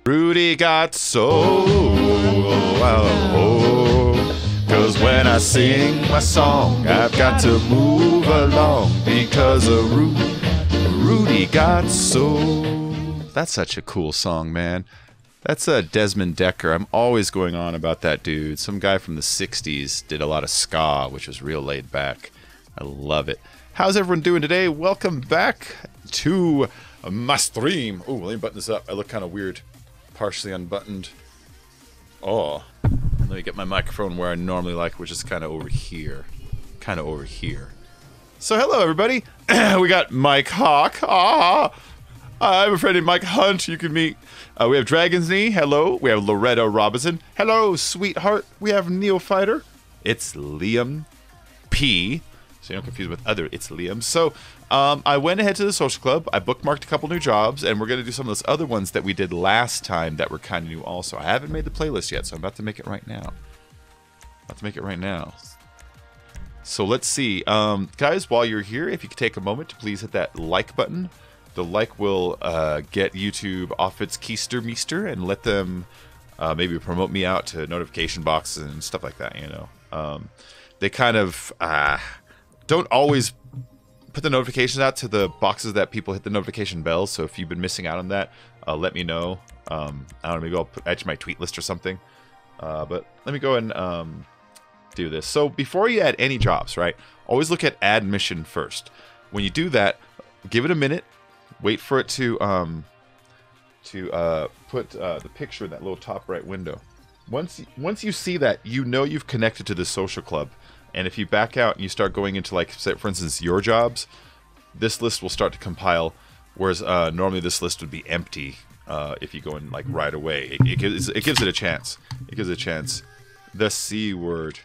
Rudy got soul, cause when I sing my song, I've got to move along because of Rudy got soul. That's such a cool song, man. That's Desmond Decker. I'm always going on about that dude. Some guy from the 60s did a lot of ska, which was real laid back. I love it. How's everyone doing today? Welcome back to my stream. Oh, let me button this up. I look kind of weird. Partially unbuttoned. Oh, let me get my microphone where I normally like, which is kind of over here. Kind of over here. So hello, everybody. We got Mike Hawk. I'm a friend of Mike Hunt. You can meet. We have Dragon's Knee. Hello. We have Loretta Robinson. Hello, sweetheart. We have Neophyter. It's Liam P. So you don't confuse with other. It's Liam. So I went ahead to the social club. I bookmarked a couple new jobs, and we're going to do some of those other ones that we did last time that were kind of new also. I haven't made the playlist yet, so I'm about to make it right now. So let's see. Guys, while you're here, if you could take a moment to please hit that like button. The like will get YouTube off its keister meester and let them maybe promote me out to notification boxes and stuff like that, you know. They kind of don't always put the notifications out to the boxes that people hit the notification bell, so if you've been missing out on that, let me know. I don't know, maybe I'll add to my tweet list or something. But let me go and do this. So before you add any jobs, right, always look at add mission first. When you do that, give it a minute. Wait for it to put the picture in that little top right window. Once you see that, you know you've connected to the social club. And if you back out and you start going into, like, say, for instance, your jobs, this list will start to compile, whereas normally this list would be empty if you go in, like, right away. It gives it a chance. It gives it a chance. The C word.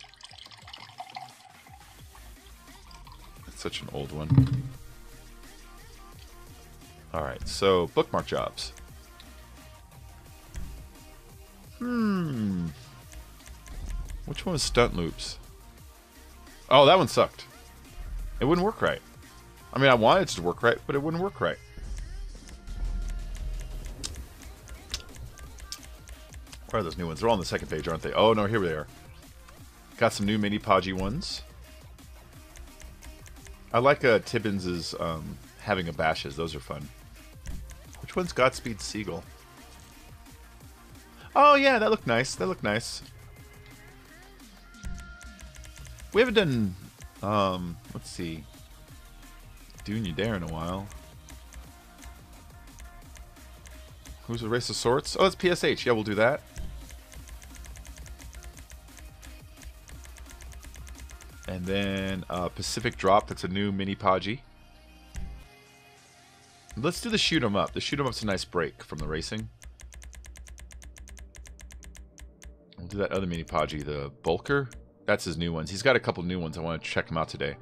That's such an old one. Alright, so bookmark jobs. Which one was stunt loops? Oh, that one sucked. It wouldn't work right. I mean, I wanted it to work right, but it wouldn't work right. Where are those new ones? They're all on the second page, aren't they? Oh, no, here they are. Got some new mini Podgy ones. I like Tibbins' having a bashes. Those are fun. Which one's Godspeed Seagull? Oh, yeah, that looked nice. That looked nice. We haven't done, let's see, Doing You Dare in a while. Who's a Race of Sorts? Oh, it's PSH. Yeah, we'll do that. And then Pacific Drop. That's a new mini Podgy. Let's do the Shoot 'em Up. The Shoot 'em Up's a nice break from the racing. We'll do that other mini Podgy, the Bulker. That's his new ones. He's got a couple new ones. I want to check them out today.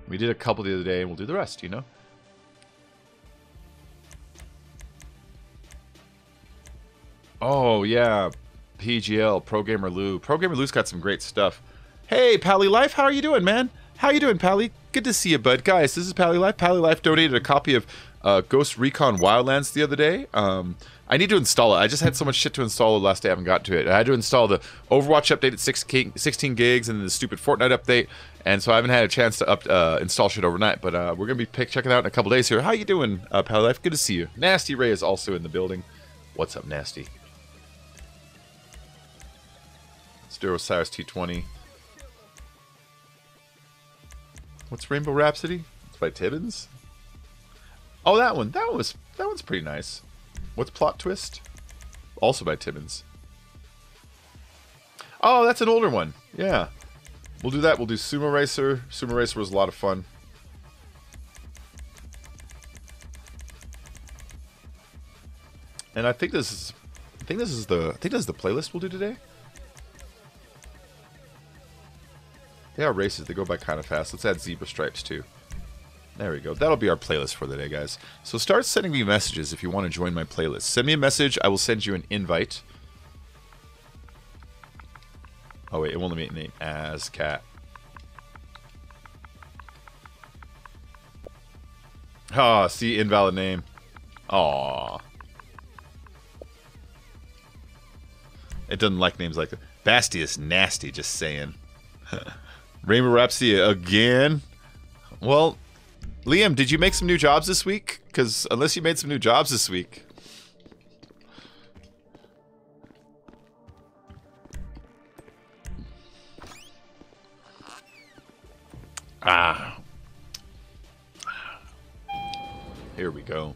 We did a couple the other day, and we'll do the rest, you know? Oh, yeah. PGL, Pro Gamer Lou. Pro Gamer Lou's got some great stuff. Hey, Pally Life, how are you doing, man? How you doing, Pally? Good to see you, bud. Guys, this is Pally Life. Pally Life donated a copy of Ghost Recon Wildlands the other day. I need to install it. I just had so much shit to install the last day I haven't got to it. I had to install the Overwatch update at 16 gigs and the stupid Fortnite update, and so I haven't had a chance to install shit overnight, but we're going to be checking it out in a couple days here. How you doing, Pally Life? Good to see you. Nasty Ray is also in the building. What's up, Nasty? Let's do Osiris T20. What's Rainbow Rhapsody? It's by Tibbins. Oh, that one. That one's pretty nice. What's Plot Twist? Also by Tibbins. Oh, that's an older one. Yeah. We'll do that. We'll do Sumo Racer. Sumo Racer was a lot of fun. And I think this is the playlist we'll do today. They are races. They go by kind of fast. Let's add zebra stripes too. There we go. That'll be our playlist for the day, guys. So start sending me messages if you want to join my playlist. Send me a message. I will send you an invite. Oh, wait. It won't let me name as cat. Oh, see, invalid name. Aw. It doesn't like names like that. Basti is nasty, just saying. Rainbow Rhapsody again? Well, Liam, did you make some new jobs this week? Because unless you made some new jobs this week. Ah. Here we go.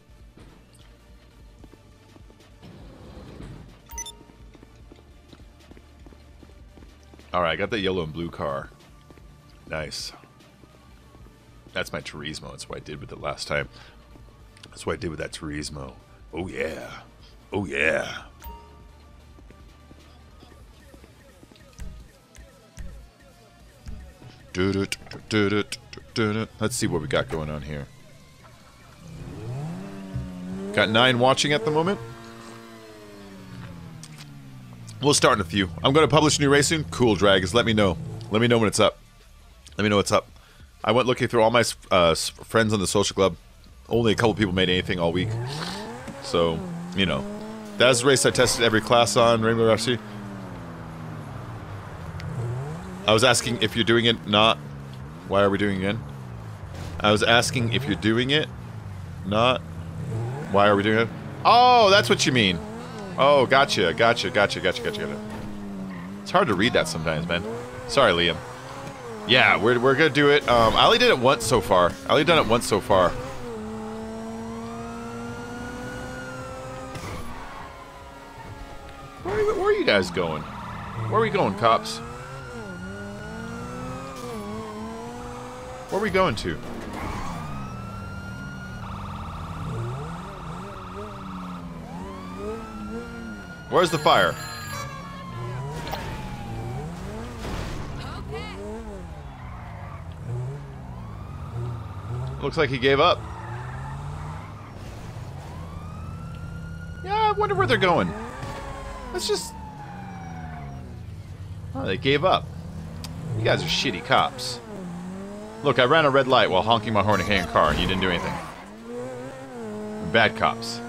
Alright, I got the yellow and blue car. Nice. That's my Turismo. That's what I did with it last time. That's what I did with that Turismo. Oh yeah. Oh yeah. Let's see what we got going on here. Got 9 watching at the moment. We'll start in a few. I'm going to publish a new race soon. Cool, Dragons. Let me know. Let me know when it's up. Let me know what's up. I went looking through all my friends on the social club. Only a couple people made anything all week. So, you know. That is the race I tested every class on, Rainbow FC. I was asking if you're doing it, not... Why are we doing it again? I was asking if you're doing it, not... Why are we doing it? Oh, that's what you mean. Oh, gotcha, gotcha. It's hard to read that sometimes, man. Sorry, Liam. Yeah, we're gonna do it. I only did it once so far. Where are you guys going? Where are we going, cops? Where are we going to? Where's the fire? Looks like he gave up. Yeah, I wonder where they're going. Let's just... Oh, they gave up. You guys are shitty cops. Look, I ran a red light while honking my horn and hitting a car, and you didn't do anything. Bad cops.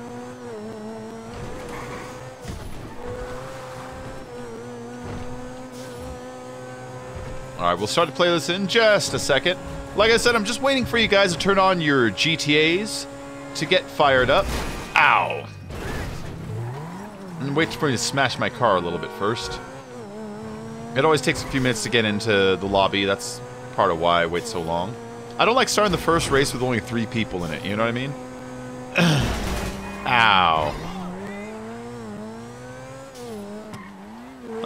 Alright, we'll start to play this in just a second. Like I said, I'm just waiting for you guys to turn on your GTAs to get fired up. Ow! And wait for me to smash my car a little bit first. It always takes a few minutes to get into the lobby. That's part of why I wait so long. I don't like starting the first race with only 3 people in it, you know what I mean? Ow.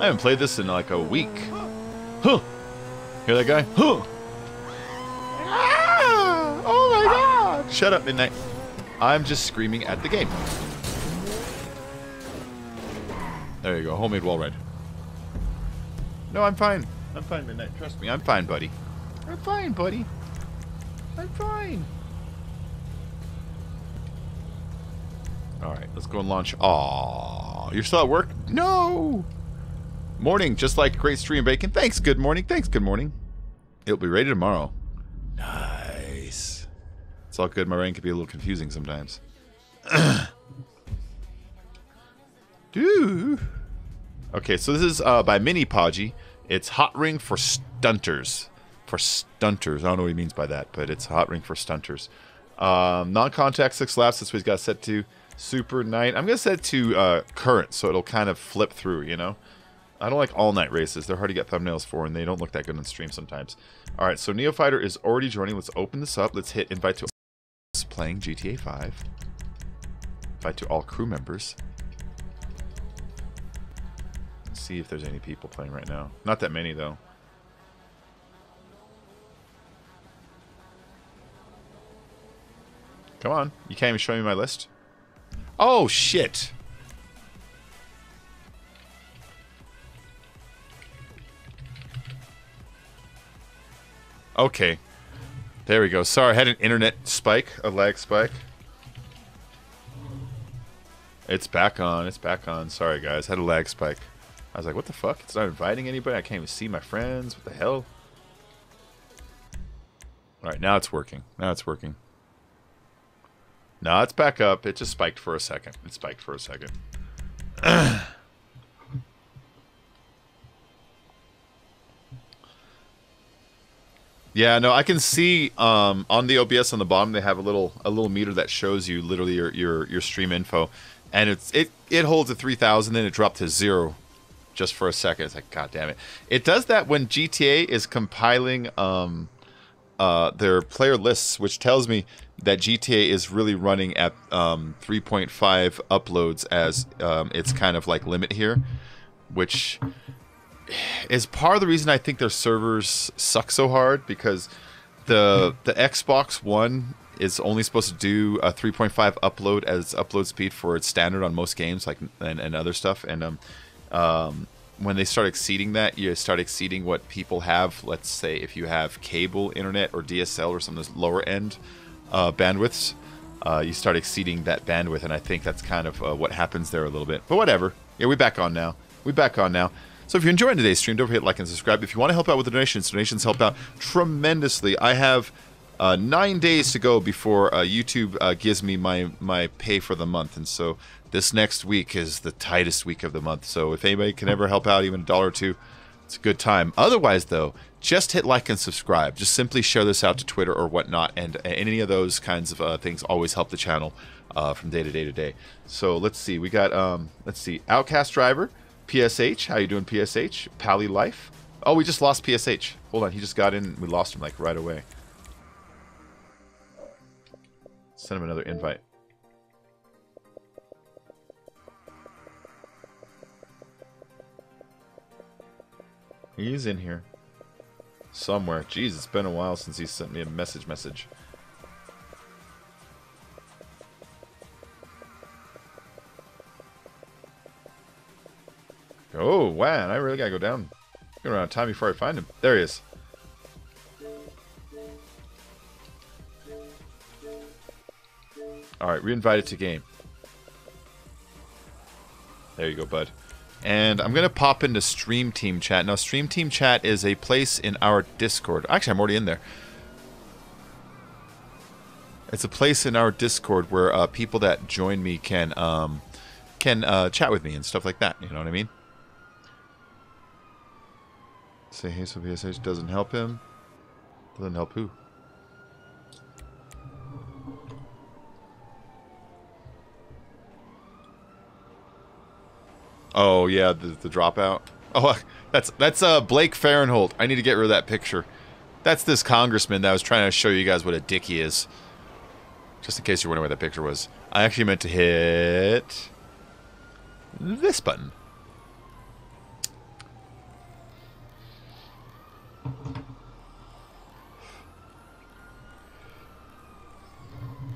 I haven't played this in like a week. Huh! Hear that guy? Huh! Ah! Oh my god! Shut up, Midnight. I'm just screaming at the game. There you go, homemade wall ride. No, I'm fine. I'm fine, Midnight. Trust me, I'm fine, buddy. I'm fine, buddy. I'm fine. Alright, let's go and launch. Aww. You're still at work? No! Morning, just like great stream bacon. Thanks, good morning. Thanks, good morning. It'll be ready tomorrow. Nice. It's all good. My rain can be a little confusing sometimes. Dude. Okay, so this is by Mini Podgy. It's Hot Ring for Stunters. For Stunters. I don't know what he means by that, but it's Hot Ring for Stunters. Non-contact 6 laps. That's what he's got set to. Super night. I'm going to set it to current, so it'll kind of flip through, you know? I don't like all-night races. They're hard to get thumbnails for, and they don't look that good on stream sometimes. Alright, so Neofighter is already joining. Let's open this up. Let's hit invite to playing GTA 5. Invite to all crew members. Let's see if there's any people playing right now. Not that many, though. Come on. You can't even show me my list? Oh, shit! Okay. There we go. Sorry, I had an internet spike, a lag spike. It's back on. It's back on. Sorry, guys. Had a lag spike. I was like, what the fuck? It's not inviting anybody. I can't even see my friends. What the hell? All right, now it's working. Now it's working. No, it's back up. It just spiked for a second. It spiked for a second. Yeah, no, I can see on the OBS on the bottom they have a little meter that shows you literally your stream info, and it holds at 3,000, then it dropped to 0 just for a second. It's like, god damn it! It does that when GTA is compiling their player lists, which tells me that GTA is really running at 3.5 uploads as its kind of like limit here, which is part of the reason I think their servers suck so hard, because the Xbox One is only supposed to do a 3.5 upload as upload speed for its standard on most games, like and other stuff. And when they start exceeding that, you start exceeding what people have. Let's say if you have cable internet or DSL or some of those lower end bandwidths, you start exceeding that bandwidth, and I think that's kind of what happens there a little bit. But whatever. Yeah, we're back on now. We're back on now. So if you're enjoying today's stream, don't forget to like and subscribe. If you want to help out with the donations help out tremendously. I have 9 days to go before YouTube gives me my pay for the month, and so this next week is the tightest week of the month. So if anybody can ever help out, even $1 or $2, it's a good time. Otherwise, though, just hit like and subscribe. Just simply share this out to Twitter or whatnot, and any of those kinds of things always help the channel from day to day to day. So let's see. We got Outcast Driver. PSH, how you doing, PSH? Pally Life. Oh, we just lost PSH. Hold on, he just got in. We lost him like right away. Send him another invite. He's in here somewhere. Jeez, it's been a while since he sent me a message. Oh, wow, I really gotta go down. Go around time before I find him. There he is. Alright, re-invited to game. There you go, bud. And I'm gonna pop into Stream Team Chat. Now, Stream Team Chat is a place in our Discord. Actually, I'm already in there. It's a place in our Discord where people that join me can chat with me and stuff like that. You know what I mean? Say hey, so PSH doesn't help him. Doesn't help who? Oh yeah, the dropout. Oh, that's Blake Farenthold. I need to get rid of that picture. That's this congressman that was trying to show you guys what a dick he is. Just in case you're wondering where that picture was. I actually meant to hit this button.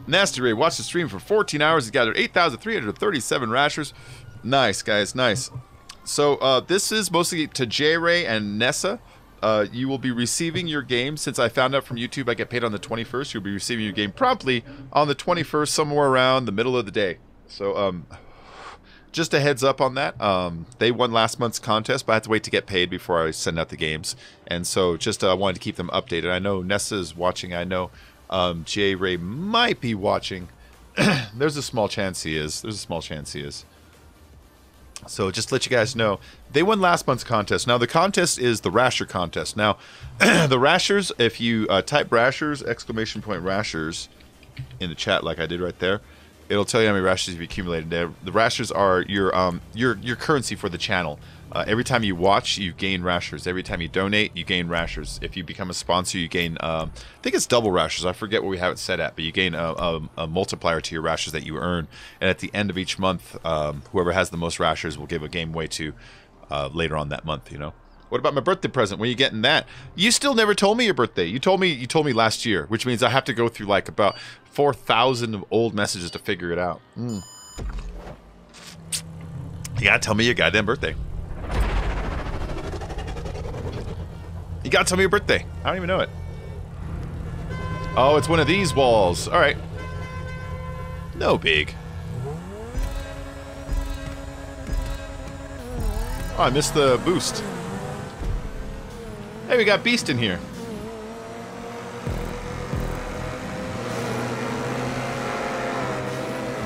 Nasty Ray watched the stream for 14 hours. He gathered 8,337 rashers. Nice, guys, nice. So this is mostly to J-Ray and Nessa. You will be receiving your game. Since I found out from YouTube I get paid on the 21st, you'll be receiving your game promptly on the 21st, somewhere around the middle of the day. So just a heads up on that. They won last month's contest, but I have to wait to get paid before I send out the games. And so just wanted to keep them updated. I know Nessa is watching. I know J-Ray might be watching. There's a small chance he is. There's a small chance he is. So just to let you guys know, they won last month's contest. Now the contest is the Rasher contest. Now the Rashers, if you type Rashers, !Rashers in the chat like I did right there, it'll tell you how many Rashers you've accumulated. The Rashers are your currency for the channel. Every time you watch, you gain Rashers. Every time you donate, you gain Rashers. If you become a sponsor, you gain, I think it's double Rashers. I forget what we have it set at, but you gain a multiplier to your Rashers that you earn. And at the end of each month, whoever has the most Rashers will give a game away to later on that month, you know. What about my birthday present? When are you getting that? You still never told me your birthday. You told me last year, which means I have to go through like about 4,000 old messages to figure it out. You gotta tell me your goddamn birthday. You gotta tell me your birthday. I don't even know it. Oh, it's one of these walls. All right. No big. Oh, I missed the boost. Hey, we got Beast in here.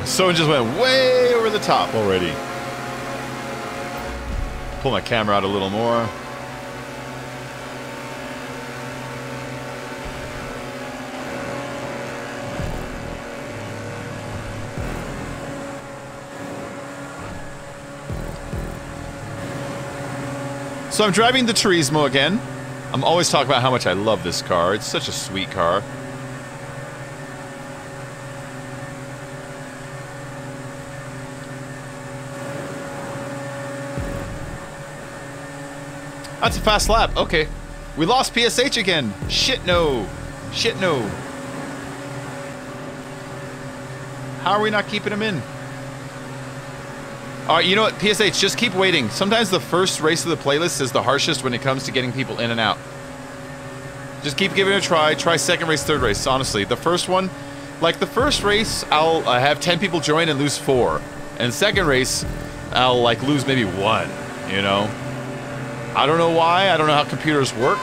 Someone just went way over the top already. Pull my camera out a little more. So I'm driving the Turismo again. I'm always talking about how much I love this car. It's such a sweet car. That's a fast lap. Okay. We lost PSH again. Shit no. Shit no. How are we not keeping him in? Alright, you know what? PSH, just keep waiting. Sometimes the first race of the playlist is the harshest when it comes to getting people in and out. Just keep giving it a try. Try second race, third race, honestly. The first one, like the first race, I'll have 10 people join and lose 4. And second race, I'll like lose maybe 1, you know? I don't know why. I don't know how computers work,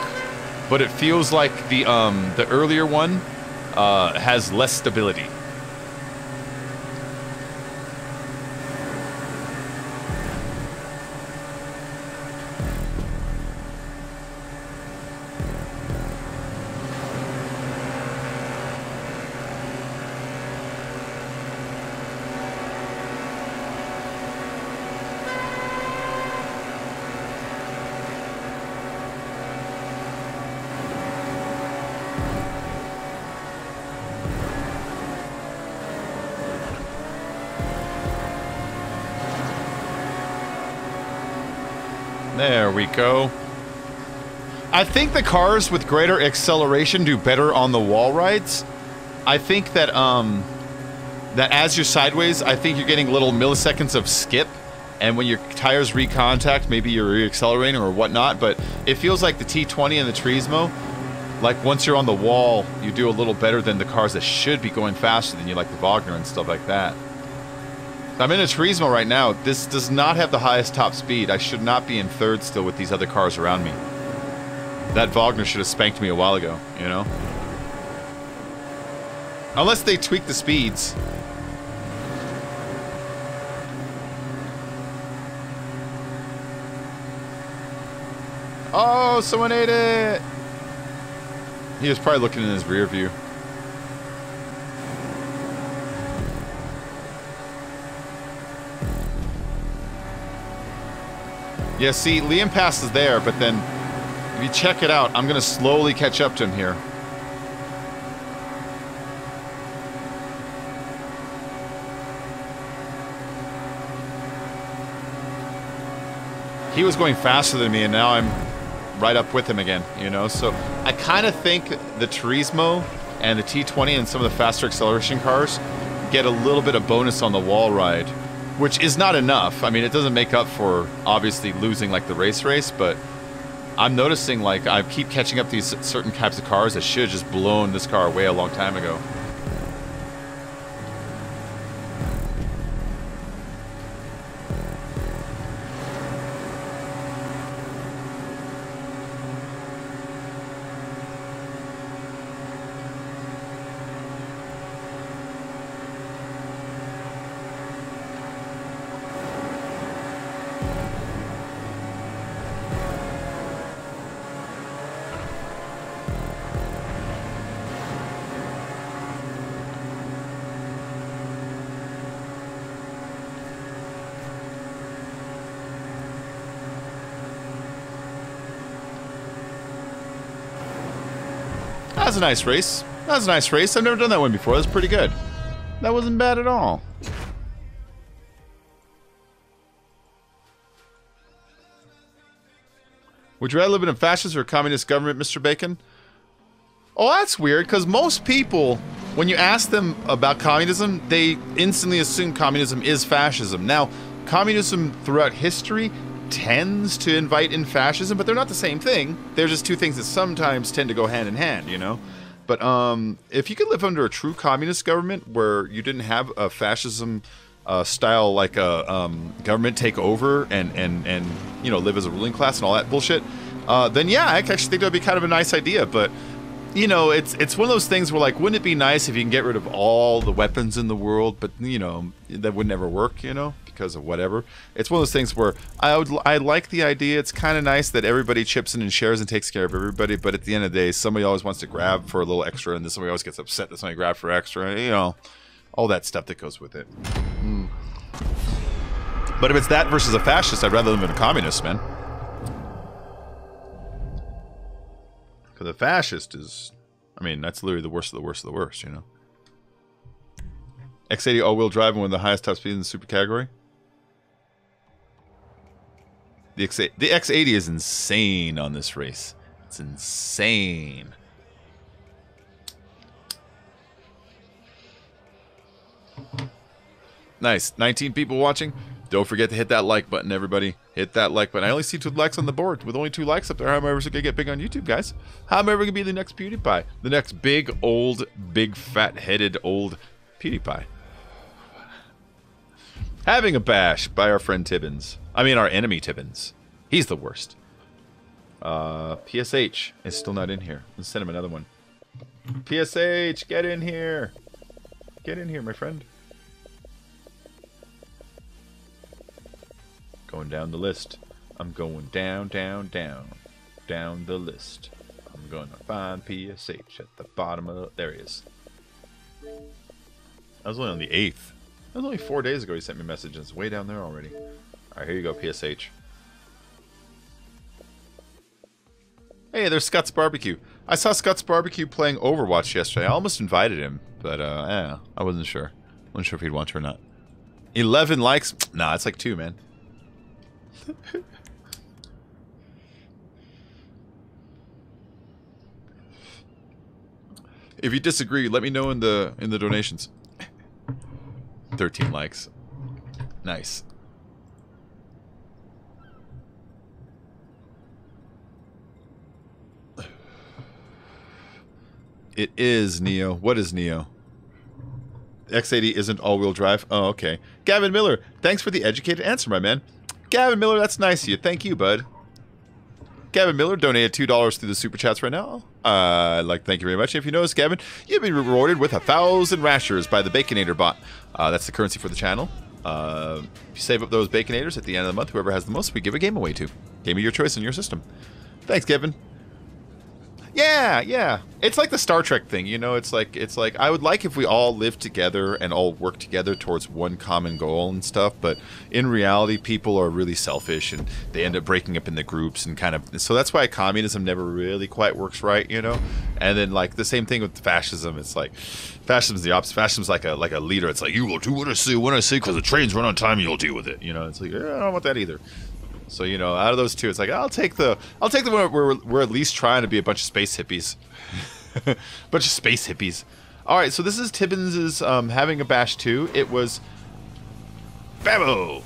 but it feels like the earlier one has less stability. There we go. I think the cars with greater acceleration do better on the wall rides. I think that that as you're sideways, I think you're getting little milliseconds of skip, and when your tires recontact, maybe you're re-accelerating or whatnot, but it feels like the T20 and the Turismo, like once you're on the wall, you do a little better than the cars that should be going faster than you, like the Wagner and stuff like that. I'm in a Turismo right now. This does not have the highest top speed. I should not be in third still with these other cars around me. That Wagner should have spanked me a while ago, you know? Unless they tweak the speeds. Oh, someone ate it! He was probably looking in his rear view. Yeah, see, Liam Pass is there, but then if you check it out, I'm going to slowly catch up to him here. He was going faster than me, and now I'm right up with him again, you know? So I kind of think the Turismo and the T20 and some of the faster acceleration cars get a little bit of bonus on the wall ride, which is not enough. I mean, it doesn't make up for obviously losing like the race, but I'm noticing like I keep catching up these certain types of cars that should have just blown this car away a long time ago. That was a nice race. That was a nice race. I've never done that one before. That was pretty good. That wasn't bad at all. Would you rather live in a fascist or a communist government, Mr. Bacon? Oh, that's weird, because most people, when you ask them about communism, they instantly assume communism is fascism. Now, communism throughout history tends to invite in fascism, but they're not the same thing. They're just two things that sometimes tend to go hand in hand, you know? But if you could live under a true communist government where you didn't have a fascism style like a government take over and you know, live as a ruling class and all that bullshit, then yeah, I actually think that would be kind of a nice idea. But you know, it's one of those things where, like, wouldn't it be nice if you can get rid of all the weapons in the world? But you know, that would never work, you know, because of whatever. It's one of those things where I like the idea. It's kind of nice that everybody chips in and shares and takes care of everybody. But at the end of the day, somebody always wants to grab for a little extra, and then somebody always gets upset that somebody grabbed for extra. You know, all that stuff that goes with it. But if it's that versus a fascist, I'd rather live in a communist, man. Because a fascist is, I mean, that's literally the worst of the worst of the worst, you know. X80 all-wheel drive and one of the highest top speeds in the super category. The X80 is insane on this race. It's insane. Nice. 19 people watching. Don't forget to hit that like button, everybody. Hit that like button. I only see 2 likes on the board. With only 2 likes up there, how am I ever going to get big on YouTube, guys? How am I ever going to be the next PewDiePie? The next big, old, big, fat-headed, old PewDiePie. Having a bash by our friend Tibbins. I mean, our enemy Tibbins. He's the worst. PSH is still not in here. Let's send him another one. PSH, get in here. Get in here, my friend. Going down the list. I'm going down, down, down. Down the list. I'm going to find PSH at the bottom of the... There he is. I was only on the 8th. That was only 4 days ago he sent me a message. It's way down there already. Alright, here you go, PSH. Hey, there's Scott's Barbecue. I saw Scott's Barbecue playing Overwatch yesterday. I almost invited him, but I wasn't sure. Wasn't sure if he'd want to or not. 11 likes? Nah, it's like 2, man. If you disagree, let me know in the donations. 13 likes. Nice. It is Neo. What is Neo? X80 isn't all-wheel drive. Oh, okay. Gavin Miller, thanks for the educated answer, my man. Gavin Miller, that's nice of you. Thank you, bud. Gavin Miller donated $2 through the super chats right now. I'd like to thank you very much. If you notice, Gavin, you've been rewarded with 1,000 rashers by the Baconator bot. That's the currency for the channel. If you save up those Baconators at the end of the month, whoever has the most, we give a game away to. Game of your choice in your system. Thanks, Gavin. Yeah, yeah. It's like the Star Trek thing, you know. It's like I would like if we all lived together and all worked together towards one common goal and stuff. But in reality, people are really selfish and they end up breaking up in the groups and kind of. So that's why communism never really quite works right, you know. And then like the same thing with fascism. It's like fascism's the opposite. Fascism's like a leader. It's like you will do what I say because the trains run on time. You'll deal with it. You know. It's like I don't want that either. So, you know, out of those two, it's like, I'll take the one where we're at least trying to be a bunch of space hippies. Bunch of space hippies. All right, so this is Tibbins' having a bash too. It was Babo.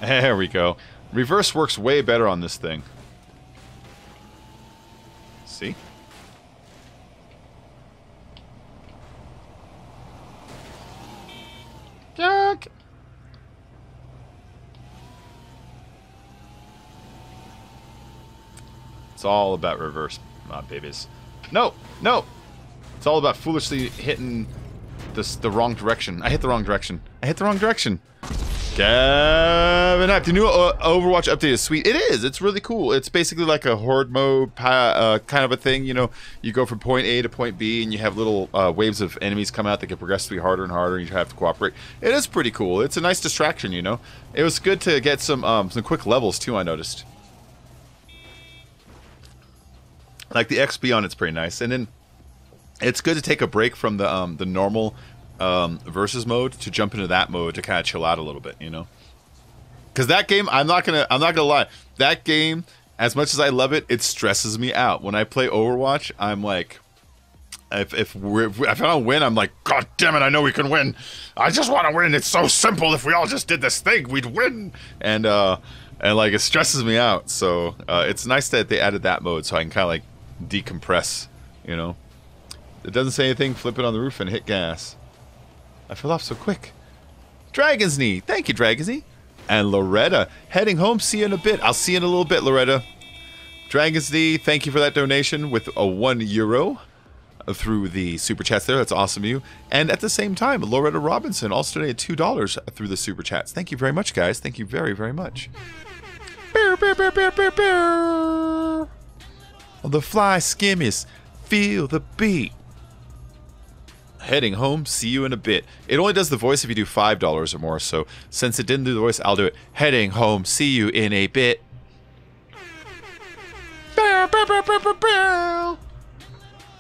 There we go. Reverse works way better on this thing. See? Jack! It's all about reverse, my babies. No! No! It's all about foolishly hitting the wrong direction. I hit the wrong direction. I hit the wrong direction. Gavin Hype. The new Overwatch update is sweet. It is. It's really cool. It's basically like a horde mode kind of a thing. You know, you go from point A to point B, and you have little waves of enemies come out that get progressively harder and harder, and you have to cooperate. It is pretty cool. It's a nice distraction, you know. It was good to get some quick levels, too, I noticed. Like, the XP on it's pretty nice. And then it's good to take a break from the normal versus mode to jump into that mode to kind of chill out a little bit, you know. Because that game, I'm not gonna lie. That game, as much as I love it, it stresses me out. When I play Overwatch, I'm like, if I don't win, I'm like, God damn it, I know we can win. I just want to win. It's so simple. If we all just did this thing, we'd win. And like it stresses me out. So it's nice that they added that mode, so I can kind of like decompress. You know, it doesn't say anything. Flip it on the roof and hit gas. I fell off so quick. Dragon's Knee. Thank you, Dragon's Knee. And Loretta, heading home. See you in a bit. I'll see you in a little bit, Loretta. Dragon's Knee, thank you for that donation with a €1 through the Super Chats there. That's awesome of you. And at the same time, Loretta Robinson also donated $2 through the Super Chats. Thank you very much, guys. Thank you very, very much. The fly skimmies. Feel the beat. Heading home, see you in a bit. It only does the voice if you do $5 or more, so since it didn't do the voice, I'll do it. Heading home, see you in a bit.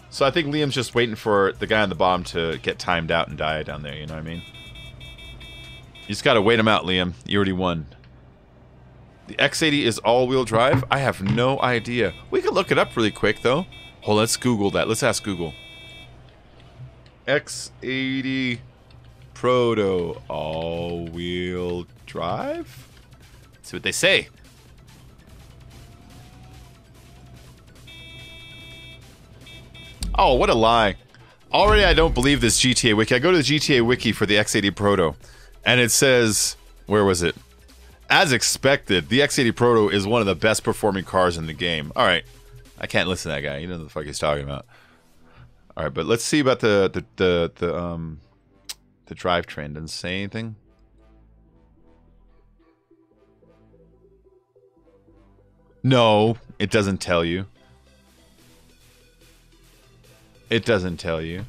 So I think Liam's just waiting for the guy on the bottom to get timed out and die down there, you know what I mean? You just gotta wait him out, Liam. You already won. The X80 is all-wheel drive? I have no idea. We could look it up really quick, though. Hold on, let's Google that. Let's ask Google. X80 Proto all-wheel drive? Let's see what they say. Oh, what a lie. Already I don't believe this GTA Wiki. I go to the GTA Wiki for the X80 Proto, and it says, where was it? As expected, the X80 Proto is one of the best performing cars in the game. Alright, I can't listen to that guy. You know what the fuck he's talking about. Alright, but let's see about the drivetrain. Doesn't say anything. No, it doesn't tell you. It doesn't tell you.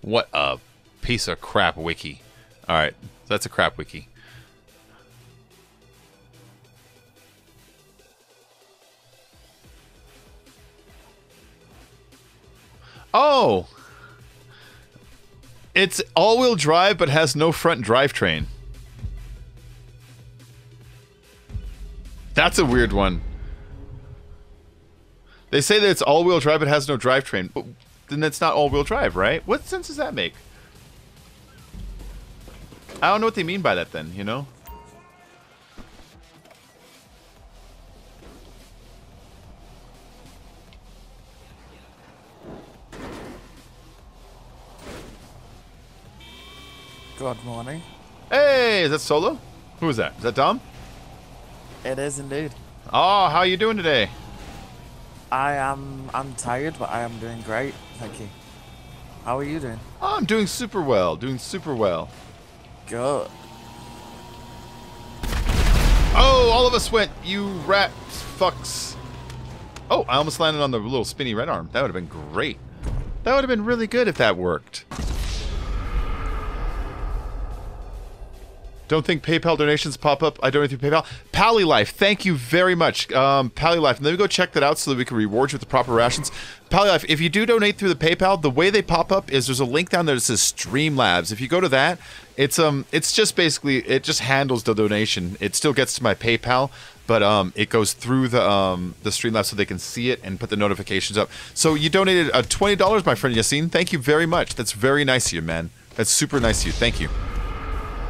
What a piece of crap wiki. Alright, that's a crap wiki. Oh! It's all-wheel drive but has no front drivetrain. That's a weird one. They say that it's all-wheel drive but has no drivetrain, but then it's not all-wheel drive, right? What sense does that make? I don't know what they mean by that then, you know? Good morning. Hey, is that Solo? Who is that? Is that Dom? It is indeed. Oh, how are you doing today? I'm tired, but I am doing great. Thank you. How are you doing? Oh, I'm doing super well. Doing super well. Good. Oh, all of us went, you rat fucks. Oh, I almost landed on the little spinny red arm. That would have been great. That would have been really good if that worked. Don't think PayPal donations pop up. I donate through PayPal. Pally Life, thank you very much. Pally Life, let me go check that out so that we can reward you with the proper rations. Pally Life, if you do donate through the PayPal, the way they pop up is there's a link down there that says Streamlabs. If you go to that, it's just basically, it just handles the donation. It still gets to my PayPal, but it goes through the Streamlabs so they can see it and put the notifications up. So you donated $20, my friend Yassine. Thank you very much. That's very nice of you, man. That's super nice of you. Thank you.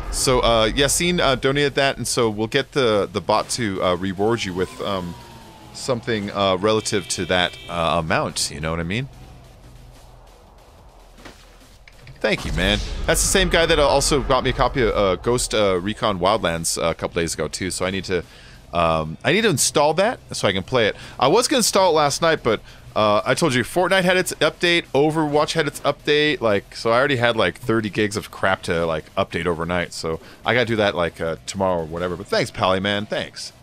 So Yassine donated that, and so we'll get the bot to reward you with something relative to that amount. You know what I mean? Thank you, man. That's the same guy that also got me a copy of Ghost Recon Wildlands a couple days ago too. So I need to install that so I can play it. I was gonna install it last night, but I told you Fortnite had its update, Overwatch had its update, like, so I already had like 30 gigs of crap to like update overnight. So I gotta do that like tomorrow or whatever. But thanks, Pally, man. Thanks.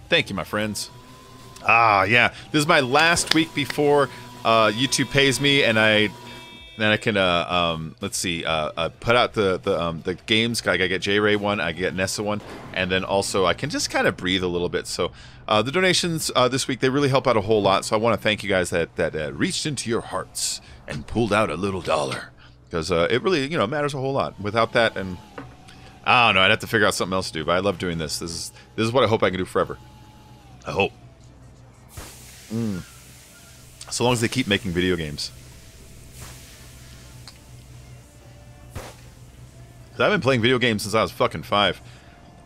Thank you, my friends. Ah, yeah. This is my last week before YouTube pays me, and Then I can let's see, put out the games. I gotta get J-Ray one, I get Nessa one, and then also I can just kind of breathe a little bit. So the donations this week, they really help out a whole lot. So I want to thank you guys that reached into your hearts and pulled out a little dollar, because it really matters a whole lot. Without that, and I don't know, I'd have to figure out something else to do. But I love doing this. This is what I hope I can do forever. I hope. So long as they keep making video games. I've been playing video games since I was fucking 5.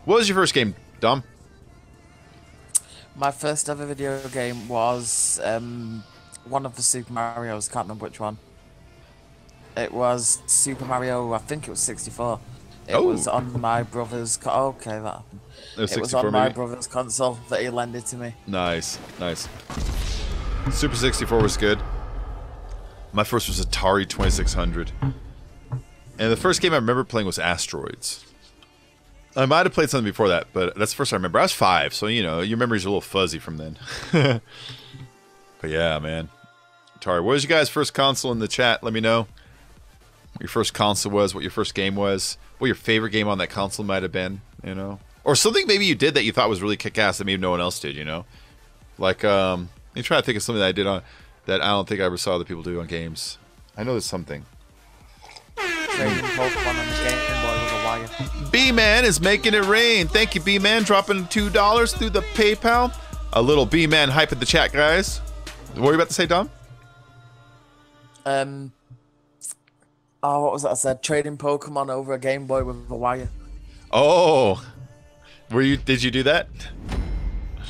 What was your first game, Dom? My first ever video game was one of the Super Marios. Can't remember which one. It was Super Mario. I think it was 64. It was on my brother's. Okay, that happened. It was on my brother's console that he lent it to me. Nice, nice. Super 64 was good. My first was Atari 2600. And the first game I remember playing was Asteroids. I might have played something before that, but that's the first I remember. I was 5, so your memories are a little fuzzy from then. But yeah, man. Atari, what was your guys' first console in the chat? Let me know what your first console was, what your first game was, what your favorite game on that console might have been, Or something maybe you did that you thought was really kick-ass that maybe no one else did, Like, I'm trying to think of something that I did on that I don't think I ever saw other people do on games. I know there's something. Pokemon on the Game Boy with a wire. B-Man is making it rain. Thank you, B-Man, dropping $2 through the PayPal. A little B-Man hype in the chat, guys. What were you about to say, Dom? What was that I said? Trading Pokemon over a Game Boy with a wire. Oh, did you do that?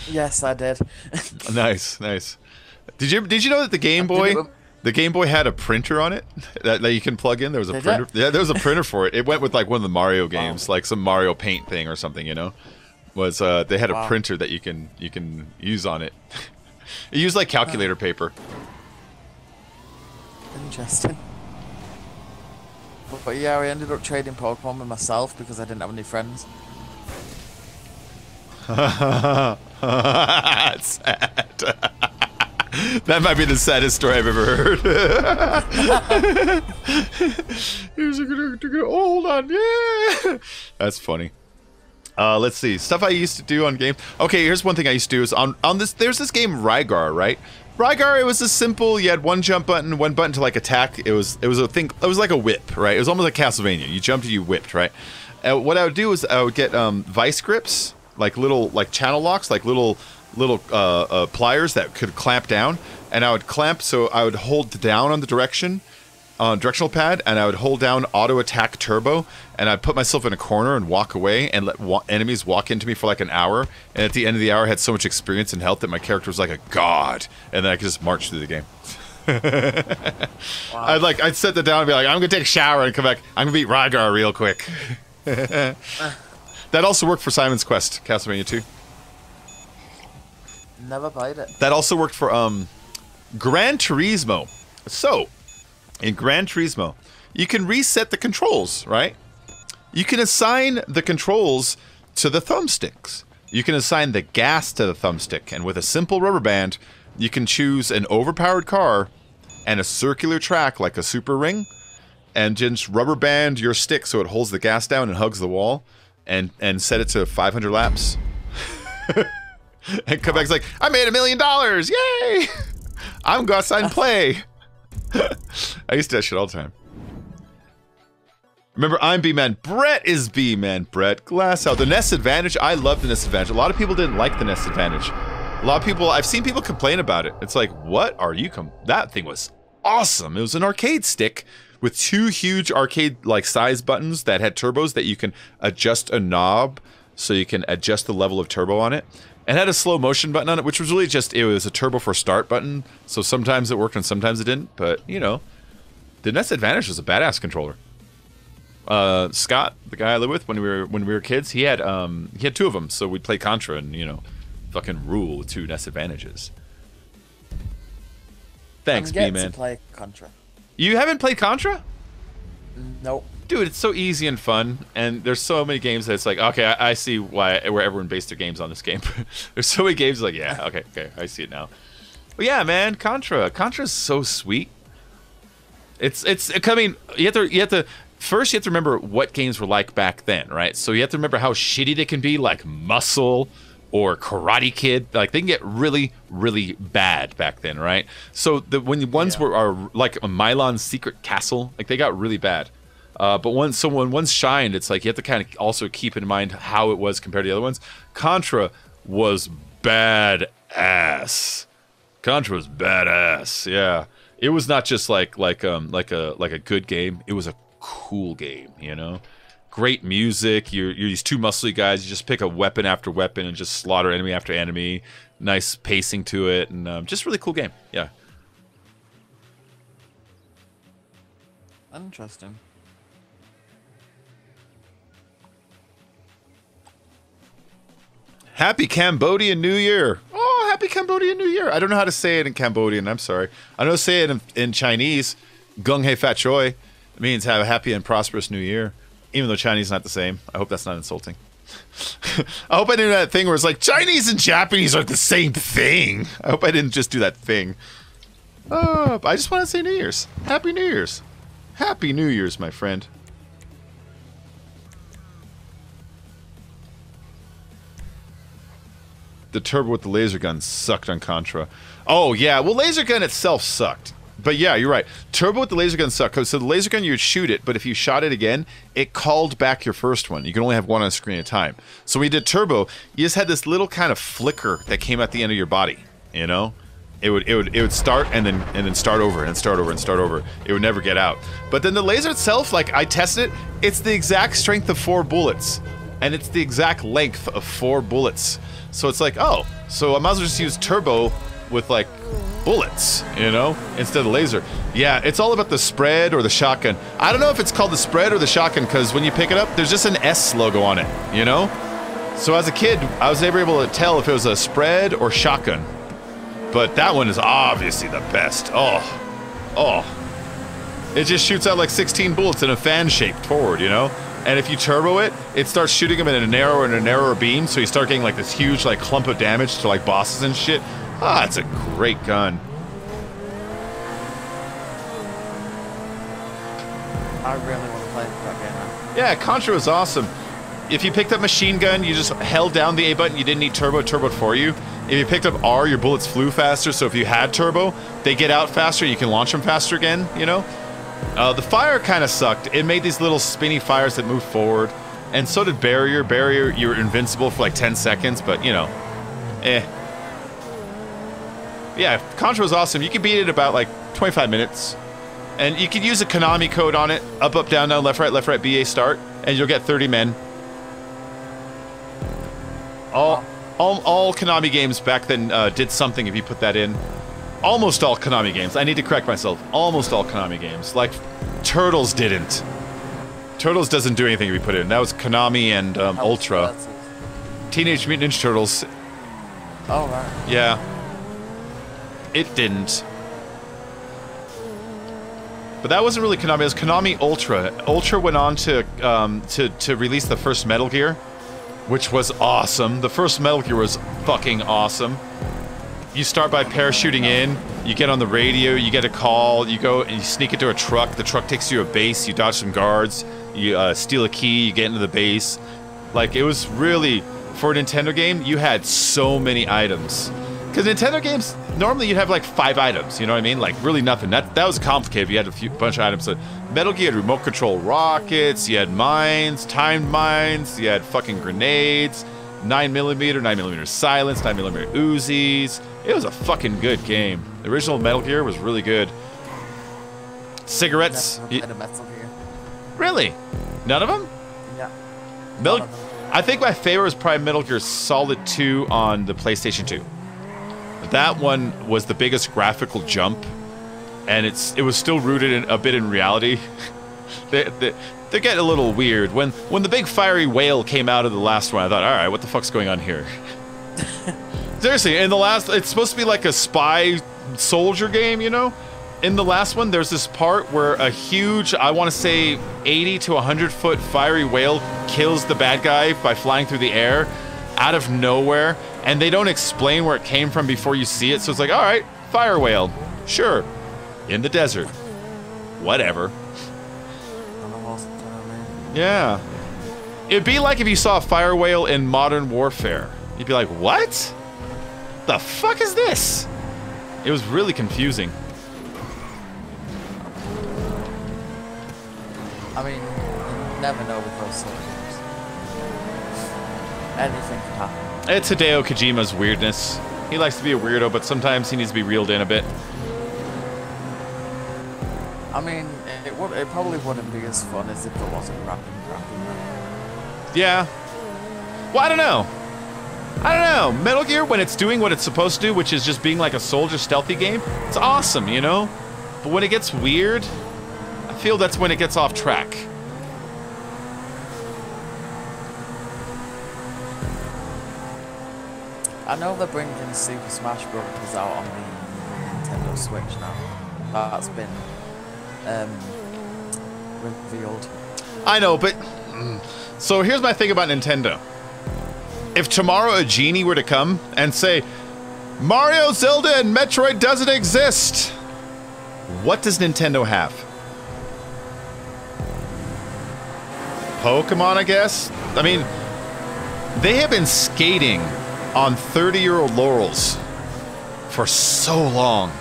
Yes, I did. Nice, nice. Did you know that the Game Boy had a printer on it that you can plug in? There was a printer. Yeah, there was a printer for it. It went with like one of the Mario games, like some Mario Paint thing or something. Was they had a printer that you can use on it. It used like calculator paper. Interesting. But yeah, I ended up trading Pokemon with myself because I didn't have any friends. Sad. That might be the saddest story I've ever heard. Hold on, yeah. That's funny. Let's see. Stuff I used to do on games. Okay, here's one thing I used to do is on this. There's this game Rygar, right? Rygar, it was a simple. You had one jump button, one button to like attack. It was a thing. It was like a whip, right? It was almost like Castlevania. You jumped and you whipped, right? What I would do is I would get vice grips, like little channel locks, like little pliers that could clamp down, and I would clamp. So I would hold down on the directional pad, and I would hold down auto attack turbo, and I'd put myself in a corner and walk away and let enemies walk into me for like an hour. And at the end of the hour, I had so much experience and health that my character was like a god, and then I could just march through the game. Wow. I'd set that down and be like, I'm gonna take a shower and come back. I'm gonna beat Rygar real quick. That also worked for Simon's Quest, Castlevania 2. Never played it. That also worked for Gran Turismo. So, in Gran Turismo, you can reset the controls, right? You can assign the controls to the thumbsticks. You can assign the gas to the thumbstick, and with a simple rubber band, you can choose an overpowered car and a circular track like a super ring, and just rubber band your stick so it holds the gas down and hugs the wall, and set it to 500 laps. And come back's like, I made $1 million! Yay! I'm gonna go outside and play. I used to do that shit all the time. Remember, I'm B-Man. Brett is B-Man. Brett Glassow. The NES Advantage. I love the NES Advantage. A lot of people didn't like the NES Advantage. A lot of people, I've seen people complain about it. It's like, what are you that thing was awesome. It was an arcade stick with 2 huge arcade-like size buttons that had turbos that you can adjust a knob so you can adjust the level of turbo on it. And had a slow motion button on it, which was really just, it was a turbo for start button. So sometimes it worked and sometimes it didn't. But, the NES Advantage was a badass controller. Scott, the guy I lived with when we were kids, he had 2 of them. So we'd play Contra and, fucking rule with 2 NES Advantages. Thanks, B-Man. I'm yet to play Contra. You haven't played Contra? Nope. Dude, it's so easy and fun, and there's so many games that it's like, okay, I see where everyone based their games on this game. There's so many games like, yeah, okay, I see it now. But yeah, man, Contra's so sweet. I mean, you have to first you have to remember what games were like back then, right? So you have to remember how shitty they can be, like Muscle or Karate Kid. Like they can get really, really bad back then, right? So when the ones are like a Milon's Secret Castle, like they got really bad. But when one's shined, it's like you have to kind of also keep in mind how it was compared to the other ones. Contra was badass. Contra was badass. Yeah, it was not just like a good game. It was a cool game, you know. Great music. You're these two muscly guys. You just pick a weapon after weapon and just slaughter enemy after enemy. Nice pacing to it, and just really cool game. Yeah. Interesting. Happy Cambodian New Year. Oh, happy Cambodian New Year. I don't know how to say it in Cambodian. I'm sorry. I know how to say it in Chinese. Gung Hei Fat Choi. It means have a happy and prosperous New Year. Even though Chinese is not the same. I hope that's not insulting. I hope I didn't do that thing where it's like Chinese and Japanese are the same thing. I hope I didn't just do that thing. I just want to say New Year's. Happy New Year's. Happy New Year's, my friend. The turbo with the laser gun sucked on Contra. Oh, yeah. Well, laser gun itself sucked. But yeah, you're right. Turbo with the laser gun sucked. So the laser gun, you would shoot it, but if you shot it again, it called back your first one. You can only have one on screen at a time. So when you did turbo, you just had this little kind of flicker that came at the end of your body. You know, it would start and then start over and start over and start over. It would never get out. But then the laser itself, like I tested it, it's the exact strength of 4 bullets, and it's the exact length of 4 bullets. So it's like, oh, so I might as well just use turbo with like bullets, you know, instead of laser. Yeah, it's all about the spread or the shotgun. I don't know if it's called the spread or the shotgun because when you pick it up, there's just an S logo on it, you know? So as a kid, I was never able to tell if it was a spread or shotgun. But that one is obviously the best. Oh. It just shoots out like 16 bullets in a fan shape forward, you know? And if you turbo it, it starts shooting them in a narrower beam, so you start getting like this huge like clump of damage to like bosses and shit. Ah, it's a great gun. I really want to play that game now. Yeah, Contra was awesome. If you picked up machine gun, you just held down the A button, you didn't need turbo, it turboed for you. If you picked up R, your bullets flew faster, so if you had turbo, they get out faster, you can launch them faster again, you know? The fire kind of sucked. It made these little spinny fires that moved forward. And so did Barrier. Barrier, you were invincible for like 10 seconds, but you know, Yeah, Contra was awesome. You could beat it in about like 25 minutes. And you could use a Konami code on it. Up, down, left, right, BA, start. And you'll get 30 men. All Konami games back then did something if you put that in. Almost all Konami games. I need to correct myself. Almost all Konami games. Like, Turtles didn't. Turtles doesn't do anything if you put it in. That was Konami and Ultra. Teenage Mutant Ninja Turtles. Oh, right. Yeah. It didn't. But that wasn't really Konami. It was Konami Ultra. Ultra went on to release the first Metal Gear, which was awesome. The first Metal Gear was fucking awesome. You start by parachuting in, you get on the radio, you get a call, you go and you sneak into a truck, the truck takes you to a base, you dodge some guards, you steal a key, you get into the base. Like, it was really, for a Nintendo game, you had so many items. Because Nintendo games, normally you'd have like 5 items, you know what I mean? Like, really nothing. That was complicated, you had a bunch of items. So Metal Gear had remote control rockets, you had mines, timed mines, you had fucking grenades, 9mm silence, 9mm Uzis. It was a fucking good game. The original Metal Gear was really good. Cigarettes. Never Metal Gear. Really? None of them? Yeah. I think my favorite was probably Metal Gear Solid 2 on the PlayStation 2. That one was the biggest graphical jump, and it was still rooted a bit in reality. They're getting a little weird. When the big fiery whale came out of the last one, I thought, all right, what the fuck's going on here? Seriously, in the last, it's supposed to be like a spy soldier game, you know? In the last one, there's this part where a huge, I want to say 80 to 100 foot fiery whale kills the bad guy by flying through the air out of nowhere, and they don't explain where it came from before you see it, so it's like, all right, fire whale, sure, in the desert. whatever. On a horse, you know what I mean? Yeah. It'd be like if you saw a fire whale in Modern Warfare. You'd be like, what? The fuck is this? It was really confusing. I mean, you never know with those sort of games. Anything can happen. It's Hideo Kojima's weirdness. He likes to be a weirdo, but sometimes he needs to be reeled in a bit. I mean, it probably wouldn't be as fun as if it wasn't rapping. Yeah. Well, I don't know. Metal Gear, when it's doing what it's supposed to do, which is just being like a soldier stealthy game, it's awesome, you know? But when it gets weird, I feel that's when it gets off track. I know they're bringing Super Smash Bros. Out on the Nintendo Switch now. That's been revealed. I know, but... So here's my thing about Nintendo. If tomorrow a genie were to come and say, Mario, Zelda, and Metroid doesn't exist, what does Nintendo have? Pokemon, I guess? I mean, they have been skating on 30-year-old laurels for so long.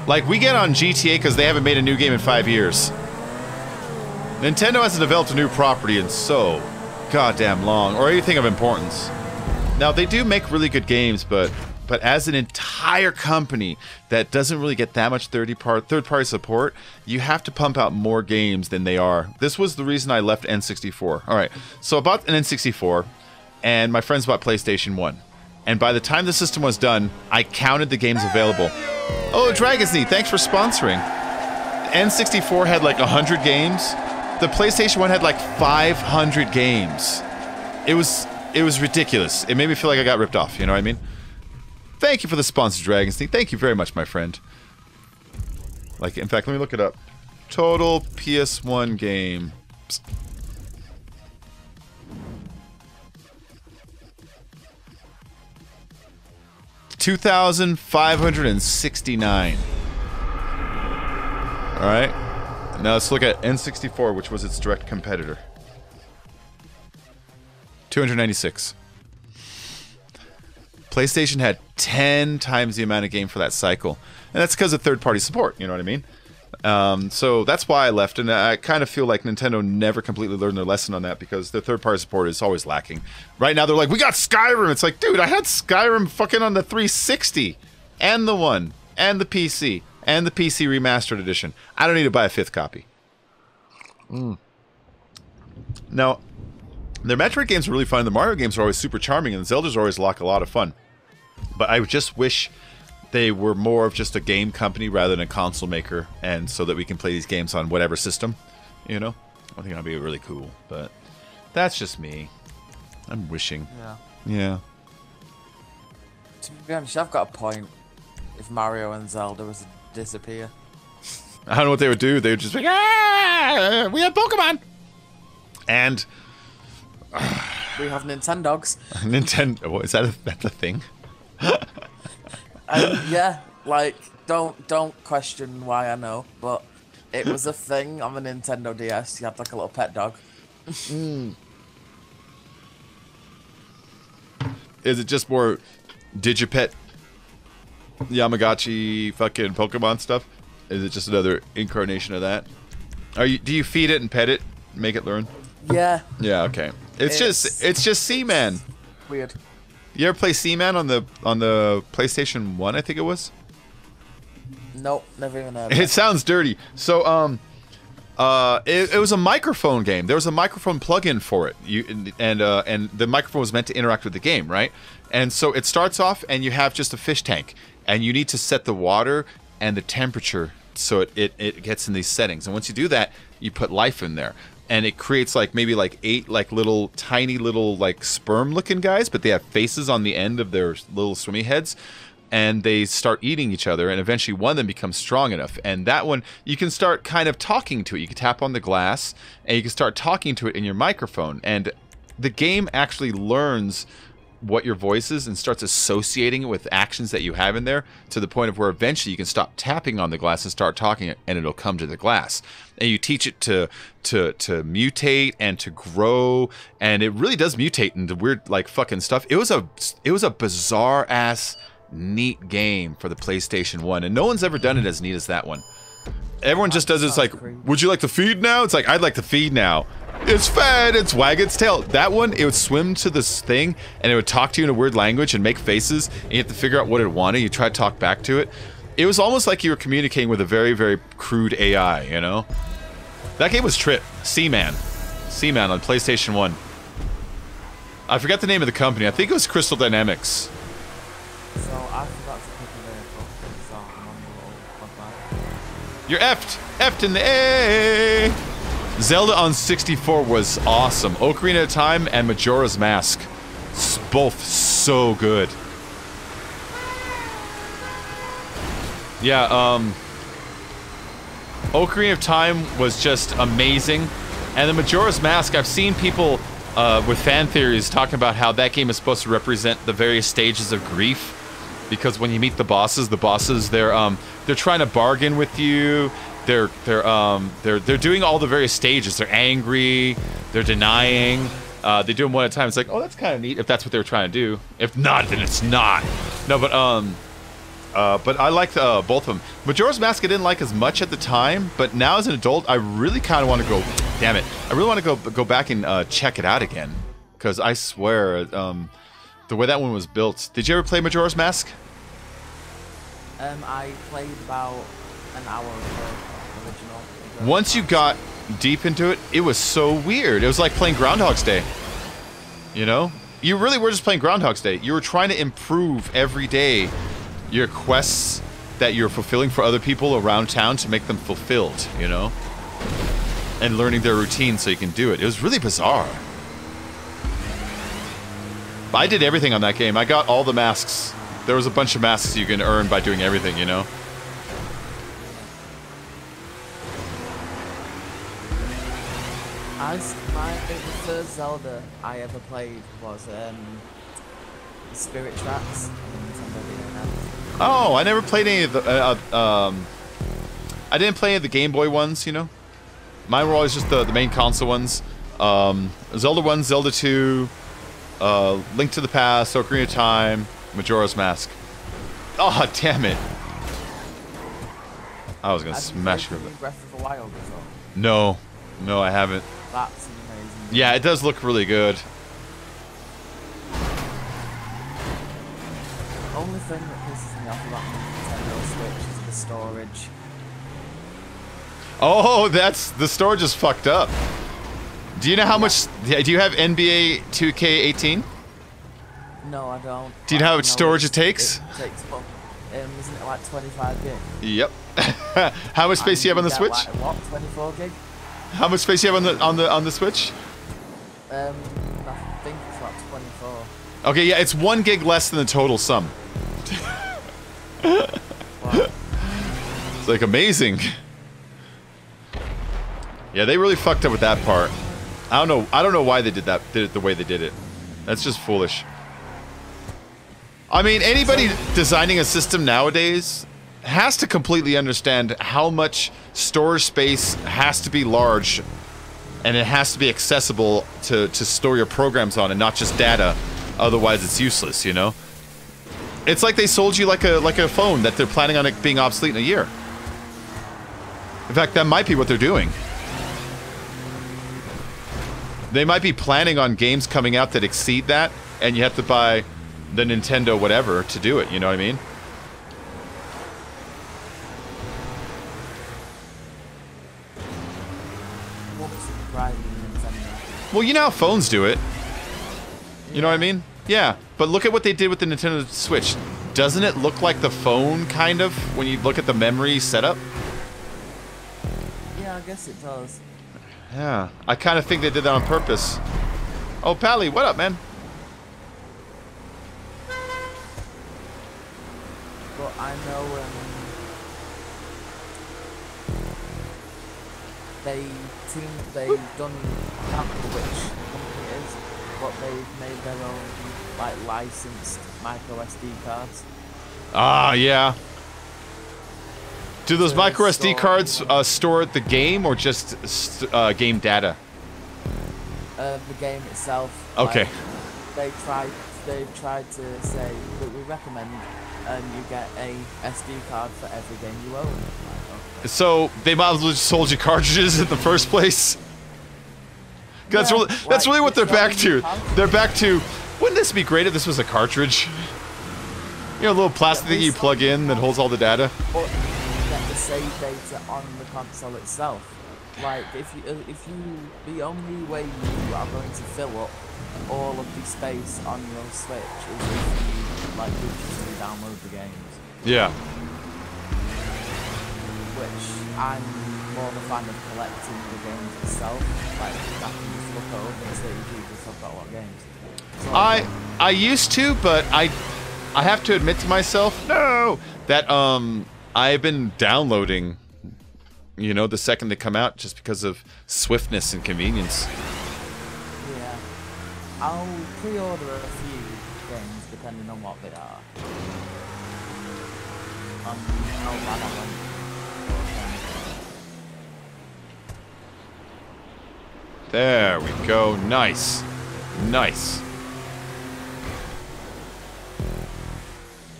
Like, we get on GTA because they haven't made a new game in 5 years. Nintendo hasn't developed a new property in so goddamn long, or anything of importance. Now, they do make really good games, but as an entire company that doesn't really get that much third-party support, you have to pump out more games than they are. This was the reason I left N64. Alright, so I bought an N64, and my friends bought PlayStation 1. And by the time the system was done, I counted the games available. Oh, Dragon's Knee, thanks for sponsoring. N64 had like 100 games. The PlayStation 1 had like 500 games. It was ridiculous. It made me feel like I got ripped off, you know what I mean? Thank you for the sponsor, Dragon's Knee. Thank you very much, my friend. Like, in fact, let me look it up. Total PS1 game. 2,569. Alright. Now let's look at N64, which was its direct competitor. 296. PlayStation had 10 times the amount of game for that cycle. And that's because of third-party support, you know what I mean? So that's why I left, and I kind of feel like Nintendo never completely learned their lesson on that because their third-party support is always lacking. Right now they're like, we got Skyrim! It's like, dude, I had Skyrim fucking on the 360! And the One, and the PC, and the PC Remastered Edition. I don't need to buy a 5th copy. Now, their Metroid games are really fun, the Mario games are always super charming, and the Zeldas always a lot of fun. But I just wish they were more of just a game company rather than a console maker, and so that we can play these games on whatever system, you know? I think that'd be really cool, but that's just me. I'm wishing. Yeah. To be honest, I've got a point. If Mario and Zelda was to disappear, I don't know what they would do. They would just be like, ah, we have Pokemon! And... we have Nintendogs. Nintendo, is that's a thing? Yeah, like, don't question why I know, but it was a thing on the Nintendo DS. You had like a little pet dog. Is it just more Digipet, Yamagaki, fucking Pokemon stuff? Is it just another incarnation of that? Do you feed it and pet it, make it learn? Yeah. Yeah, okay. It's just Seaman. Weird. You ever play Seaman on the PlayStation 1, I think it was? Nope, never even heard of it. Sounds dirty. So it was a microphone game. There was a microphone plug-in for it. And the microphone was meant to interact with the game, right? And so it starts off and you have just a fish tank, and you need to set the water and the temperature so it gets in these settings. And once you do that, you put life in there. And it creates like maybe like 8 like little tiny little like sperm looking guys, but they have faces on the end of their little swimmy heads, and they start eating each other, and eventually one of them becomes strong enough, and that one you can start kind of talking to it. You can tap on the glass and you can start talking to it in your microphone, and the game actually learns what your voice is and starts associating it with actions that you have in there, to the point of where eventually you can stop tapping on the glass and start talking, and it'll come to the glass. And you teach it to mutate and to grow, and it really does mutate into weird like fucking stuff. It was a bizarre ass neat game for the PlayStation 1, and no one's ever done it as neat as that one. Everyone just does it. It's like, would you like to feed now? It's like, I'd like to feed now. It's fed, it's wag its tail. That one, it would swim to this thing, and it would talk to you in a weird language and make faces, and you have to figure out what it wanted. You try to talk back to it. It was almost like you were communicating with a very, very crude AI, you know? That game was trip. Seaman. Seaman on PlayStation 1. I forgot the name of the company. I think it was Crystal Dynamics. So I forgot to pick a vehicle, so I'm on the little bike. You're effed! Effed in the A! Zelda on 64 was awesome. Ocarina of Time and Majora's Mask. Both so good. Yeah, Ocarina of Time was just amazing. And the Majora's Mask, I've seen people with fan theories talking about how that game is supposed to represent the various stages of grief. Because when you meet the bosses, they're trying to bargain with you. They're doing all the various stages. They're angry. They're denying. They do them one at a time. It's like, oh, that's kind of neat if that's what they were trying to do. If not, then it's not. No, but I liked both of them. Majora's Mask I didn't like as much at the time, but now as an adult, I really kind of want to go. Damn it! I really want to go back and check it out again, because I swear, the way that one was built. Did you ever play Majora's Mask? I played about an hour of the original. Once you got deep into it, it was so weird. It was like playing Groundhog's Day. You know? You really were just playing Groundhog's Day. You were trying to improve every day your quests that you're fulfilling for other people around town to make them fulfilled, you know? And learning their routine so you can do it. It was really bizarre. But I did everything on that game. I got all the masks. There was a bunch of masks you can earn by doing everything, you know? The first Zelda I ever played was Spirit Tracks on Nintendo DS. Oh, I never played any of the. I didn't play any of the Game Boy ones, you know? Mine were always just the main console ones. Zelda 1, Zelda 2, Link to the Past, Ocarina of Time, Majora's Mask. Oh, damn it. I was gonna smash your Breath of the Wild before. No. No, I haven't. That's an amazing game. Yeah, it does look really good. Only thing that pisses me off about Nintendo Switch is the storage. Oh, the storage is fucked up. Do you know how much? Do you have NBA 2K18? No, I don't. Do you know how much storage it takes? It takes, isn't it like 25 gig? Yep. How much space do you have on the Switch? Like, what, 24 gig? How much space do you have on the Switch? I think it's about 24. Okay, yeah, it's 1 gig less than the total sum. Wow. It's like amazing. Yeah, they really fucked up with that part. I don't know why they did it the way they did it. That's just foolish. I mean, anybody designing a system nowadays has to completely understand how much storage space has to be large, and it has to be accessible to store your programs on and not just data. Otherwise, it's useless, you know? It's like they sold you like a phone that they're planning on it being obsolete in a year. In fact, that might be what they're doing. They might be planning on games coming out that exceed that, and you have to buy the Nintendo whatever to do it, you know what I mean? Well, you know how phones do it. You know what I mean? Yeah, but look at what they did with the Nintendo Switch. Doesn't it look like the phone, kind of, when you look at the memory setup? Yeah, I guess it does. Yeah, I kind of think they did that on purpose. Oh, Pally, what up, man? But I know they've done, I can't remember which company it is, but they've made their own like licensed micro SD cards. Ah, yeah. Do those micro SD cards store the game or just game data? The game itself. Okay. Like, they've tried to say that we recommend you get a SD card for every game you own. Like, okay. So they might as well just sold you cartridges in the first place. Yeah, That's really what they're back to. They're back to. Wouldn't this be great if this was a cartridge? You know, a little plastic thing you plug in that holds all the data. But you get the save data on the console itself. Like, the only way you are going to fill up all of the space on your Switch is if you, like, digitally download the games. Yeah. Which, I'm more of a fan of collecting the games itself. Like, I can just look over and say, Jesus, I've got a lot of games. So, I used to, but I have to admit to myself, no, that I've been downloading, you know, the second they come out just because of swiftness and convenience. Yeah. I'll pre-order a few games depending on what they are. How bad I went. There we go. Nice. Nice.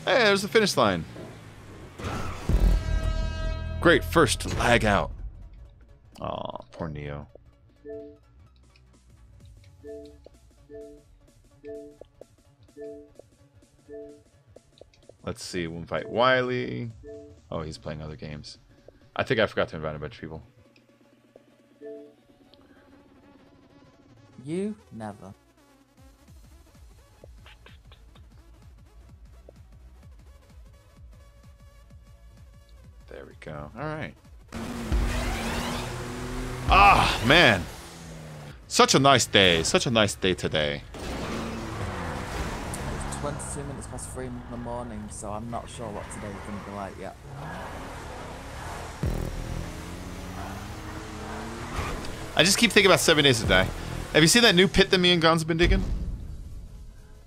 Hey, there's the finish line. Great, first to lag out. Aw, poor Neo. Let's see, we'll invite Wily. Oh, he's playing other games. I think I forgot to invite a bunch of people. You never. There we go. All right. Ah, man. Such a nice day. Such a nice day today. It's 22 minutes past 3 in the morning, so I'm not sure what today's going to be like yet. I just keep thinking about 7 Days to Die. Have you seen that new pit that me and Gon's been digging?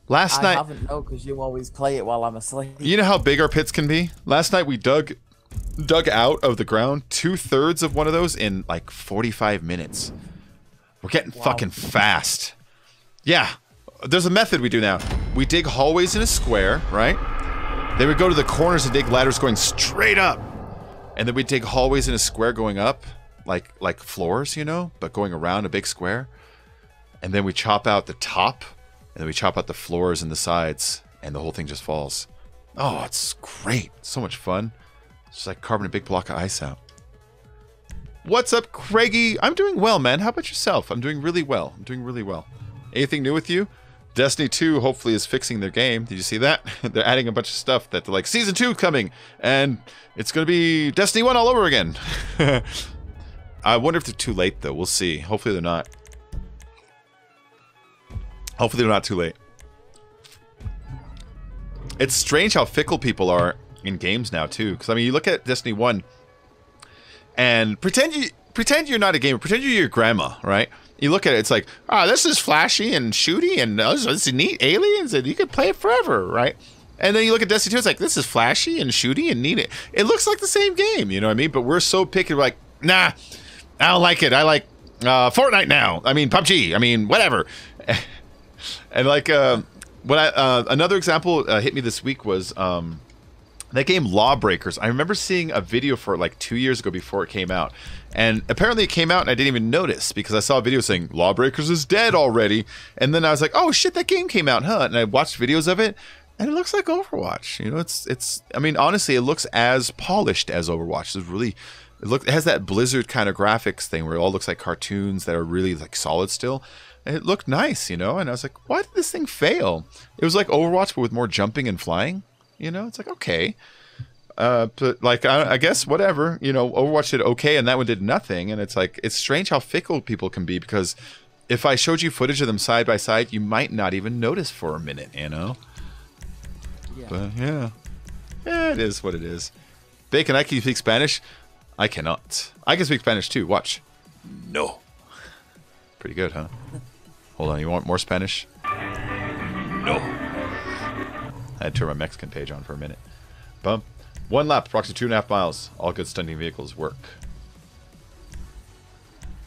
Last night... I haven't, no, because you always play it while I'm asleep. You know how big our pits can be? Last night we dug out of the ground 2/3 of one of those in like 45 minutes. We're getting fucking fast. Yeah. There's a method we do now. We dig hallways in a square, right? Then we go to the corners and dig ladders going straight up. And then we dig hallways in a square going up, like floors, you know, but going around a big square. And then we chop out the top, and then we chop out the floors and the sides, and the whole thing just falls. Oh, it's great. So much fun. It's just like carving a big block of ice out. What's up, Craigie? I'm doing well, man. How about yourself? I'm doing really well. I'm doing really well. Anything new with you? Destiny 2 hopefully is fixing their game. Did you see that? They're adding a bunch of stuff that they're like, Season 2 coming, and it's going to be Destiny 1 all over again. I wonder if they're too late, though. We'll see. Hopefully they're not. Hopefully they're not too late. It's strange how fickle people are in games now, too. Because, I mean, you look at Destiny 1, and pretend you're not a gamer. Pretend you're your grandma, right? You look at it, it's like, ah, this is flashy and shooty, and this is neat aliens, and you can play it forever, right? And then you look at Destiny 2, it's like, this is flashy and shooty and neat. It looks like the same game, you know what I mean? But we're so picky, we're like, nah, I don't like it. I like Fortnite now. I mean, PUBG. I mean, whatever. And like, another example hit me this week was that game Lawbreakers. I remember seeing a video for it like 2 years ago before it came out. And apparently it came out and I didn't even notice because I saw a video saying Lawbreakers is dead already. And then I was like, oh shit, that game came out, huh? And I watched videos of it and it looks like Overwatch. You know, it's I mean, honestly, it looks as polished as Overwatch. It's really, it has that Blizzard kind of graphics thing where it all looks like cartoons that are really like solid still. And it looked nice, you know? And I was like, why did this thing fail? It was like Overwatch but with more jumping and flying. You know, it's like, okay. But like, I guess whatever, you know, Overwatch did okay and that one did nothing. And it's like, it's strange how fickle people can be because if I showed you footage of them side by side, you might not even notice for a minute, you know? Yeah. But yeah. Yeah, it is what it is. Bacon, I can speak Spanish? I cannot. I can speak Spanish too. Watch. No. Pretty good, huh? Hold on, you want more Spanish? No. I had to turn my Mexican page on for a minute. Bump. 1 lap, approximately 2.5 miles. All good stunting vehicles work.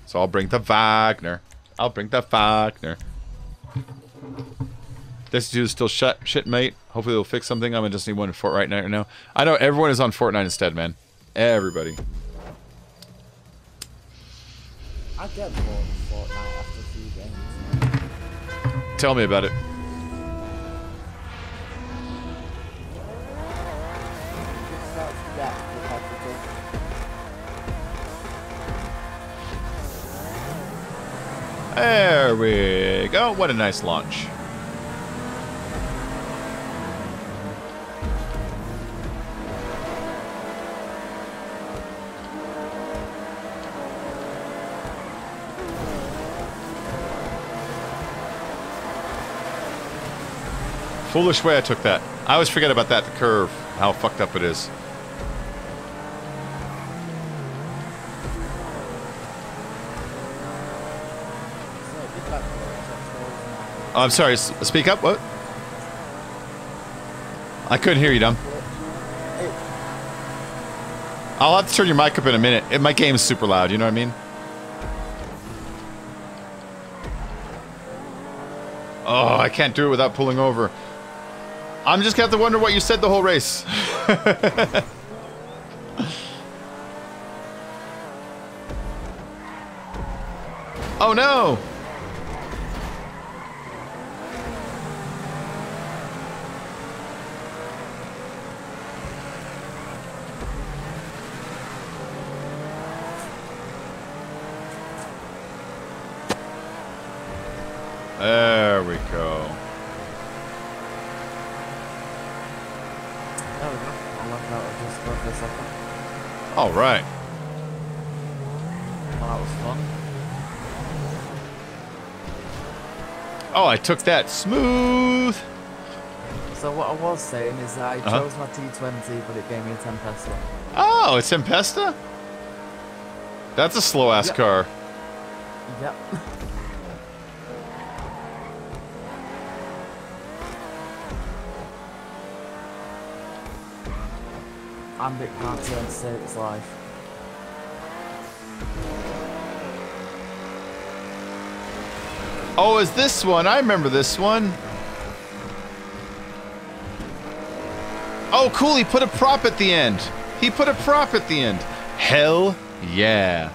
So I'll bring the Wagner. I'll bring the Wagner. This dude is still shit, mate. Hopefully they'll fix something. I'm gonna just need one in Fortnite right now. I know everyone is on Fortnite instead, man. Everybody. I get bored of Fortnite after a few games. Tell me about it. It starts to get repetitive. There we go. What a nice launch. Foolish way I took that. I always forget about that, the curve, how fucked up it is. Oh, I'm sorry, speak up, what? I couldn't hear you, dumb. I'll have to turn your mic up in a minute. My game is super loud, you know what I mean? Oh, I can't do it without pulling over. I'm just gonna have to wonder what you said the whole race. Oh no! There we go. There we go. I'll look out of this for a second. All right. Well, that was fun. Oh, I took that smooth. So what I was saying is that I chose my T20, but it gave me a Tempesta. Oh, it's Tempesta? That's a slow-ass car. Yep. And it can't turn to save its life. Oh, is this one? I remember this one. Oh, cool. He put a prop at the end. He put a prop at the end. Hell yeah.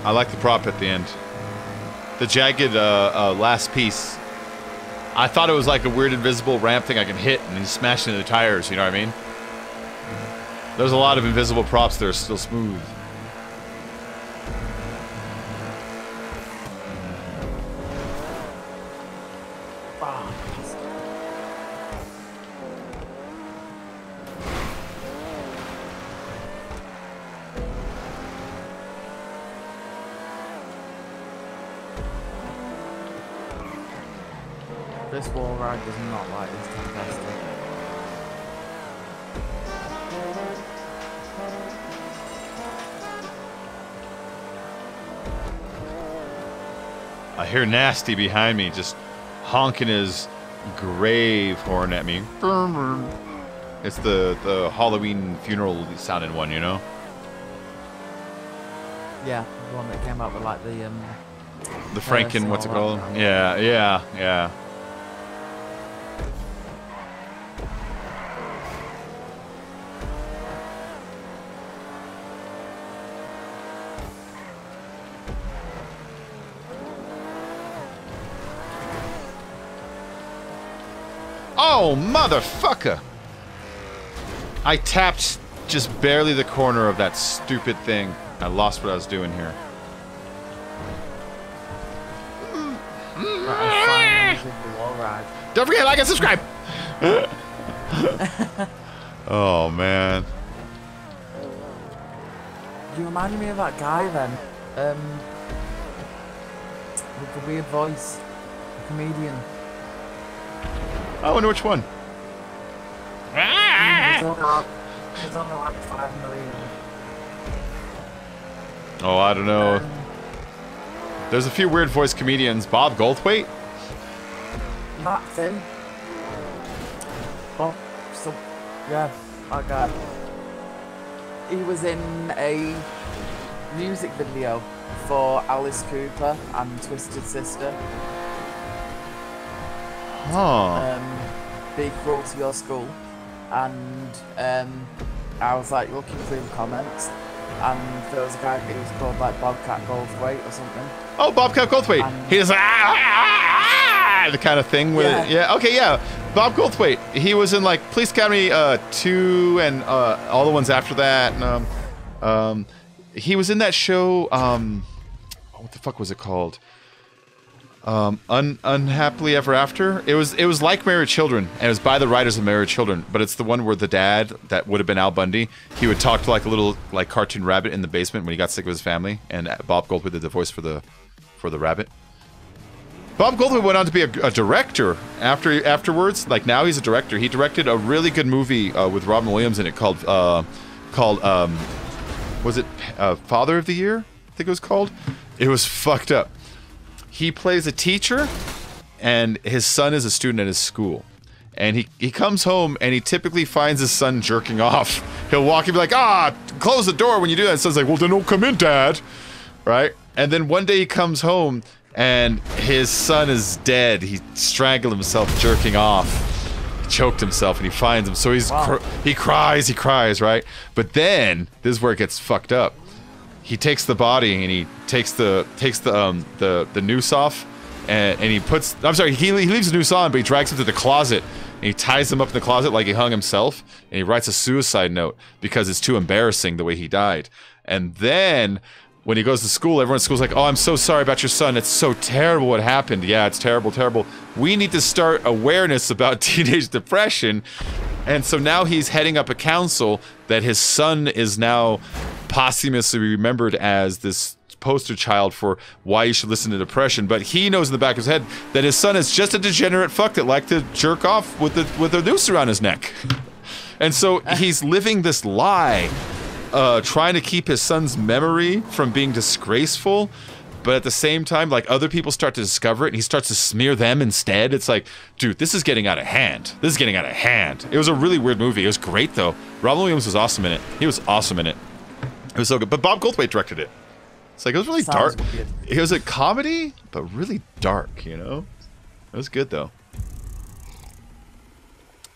I like the prop at the end. The jagged last piece. I thought it was like a weird invisible ramp thing I can hit and then smash into the tires, you know what I mean? There's a lot of invisible props that are still smooth. This wall ride does not like this Tempesta. I hear Nasty behind me just honking his grave horn at me. It's the Halloween funeral sounding one, you know? Yeah, the one that came out with like the Franken, what's it called? Yeah, yeah, yeah. Oh, motherfucker! I tapped just barely the corner of that stupid thing. I lost what I was doing here. Don't forget to like and subscribe! Oh, man. You reminded me of that guy then. With the weird voice. The comedian. I wonder which one. He's only like 5 million. Oh, I don't know. There's a few weird voice comedians. Bob Goldthwait? Matt Finn. Oh, so, yeah, that guy. He was in a music video for Alice Cooper and Twisted Sister. Huh. Be Cruel to Your School. And I was like looking through the comments, and there was a guy who was called like Bobcat Goldthwait or something. Oh, Bobcat Goldthwait. And He does the kind of thing with it. Yeah. Okay. Yeah. Bob Goldthwait. He was in like Police Academy 2 and all the ones after that. And, he was in that show. What the fuck was it called? Unhappily Ever After. It was like Married Children, and it was by the writers of Married Children, but it's the one where the dad, that would have been Al Bundy, he would talk to like a little like cartoon rabbit in the basement when he got sick of his family, and Bob Goldthwait did the voice for the rabbit. Bob Goldthwait went on to be a director afterwards. Like now he's a director. He directed a really good movie with Robin Williams in it called was it Father of the Year? I think it was called. It was fucked up. He plays a teacher, and his son is a student at his school. And he comes home, and he typically finds his son jerking off. He'll walk and be like, close the door when you do that. And son's like, well, then don't come in, Dad. Right? And then one day he comes home, and his son is dead. He strangled himself jerking off. He choked himself, and he finds him. So he cries, right? But then, this is where it gets fucked up. He takes the body and he takes the noose off, and he puts. I'm sorry, he leaves the noose on, but he drags him to the closet and he ties him up in the closet like he hung himself, and he writes a suicide note because it's too embarrassing the way he died. And then when he goes to school, everyone at school's like, "Oh, I'm so sorry about your son. It's so terrible what happened. Yeah, it's terrible, terrible. We need to start awareness about teenage depression." And so now he's heading up a council that his son is now posthumously remembered as this poster child for why you should listen to depression. But he knows in the back of his head that his son is just a degenerate fuck that liked to jerk off with a noose around his neck. And so he's living this lie, trying to keep his son's memory from being disgraceful. But at the same time, like, other people start to discover it, and he starts to smear them instead. It's like, dude, this is getting out of hand. This is getting out of hand. It was a really weird movie. It was great, though. Robin Williams was awesome in it. He was awesome in it. It was so good. But Bob Goldthwait directed it. It's like, it was really dark. Weird. It was a comedy, but really dark, you know? It was good, though.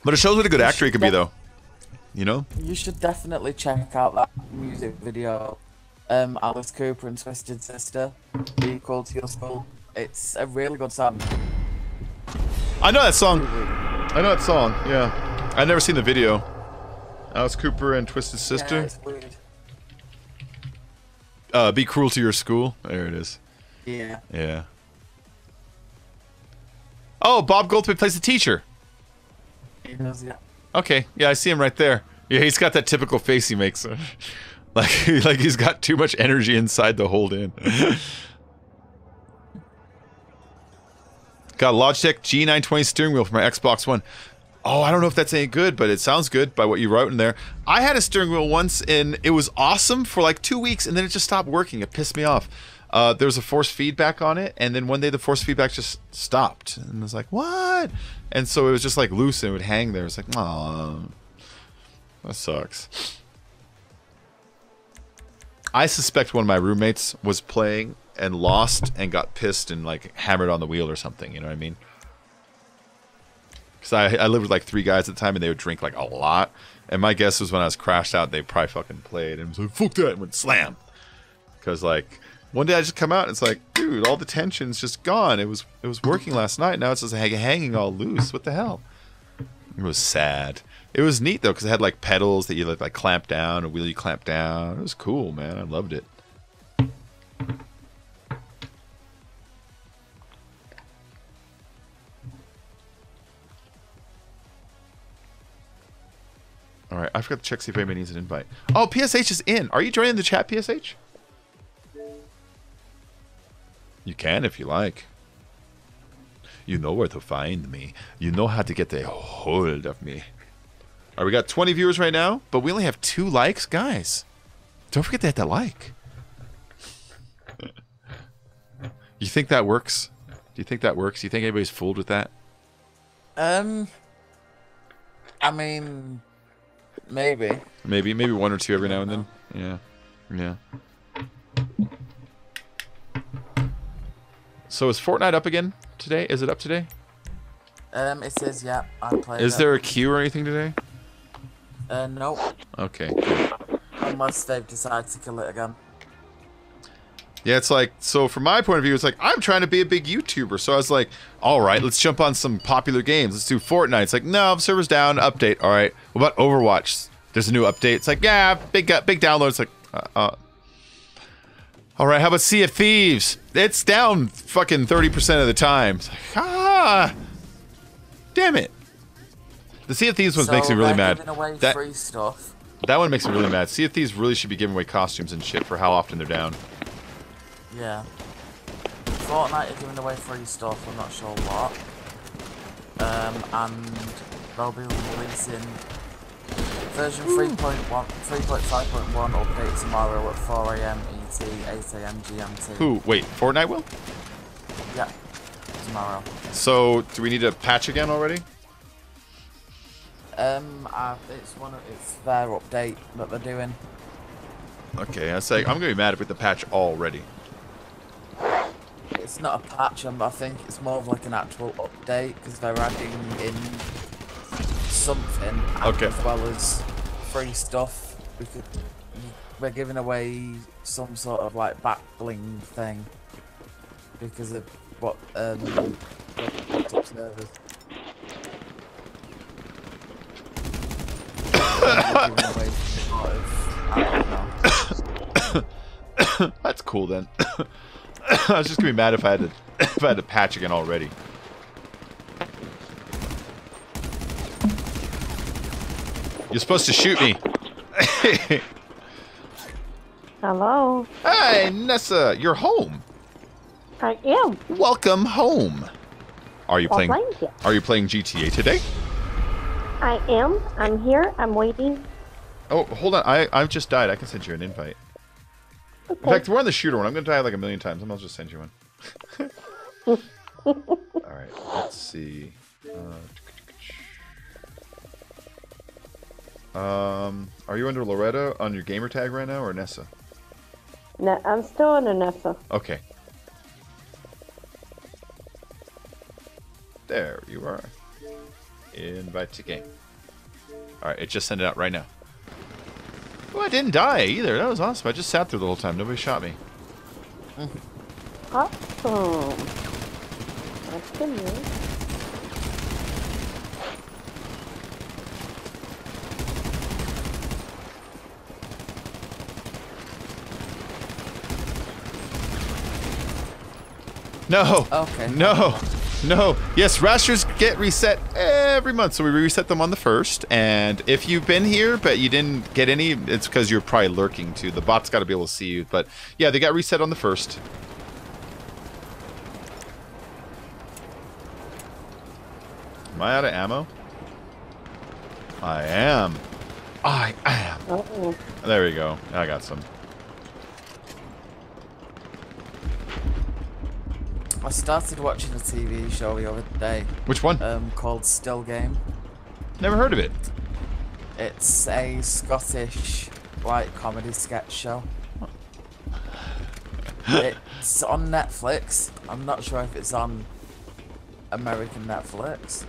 But it shows what a good actor he could be, though. You know? You should definitely check out that music video. Alice Cooper and Twisted Sister, Be Equal to Your School. It's a really good song. I know that song. I know that song, yeah. I've never seen the video. Alice Cooper and Twisted Sister. Yeah, it's weird. Be Cruel to Your School. There it is. Yeah. Yeah. Oh, Bob Goldthwait plays the teacher. He does, yeah. Okay, yeah, I see him right there. Yeah, he's got that typical face he makes. Like he's got too much energy inside to hold in. Got a Logitech G920 steering wheel for my Xbox One. Oh, I don't know if that's any good, but it sounds good by what you wrote in there. I had a steering wheel once, and it was awesome for like 2 weeks, and then it just stopped working. It pissed me off. There was a force feedback on it, and then one day the force feedback just stopped. And I was like, what? And so it was just like loose, and it would hang there. It's like, aw, that sucks. I suspect one of my roommates was playing and lost and got pissed and like hammered on the wheel or something, you know what I mean? Because I lived with like 3 guys at the time, and they would drink like a lot. And my guess was when I was crashed out, they probably fucking played and was like, fuck that, and went slam. Because like, one day I just come out and it's like, dude, all the tension's just gone. It was working last night, now it's just hanging all loose. What the hell? It was sad. It was neat though, because it had like pedals that you like clamp down, a wheel you clamp down. It was cool, man. I loved it. All right, I forgot to check see if anybody needs an invite. Oh, PSH is in. Are you joining the chat, PSH? You can if you like. You know where to find me. You know how to get a hold of me. All right, we got 20 viewers right now, but we only have 2 likes. Guys, don't forget to hit that like. You think that works? Do you think that works? Do you think anybody's fooled with that? I mean, maybe. Maybe one or two every now and then. Yeah, yeah. So is Fortnite up again today? Is it up today? It is. Yeah, I played. Is there a queue or anything today? No. Okay. Cool. Unless they've decided to kill it again. Yeah, it's like, so from my point of view, it's like, I'm trying to be a big YouTuber. So I was like, all right, let's jump on some popular games. Let's do Fortnite. It's like, no, server's down, update. All right. What about Overwatch? There's a new update. It's like, yeah, big download. It's like, all right, how about Sea of Thieves? It's down fucking 30% of the time. It's like, damn it. The Sea of Thieves one makes me really mad. Giving away free stuff. That one makes me really mad. Sea of Thieves really should be giving away costumes and shit for how often they're down. Yeah. Fortnite are giving away free stuff, I'm not sure what. And they'll be releasing version 3.5.1 update tomorrow at 4 AM ET, 8 AM GMT. Who? Wait, Fortnite will? Yeah, tomorrow. So, do we need to patch again already? It's their update that they're doing. Okay, I say I'm gonna be mad with the patch already. It's not a patch, I think it's more of like an actual update because they're adding in something as well as free stuff. We're giving away some sort of like back bling thing because of what top servers. That's cool then. I was just gonna be mad if I had to patch again already. You're supposed to shoot me. Hello. Hey, Nessa, you're home. I am. Welcome home. Are you playing? Thank you. Are you playing GTA today? I am. I'm here. I'm waiting. Oh, hold on. I've just died. I can send you an invite. Okay. In fact, we're on the shooter one. I'm gonna die like a million times. I'll just send you one. Alright, let's see. Are you under Loretta on your gamer tag right now, or Nessa? No, I'm still on Nessa. Okay. There you are. Invite to game. Alright, it just sent it out right now. Oh, I didn't die either. That was awesome. I just sat there the whole time. Nobody shot me. Awesome. That's good news. No. Okay. No. No. Yes, rasters get reset every month, so we reset them on the 1st. And if you've been here but you didn't get any, it's because you're probably lurking too. The bot's got to be able to see you. But yeah, they got reset on the 1st. Am I out of ammo? I am. I am. Uh-oh. There we go. I got some. I started watching a TV show the other day. Which one? Called Still Game. Never heard of it. It's a Scottish like comedy sketch show. It's on Netflix. I'm not sure if it's on American Netflix,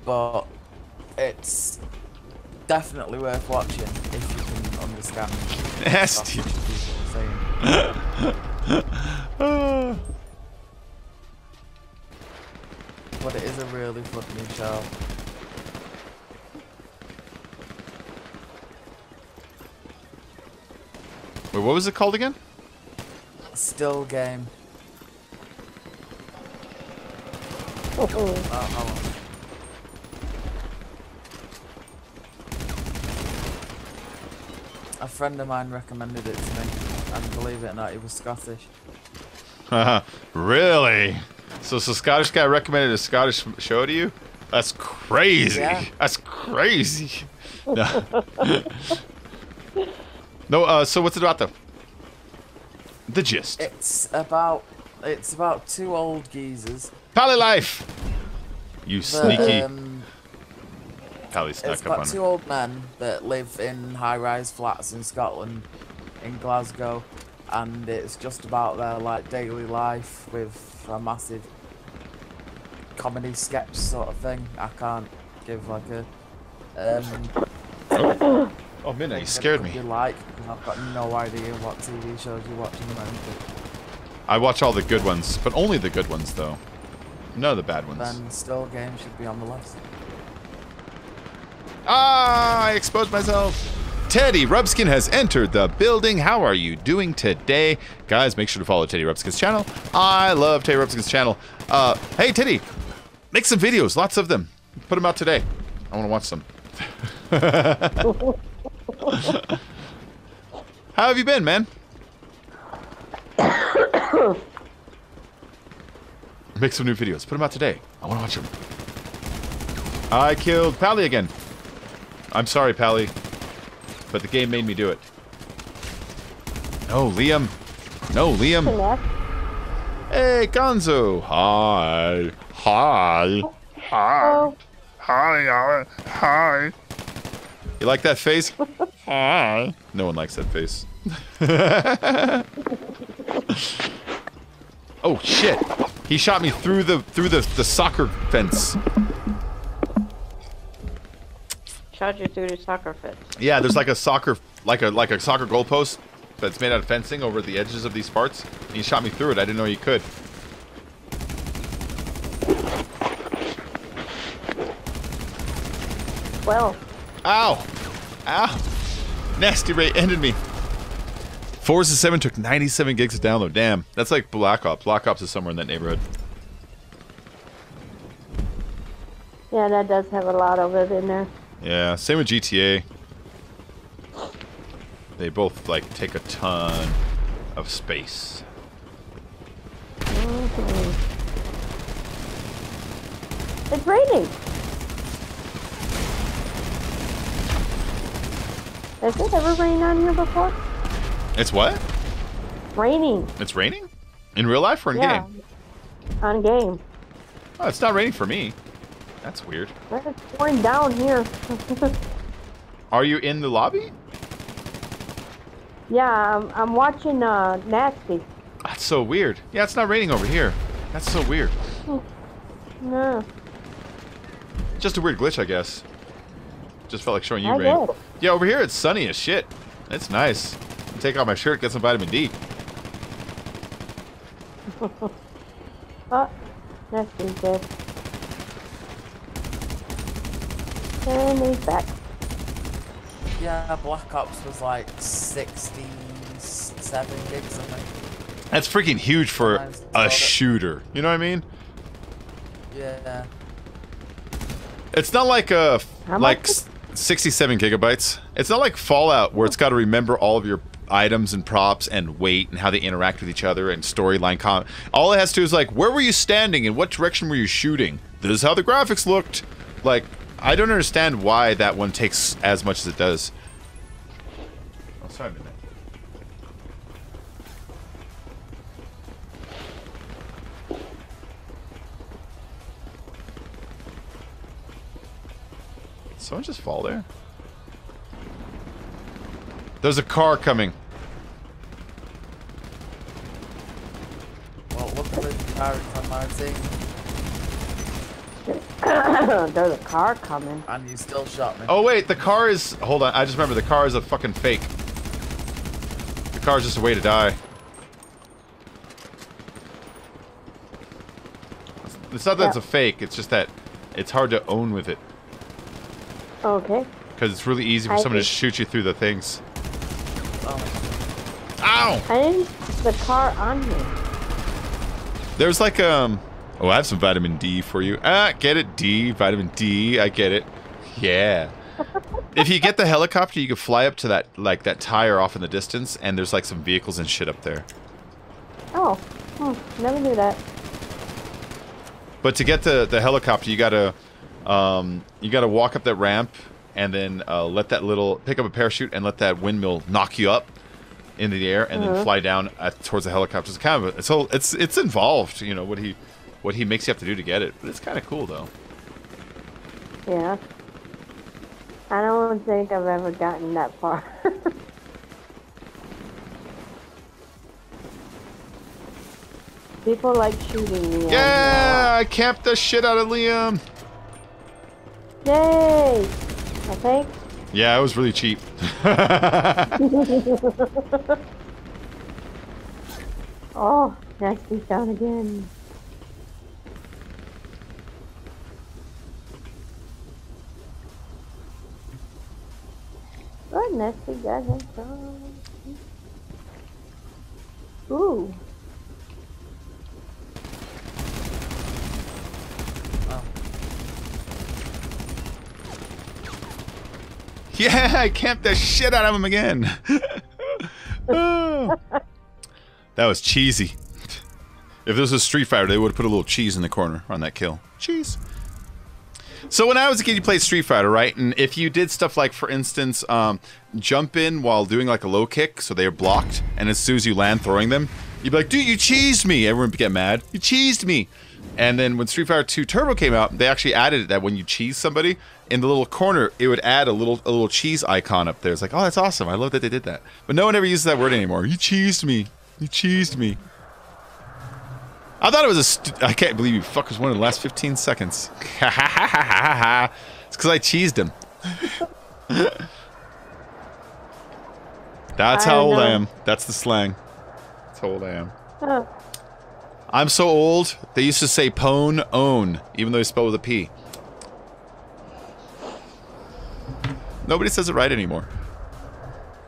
but it's definitely worth watching if you can understand Nasty. what people are saying. But it is a really funny show. Wait, what was it called again? Still Game. Oh. A friend of mine recommended it to me, and believe it or not, he was Scottish. Really? So Scottish guy recommended a Scottish show to you? That's crazy. Yeah. That's crazy. No. No, so what's it about though? The gist. It's about two old geezers. Pally life! You sneaky. Pally It's snuck up about on two me. old men that live in high-rise flats in Scotland, in Glasgow, and it's just about their like daily life with a massive comedy sketch sort of thing. I can't give like a Oh, Minna, you scared me. you like. I've got no idea what TV shows you're watching or anything. I watch all the good ones, but only the good ones, though. None of the bad ones. Then still games should be on the list. Ah, I exposed myself. Teddy Rubskin has entered the building. How are you doing today? Guys, make sure to follow Teddy Rubskin's channel. I love Teddy Rubskin's channel. Hey, Teddy, make some videos, lots of them. Put them out today. I want to watch some. How have you been, man? Make some new videos. Put them out today. I want to watch them. I killed Pally again. I'm sorry, Pally, but the game made me do it. No, Liam. No, Liam. Hey, Gonzo. Hi. Hi. Hi. Hi. Hi. You like that face? Hi. No one likes that face. Oh shit! He shot me through the soccer fence. Shot you through the soccer fence. Yeah, there's like a soccer soccer goalpost that's made out of fencing over the edges of these parts. And he shot me through it. I didn't know he could. Well. Ow! Ow! Nasty Ray ended me. Forza 7 took 97 gigs to download. Damn, that's like Black Ops. Black Ops is somewhere in that neighborhood. Yeah, that does have a lot of it in there. Yeah, same with GTA. They both like take a ton of space. It's raining. Has it ever rained on here before? It's what? Raining. It's raining? In real life or in Yeah. game? On game. Oh, it's not raining for me. That's weird. It's pouring down here. Are you in the lobby? Yeah, I'm watching Nasty. That's so weird. Yeah, it's not raining over here. That's so weird. No. Just a weird glitch, I guess. Just felt like showing you I rain. guess. Yeah, over here it's sunny as shit. It's nice. Take off my shirt, get some vitamin D. Oh, Nasty's dead. And he's back. Yeah, Black Ops was like 67 gigs, I think. That's freaking huge for Nice. a shooter. You know what I mean? Yeah. It's not like a How like much? 67 gigabytes. It's not like Fallout where it's got to remember all of your items and props and weight and how they interact with each other and storyline. All it has to do is like, where were you standing and what direction were you shooting? This is how the graphics looked. Like, I don't understand why that one takes as much as it does. Oh, sorry, Midnight. Did someone just fall there? There's a car coming. Well, look at the character on my team, There's a car coming. and you still shot me. Oh wait, the car is... Hold on, I just remember the car is a fucking fake. The car is just a way to die. It's not that it's a fake, it's just that it's hard to own with it. Okay. Because it's really easy for I someone to see. shoot you through the things. Oh, Ow! I didn't see the car on me. There's like, Oh, I have some vitamin D for you. Ah, get it? D, vitamin D, I get it. Yeah. If you get the helicopter, you can fly up to that, like, that tire off in the distance, and there's like some vehicles and shit up there. Oh, never knew that. But to get the helicopter, you gotta walk up that ramp and then pick up a parachute and let that windmill knock you up. into the air and then fly down towards the helicopter. It's kind of it's involved, you know, what he makes you have to do to get it. But it's kind of cool though. Yeah. I don't think I've ever gotten that far. People like shooting me. Yeah, I camped the shit out of Liam. Yay! I think. Yeah, it was really cheap. Oh, Nasty's down again. Good, Nasty got him some. Ooh. Yeah, I camped the shit out of him again. Oh. That was cheesy. If this was Street Fighter, they would have put a little cheese in the corner on that kill. Cheese. So when I was a kid, you played Street Fighter, right? And if you did stuff like, for instance, jump in while doing like a low kick, so they're blocked, and as soon as you land throwing them, you'd be like, dude, you cheesed me. Everyone would get mad. You cheesed me. And then when Street Fighter 2 Turbo came out, they actually added that when you cheese somebody, in the little corner, it would add a little cheese icon up there. It's like, oh, that's awesome. I love that they did that. But no one ever uses that word anymore. You cheesed me. You cheesed me. I thought it was I can't believe you fuckers won in the last 15 seconds. Ha ha ha ha ha ha. It's because I cheesed him. That's how old I am. That's the slang. That's how old I am. Oh. I'm so old, they used to say pwn own, even though it's spelled with a P. Nobody says it right anymore.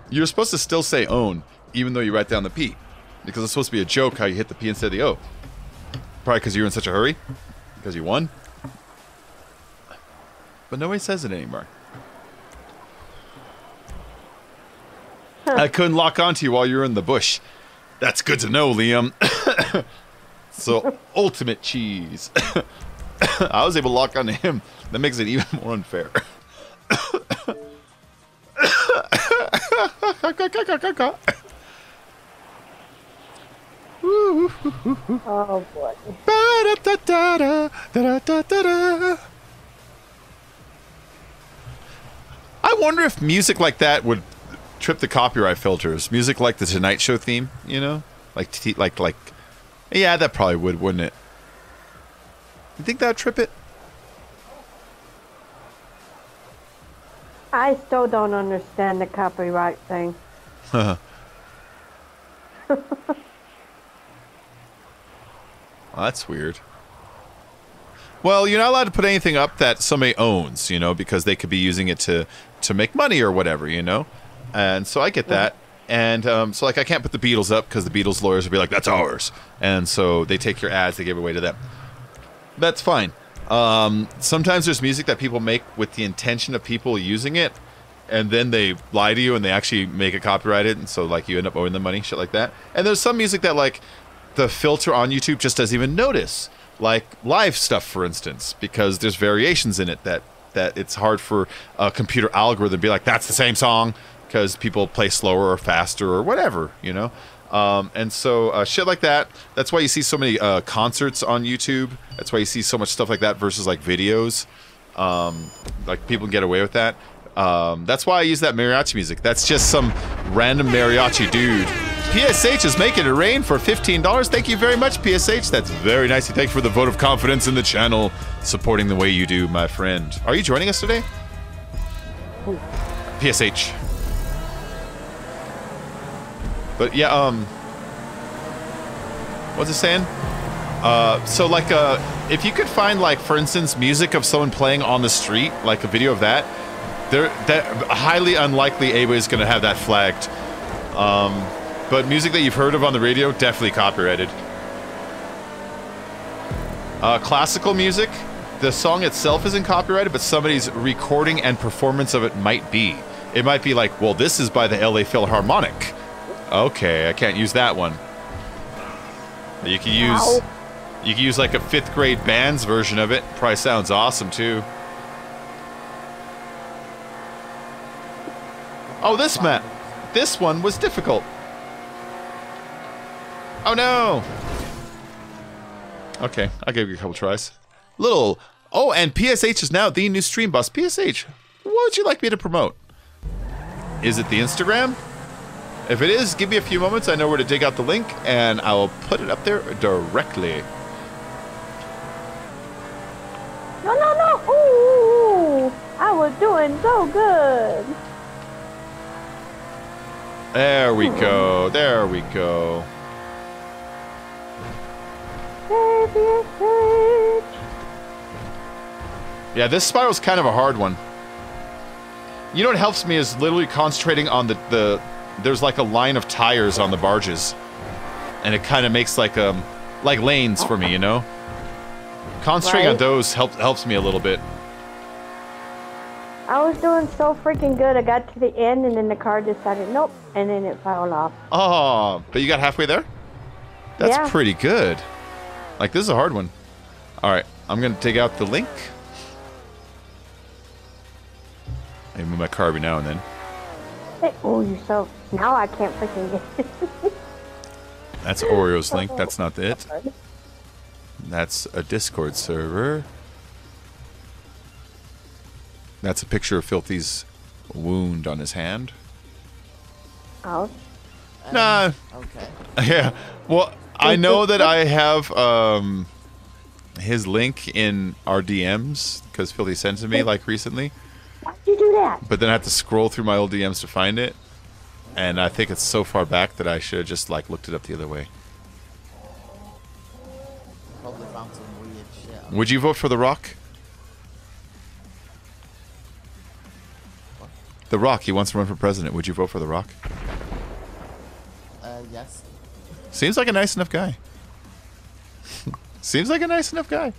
You're supposed to still say own, even though you write down the P. Because it's supposed to be a joke how you hit the P instead of the O. Probably because you're in such a hurry. Because you won. But nobody says it anymore. I couldn't lock onto you while you were in the bush. That's good to know, Liam. So, ultimate cheese. I was able to lock onto him. That makes it even more unfair. Oh boy. I wonder if music like that would trip the copyright filters. Music like the Tonight Show theme, you know? Like yeah, that probably would, wouldn't it? You think that'd trip it? I still don't understand the copyright thing. Well, that's weird. Well, you're not allowed to put anything up that somebody owns, you know, because they could be using it to make money or whatever, you know? And so I get that. And so, like, I can't put the Beatles up because the Beatles lawyers would be like, that's ours. And so they take your ads, they give away to them. That's fine. Sometimes there's music that people make with the intention of people using it, and then they lie to you and they actually make it copyrighted, and so, like, you end up owing them money, shit like that. And there's some music that, like, the filter on YouTube just doesn't even notice. Like, live stuff, for instance, because there's variations in it that it's hard for a computer algorithm to be like, that's the same song, because people play slower or faster or whatever, you know? And so shit like that. That's why you see so many concerts on YouTube. That's why you see so much stuff like that versus like videos. Like people can get away with that. That's why I use that mariachi music. That's just some random mariachi dude. PSH is making it rain for $15. Thank you very much, PSH. That's very nice. Thank you for the vote of confidence in the channel, supporting the way you do, my friend. Are you joining us today? PSH. But yeah, what's it saying? So like, if you could find, like, for instance, music of someone playing on the street, like a video of that, that highly unlikely anybody's gonna have that flagged. But music that you've heard of on the radio, definitely copyrighted. Classical music, the song itself isn't copyrighted, but somebody's recording and performance of it might be. It might be like, well, this is by the LA Philharmonic. Okay, I can't use that one. You can use like a 5th grade band's version of it. Probably sounds awesome too. Oh, this one was difficult. Oh no! Okay, I gave you a couple tries. Little. Oh, and PSH is now the new stream boss. PSH, what would you like me to promote? Is it the Instagram? If it is, give me a few moments. I know where to dig out the link, and I will put it up there directly. No, no, no! Ooh, I was doing so good. There we go. There we go. Yeah, this spiral's kind of a hard one. You know what helps me is literally concentrating on there's like a line of tires on the barges. And it kind of makes like lanes for me, you know? Concentrating on those helps me a little bit. I was doing so freaking good. I got to the end and then the car decided nope, and then it fell off. Oh, but you got halfway there? That's pretty good. Like, this is a hard one. Alright, I'm gonna dig out the link. I move my car every now and then. Hey, oh, you're so... Now I can't freaking get it. That's Oreo's link. That's not it. That's a Discord server. That's a picture of Filthy's wound on his hand. Ouch. Nah. Okay. Yeah. Well, I know that I have his link in our DMs because Filthy sent it to me like recently. Why'd you do that? But then I have to scroll through my old DMs to find it. And I think it's so far back that I should have just like looked it up the other way. Probably found some weird shit. Would you vote for The Rock? What? The Rock, he wants to run for president. Would you vote for The Rock? Yes. Seems like a nice enough guy. Seems like a nice enough guy.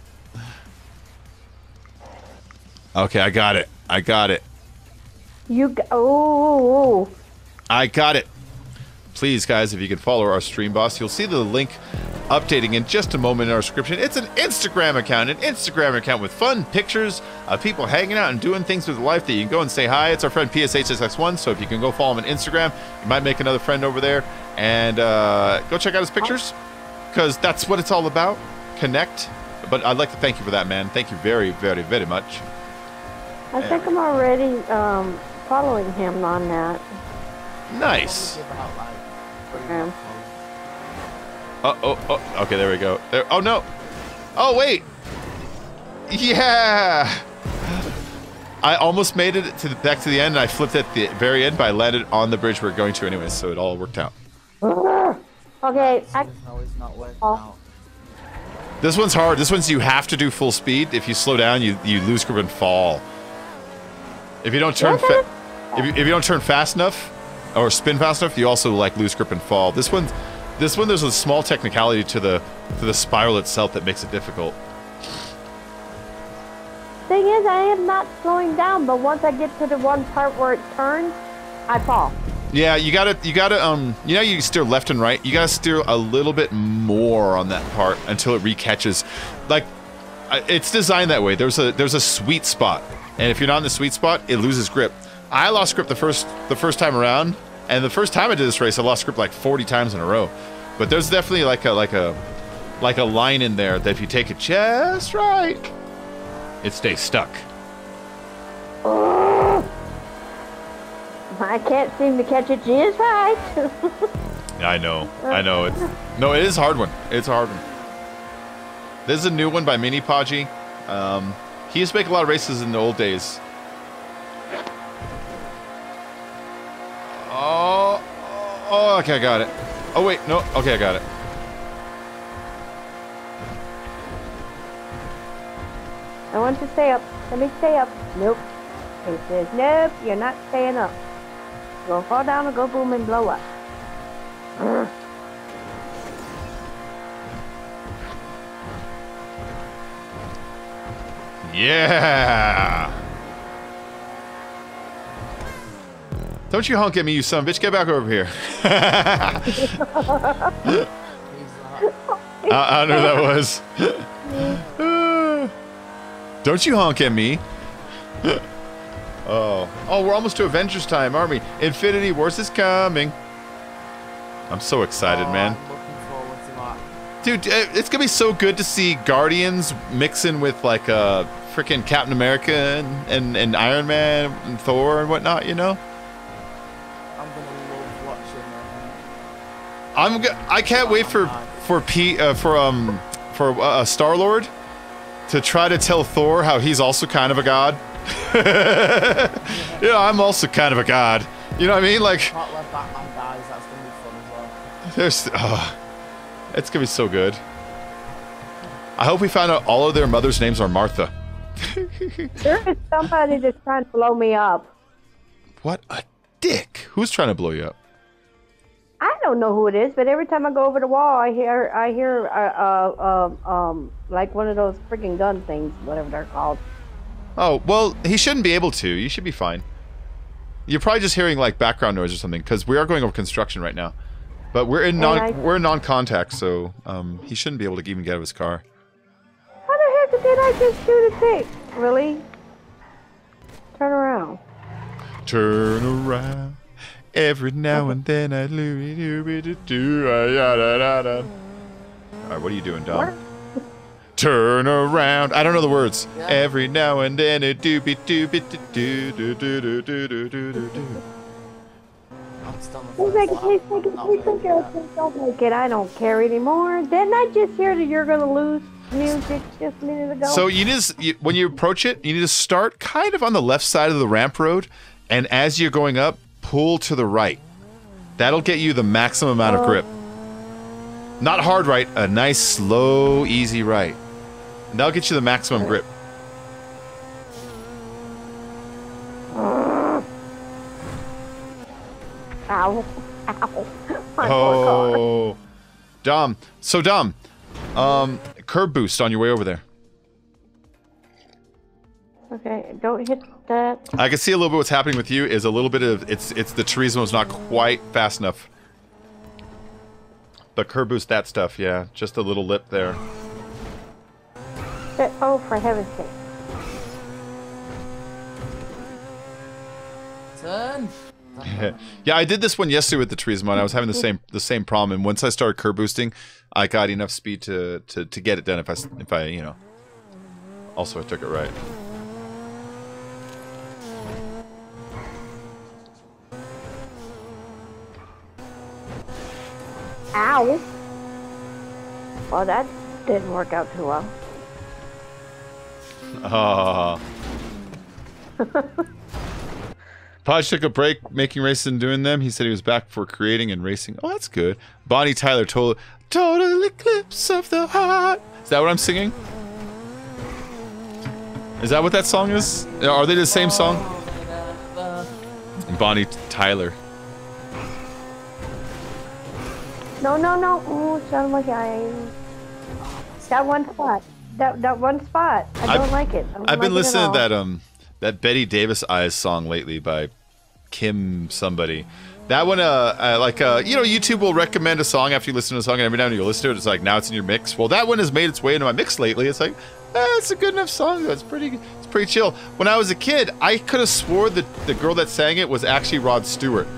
Okay, I got it. I got it. Oh. I got it. Please, guys, if you can follow our stream boss, you'll see the link updating in just a moment in our description. It's an Instagram account with fun pictures of people hanging out and doing things with life that you can go and say hi. It's our friend PSHSX1, so if you can go follow him on Instagram, you might make another friend over there. And go check out his pictures, because that's what it's all about. Connect. But I'd like to thank you for that, man. Thank you very, very, very much. I think I'm already following him on that. Nice. Okay. Oh, okay, there we go. There. Oh, no. Oh, wait. Yeah. I almost made it back to the end, and I flipped at the very end, but I landed on the bridge we're going to anyways, so it all worked out. Okay, Not working out. This one's hard. This one's you have to do full speed. If you slow down, you lose grip and fall. If you don't turn if you don't turn fast enough or spin fast enough, you also like lose grip and fall. This one there's a small technicality to the spiral itself that makes it difficult. Thing is, I am not slowing down, but once I get to the one part where it turns, I fall. Yeah, you gotta you know, you steer left and right. You gotta steer a little bit more on that part until it recatches. Like, it's designed that way. There's a sweet spot, and if you're not in the sweet spot, it loses grip. I lost grip the first time around, and the first time I did this race, I lost grip like 40 times in a row. But there's definitely like a line in there that if you take it just right, it stays stuck. I can't seem to catch it just right. I know. It is a hard one. It's a hard one. This is a new one by Mini Podgy. He used to make a lot of races in the old days. Oh, okay, I got it. Oh, wait, no, okay, I got it. I want to stay up. Let me stay up. Nope. It says, nope, you're not staying up. Go fall down or go boom and blow up. Yeah! Don't you honk at me, you son of a bitch. Get back over here. I don't know who that was. Don't you honk at me. Oh, we're almost to Avengers time, aren't we? Infinity Wars is coming. I'm so excited, man. I'm looking forward Dude, it's gonna be so good to see Guardians mixing with like freaking Captain America and Iron Man and Thor and whatnot, you know? I'm gonna love watching I can't wait for Star-Lord to try to tell Thor how he's also kind of a god. Yeah, I'm also kind of a god. You know what I mean? Like, Can't let Batman dies, that's gonna be fun as well. there's it's gonna be so good. I hope we find out all of their mothers' names are Martha. There is somebody that's trying to blow me up. What a dick. Who's trying to blow you up? I don't know who it is, but every time I go over the wall, I hear like one of those freaking gun things, whatever they're called. Oh, well, he shouldn't be able to. You should be fine. You're probably just hearing like background noise or something, because we are going over construction right now. But we're in non-contact, so he shouldn't be able to even get out of his car. How the heck did I just shoot a thing? Really? Turn around. Turn around. Every now and then I do. Alright, what are you doing, Dom? Turn around. I don't know the words. Yeah. Every now and then a doobie doobie do do do do do do do do do. I'm still on the Please first make it, lap. please make it, Not please really make it. Please don't make it. I don't care anymore. Didn't I just hear that you're gonna lose music just a minute ago? So you need to, when you approach it, you need to start kind of on the left side of the ramp road, and as you're going up, pull to the right. That'll get you the maximum amount of grip. Not hard right, a nice, slow, easy right. And that'll get you the maximum grip. Ow. Ow. My poor car. Oh. Dom. So, Dom, curb boost on your way over there. Okay, don't hit that. I can see a little bit what's happening with you is a little bit of, it's the Turismo's not quite fast enough. But curb boost that stuff, yeah. Just a little lip there. Oh, for heaven's sake. Turn. Yeah, I did this one yesterday with the Turismo, and I was having the same problem. And once I started curb boosting, I got enough speed to get it done. If I you know. Also, I took it right. Ow. Well, that didn't work out too well. Podge took a break making races and doing them. He said he was back for creating and racing. Oh, that's good. Bonnie Tyler, total eclipse of the heart. Is that what I'm singing? Is that what that song is? Are they the same song? Bonnie Tyler. No, no, no. Ooh, sound like I. That one spot. That one spot. I don't like it. I've been listening to that Betty Davis Eyes song lately by Kim somebody. That one, you know, YouTube will recommend a song after you listen to a song, and every time you listen to it, it's like, now it's in your mix. Well, that one has made its way into my mix lately. It's like, it's a good enough song. It's pretty chill. When I was a kid, I could have swore that the girl that sang it was actually Rod Stewart,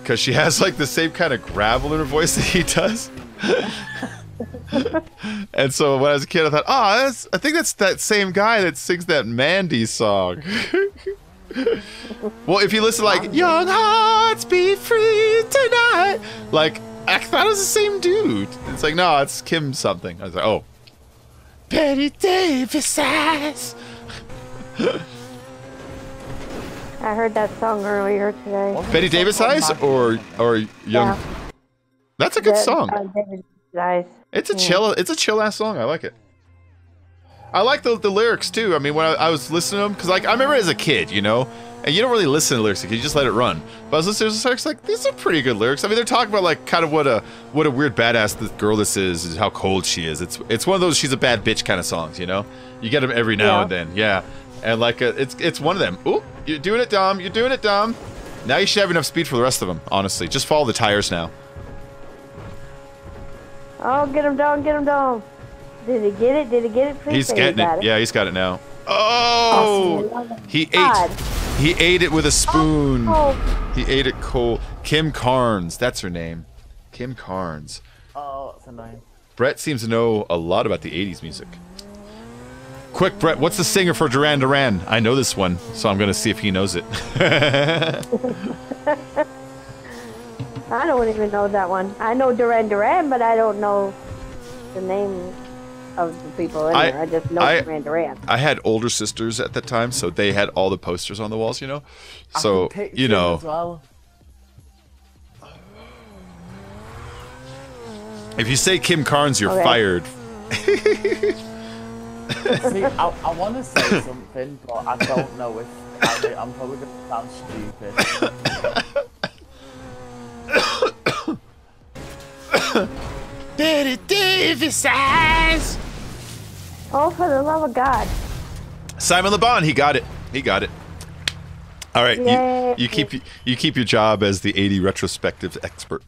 because she has like the same kind of gravel in her voice that he does. And so when I was a kid, I thought, I think that's that same guy that sings that Mandy song. Well, if you listen like, young hearts be free tonight, like, I thought it was the same dude. It's like, no, it's Kim something. I was like, oh. Betty Davis Eyes. I heard that song earlier today. Betty Davis Eyes or Young? Yeah. That's a good song. David Eyes. It's a chill ass song. I like it. I like the lyrics too. I mean, when I was listening to them, because like I remember as a kid, you know, and you don't really listen to the lyrics, you just let it run. But I was listening to the lyrics, like, these are pretty good lyrics. I mean, they're talking about like kind of what a weird badass this girl this is how cold she is. It's one of those she's a bad bitch kind of songs, you know. You get them every now and then, yeah. And like it's one of them. Ooh, you're doing it, Dom. You're doing it, Dom. Now you should have enough speed for the rest of them. Honestly, just follow the tires now. Oh, get him down, get him down. Did he get it? Did he get it? Please He's getting it. Yeah, he's got it now. Oh! He ate it with a spoon. Oh. He ate it cold. Kim Carnes, that's her name. Kim Carnes. Oh, that's annoying. Brett seems to know a lot about the 80s music. Quick, Brett, what's the singer for Duran Duran? I know this one, so I'm going to see if he knows it. I don't even know that one. I know Duran Duran, but I don't know the name of the people in there. I just know Duran Duran. I had older sisters at that time, so they had all the posters on the walls, you know? So, you know. As well. If you say Kim Carnes, you're fired. See, I want to say something, but I don't know if I'm probably going to sound stupid. Betty Davis eyes. Oh, for the love of God! Simon Le Bon, he got it. He got it. All right, you keep your job as the 80 retrospective expert.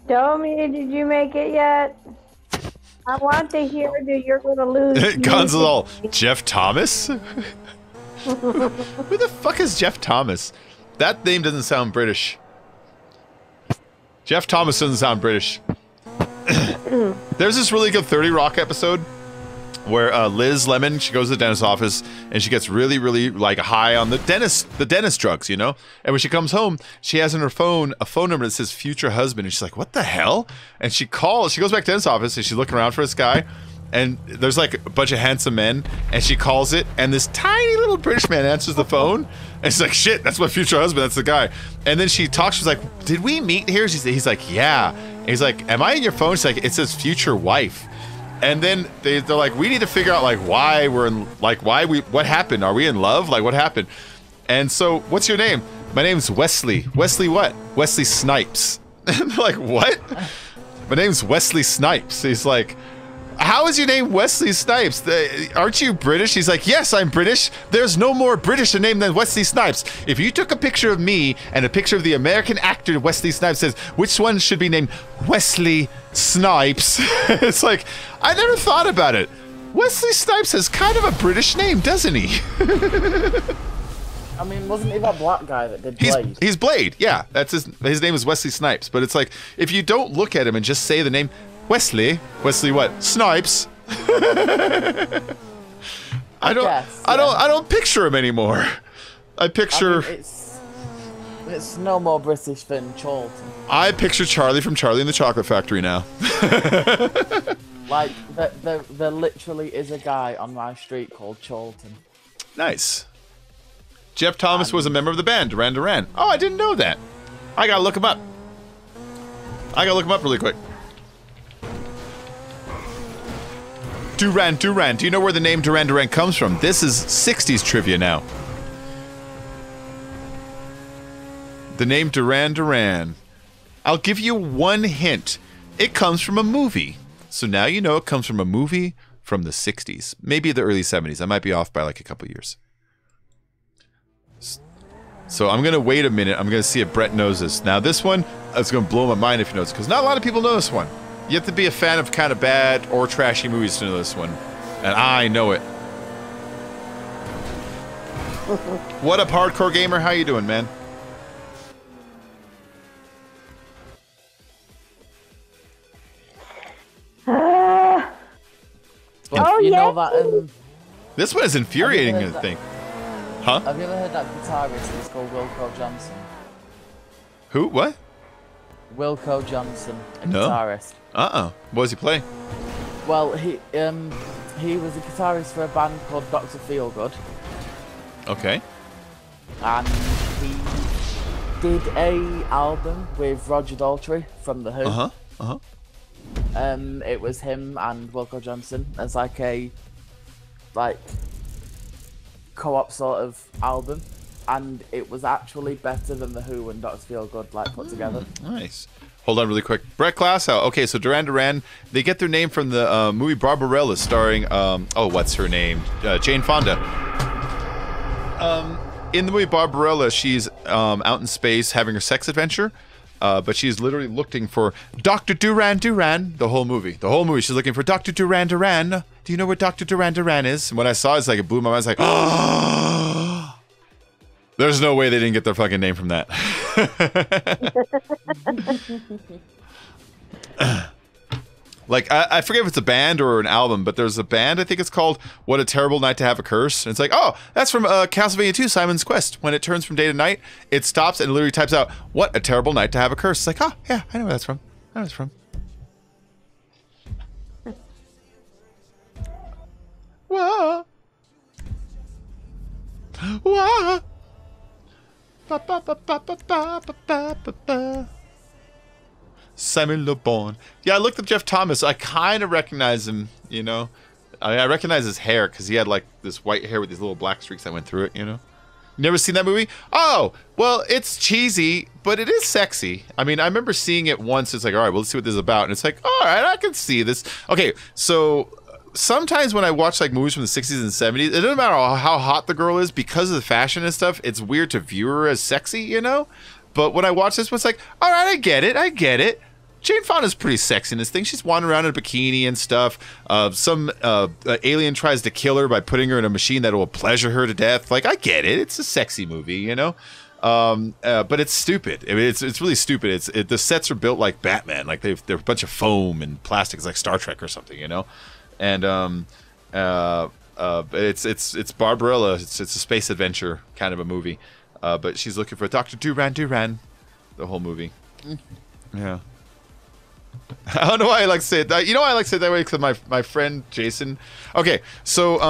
Tell me, did you make it yet? I want to hear that you're going to lose. Gonzalo, Jeff Thomas? Who the fuck is Jeff Thomas? That name doesn't sound British. Jeff Thomas doesn't sound British. There's this really good 30 Rock episode where Liz Lemon, she goes to the dentist's office and she gets really, really like high on the dentist drugs, you know? And when she comes home, she has on her phone a phone number that says future husband. And she's like, what the hell? And she goes back to the dentist's office and she's looking around for this guy. And there's like a bunch of handsome men and she calls it. And this tiny little British man answers the phone. And she's like, shit, that's my future husband. That's the guy. And then she talks. She's like, did we meet here? He's like, yeah. And he's like, am I in your phone? She's like, it says future wife. And then they're like, we need to figure out like why we're in, like what happened? Are we in love? Like what happened? And so, what's your name? My name's Wesley. Wesley what? Wesley Snipes. And they're like, what? My name's Wesley Snipes. He's like, how is your name Wesley Snipes? Aren't you British? He's like, yes, I'm British. There's no more British a name than Wesley Snipes. If you took a picture of me and a picture of the American actor Wesley Snipes, says, which one should be named Wesley Snipes? It's like, I never thought about it. Wesley Snipes has kind of a British name, doesn't he? I mean, wasn't he that black guy that did Blade? He's Blade, yeah. That's his name is Wesley Snipes. But it's like, if you don't look at him and just say the name, Wesley what? Snipes. I don't picture him anymore. I picture. I mean, it's no more British than Charlton. I picture Charlie from Charlie and the Chocolate Factory now. Like there literally is a guy on my street called Charlton. Nice. Jeff Thomas was a member of the band Duran Duran. Oh, I didn't know that. I gotta look him up. Really quick. Duran Duran. Do you know where the name Duran Duran comes from? This is 60s trivia now. The name Duran Duran. I'll give you one hint. It comes from a movie. So now you know it comes from a movie from the 60s. Maybe the early 70s. I might be off by like a couple years. So I'm going to wait a minute. I'm going to see if Brett knows this. Now this one, it's going to blow my mind if he knows, because not a lot of people know this one. You have to be a fan of kind of bad or trashy movies to know this one. And I know it. What up, Hardcore Gamer? How you doing, man? Oh, You yeah. know that, This one is infuriating, I think. Huh? have you ever heard that guitarist? He's called Wilco Johnson. Who? What? Wilco Johnson, a No. guitarist. What does he play? Well, he was a guitarist for a band called Dr. Feelgood, Okay. and he did a album with Roger Daltrey from The Who. It was him and Wilco Johnson as like a co-op sort of album, and it was actually better than The Who and Dr. Feelgood put together. Nice. Hold on really quick. Brett Glasshow. Okay, so Duran Duran, they get their name from the movie Barbarella starring, what's her name? Jane Fonda. In the movie Barbarella, she's out in space having her sex adventure, but she's literally looking for Dr. Duran Duran the whole movie. The whole movie, she's looking for Dr. Duran Duran. Do you know where Dr. Duran Duran is? And when I saw it, it's like it blew my mind. I was like, oh! There's no way they didn't get their fucking name from that. Like, I forget if it's a band or an album, but there's a band, I think it's called What a Terrible Night to Have a Curse. And it's like, oh, that's from Castlevania 2, Simon's Quest. When it turns from day to night, it stops and literally types out, what a terrible night to have a curse. It's like, oh, yeah, I know where that's from. I know where it's from. Whoa. Whoa. Ba, ba, ba, ba, ba, ba, ba, ba, ba. Simon Le Bon. Yeah, I looked up Jeff Thomas. I kind of recognize him, you know. I recognize his hair because he had like this white hair with these little black streaks that went through it, you know. You never seen that movie? Oh, well, it's cheesy, but it is sexy. I mean, I remember seeing it once. It's like, all right, well, let's see what this is about. And it's like, all right, I can see this. Okay, so sometimes when I watch like movies from the 60s and 70s, it doesn't matter how hot the girl is, because of the fashion and stuff, it's weird to view her as sexy, you know? But when I watch this one, it's like, all right, I get it. Jane Fonda's pretty sexy in this thing. She's wandering around in a bikini and stuff. Some alien tries to kill her by putting her in a machine that will pleasure her to death. Like, I get it. It's a sexy movie, you know? But it's stupid. I mean, it's really stupid. The sets are built like Batman. Like, they're a bunch of foam and plastics like Star Trek or something, you know? And it's Barbarella. It's a space adventure kind of a movie. But she's looking for Dr. Duran, the whole movie. Yeah. I don't know why I like to say it. You know why I like to say it that way? Because my friend Jason. Okay, so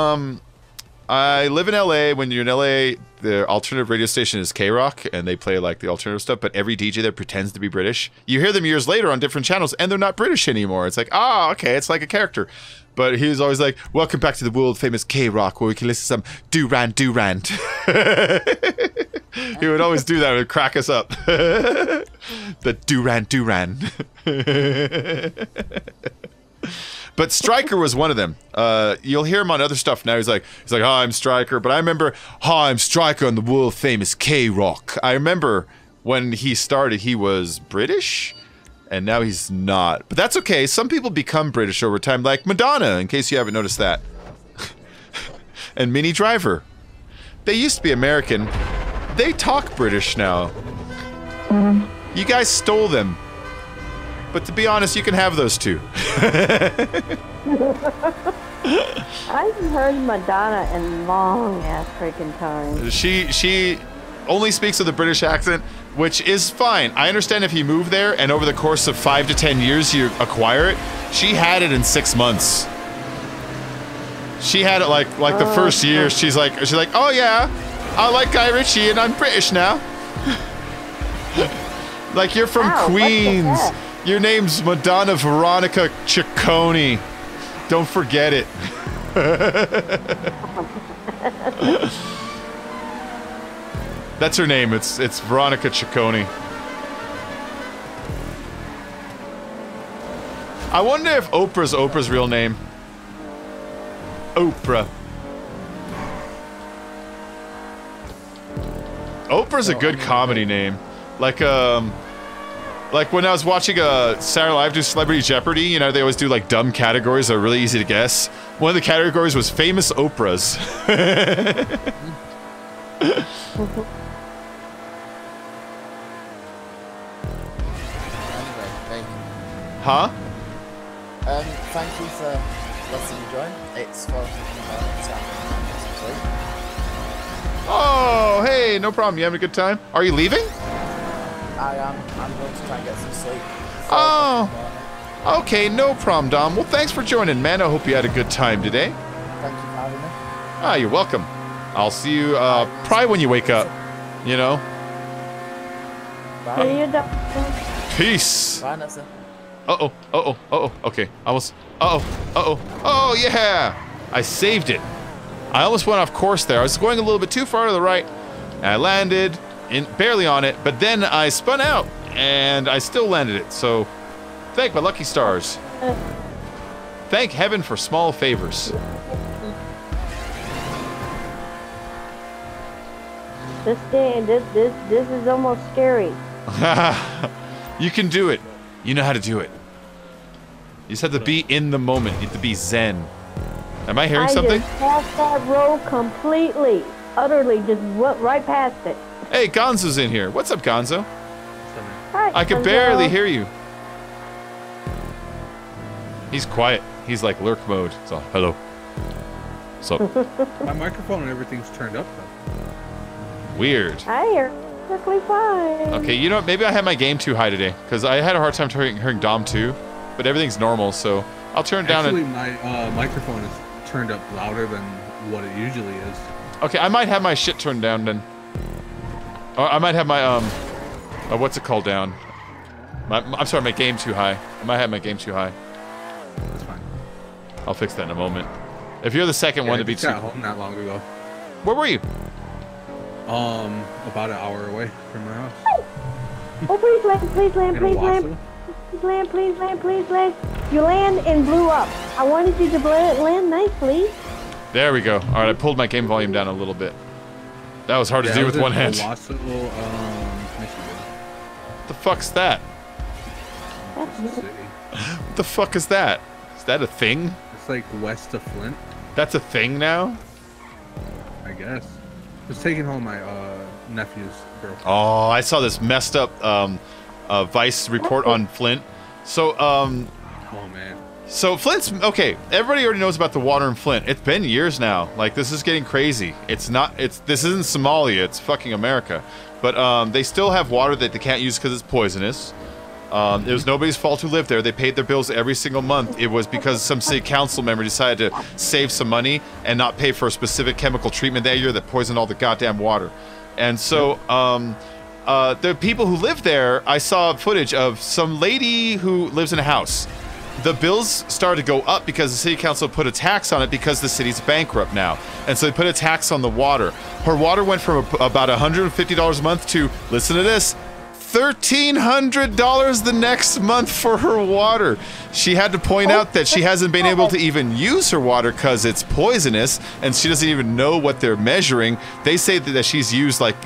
I live in LA. When you're in LA, the alternative radio station is K-Rock, and they play like the alternative stuff. But every DJ there pretends to be British. You hear them years later on different channels, and they're not British anymore. It's like, oh, okay, it's like a character. But he was always like, welcome back to the world famous K-Rock, where we can listen to some Duran. He would always do that. It would crack us up. The Duran. But Stryker was one of them. You'll hear him on other stuff now. He's like, hi, I'm Stryker. But I remember, hi, I'm Stryker on the world famous K-Rock. I remember when he started, he was British. And now he's not. But that's okay. Some people become British over time, like Madonna, in case you haven't noticed that. And Minnie Driver. They used to be American. They talk British now. You guys stole them. But to be honest, you can have those too. I haven't heard Madonna in long ass freaking time. She only speaks with a British accent, which is fine. I understand if you move there and over the course of 5 to 10 years you acquire it. She had it in 6 months. She had it like the first year. She's like, oh yeah, I like Guy Ritchie and I'm British now. Like, you're from Queens. Your name's Madonna Veronica Ciccone. Don't forget it. That's her name. It's Veronica Ciccone. I wonder if Oprah's real name. Oprah. Oprah's a good comedy name. Like when I was watching Saturday Night Live do Celebrity Jeopardy, you know, they always do like dumb categories that are really easy to guess. One of the categories was famous Oprahs. Huh? Thank you for letting me join. It's 4:00 in the morning, so I'm sleep. Oh, hey, no problem. You having a good time? Are you leaving? I am. I'm going to try and get some sleep. Oh, okay, no problem, Dom. Well, thanks for joining, man. I hope you had a good time today. Thank you for having me. Ah, you're welcome. I'll see you probably when you wake up, you know? Bye. See you, Doctor. Peace. Bye, Nessa. Uh-oh. Okay, almost. Oh, yeah! I saved it. I almost went off course there. I was going a little bit too far to the right. And I landed barely on it, but then I spun out, and I still landed it. So, thank my lucky stars. Thank heaven for small favors. This is almost scary. You can do it. You know how to do it. You just have to be in the moment. You have to be zen. Am I hearing something? I just passed that road completely, utterly, just went right past it. Hey, Gonzo's in here. What's up, Gonzo? Hi, I could Gonzo. barely hear you. He's quiet. He's like lurk mode. So hello. So. My microphone and everything's turned up though. Weird. I hear perfectly fine. Okay, you know what? Maybe I had my game too high today because I had a hard time hearing Dom too, but everything's normal. So I'll turn it down. Actually, my microphone is turned up louder than what it usually is. Okay, I might have my shit turned down then. Or I might have my what's it called down? I'm sorry, my game too high. I might have my game too high. That's fine. I'll fix that in a moment. If you're the second one to be too. I got home not long ago. Where were you? About an hour away from my house. Oh, please land, please land, please land. Please land, please land, please land. You land and blew up. I wanted you to land nicely. There we go. All right, I pulled my game volume down a little bit. That was hard to do with one hand. Michigan. What the fuck's that? What the fuck is that? Is that a thing? It's like west of Flint. That's a thing now? I guess. I was taking home my nephew's girlfriend. Oh, I saw this messed up Vice report on Flint. So, oh man. So Flint's okay. Everybody already knows about the water in Flint. It's been years now. Like, this is getting crazy. This isn't Somalia. It's fucking America. But they still have water that they can't use because it's poisonous. It was nobody's fault who lived there. They paid their bills every single month. It was because some city council member decided to save some money and not pay for a specific chemical treatment that year that poisoned all the goddamn water. And so the people who live there, I saw footage of some lady who lives in a house. The bills started to go up because the city council put a tax on it because the city's bankrupt now. And so they put a tax on the water. Her water went from about $150 a month to, listen to this, $1,300 the next month for her water. She had to point out that she hasn't been able to even use her water because it's poisonous and she doesn't even know what they're measuring. They say that she's used like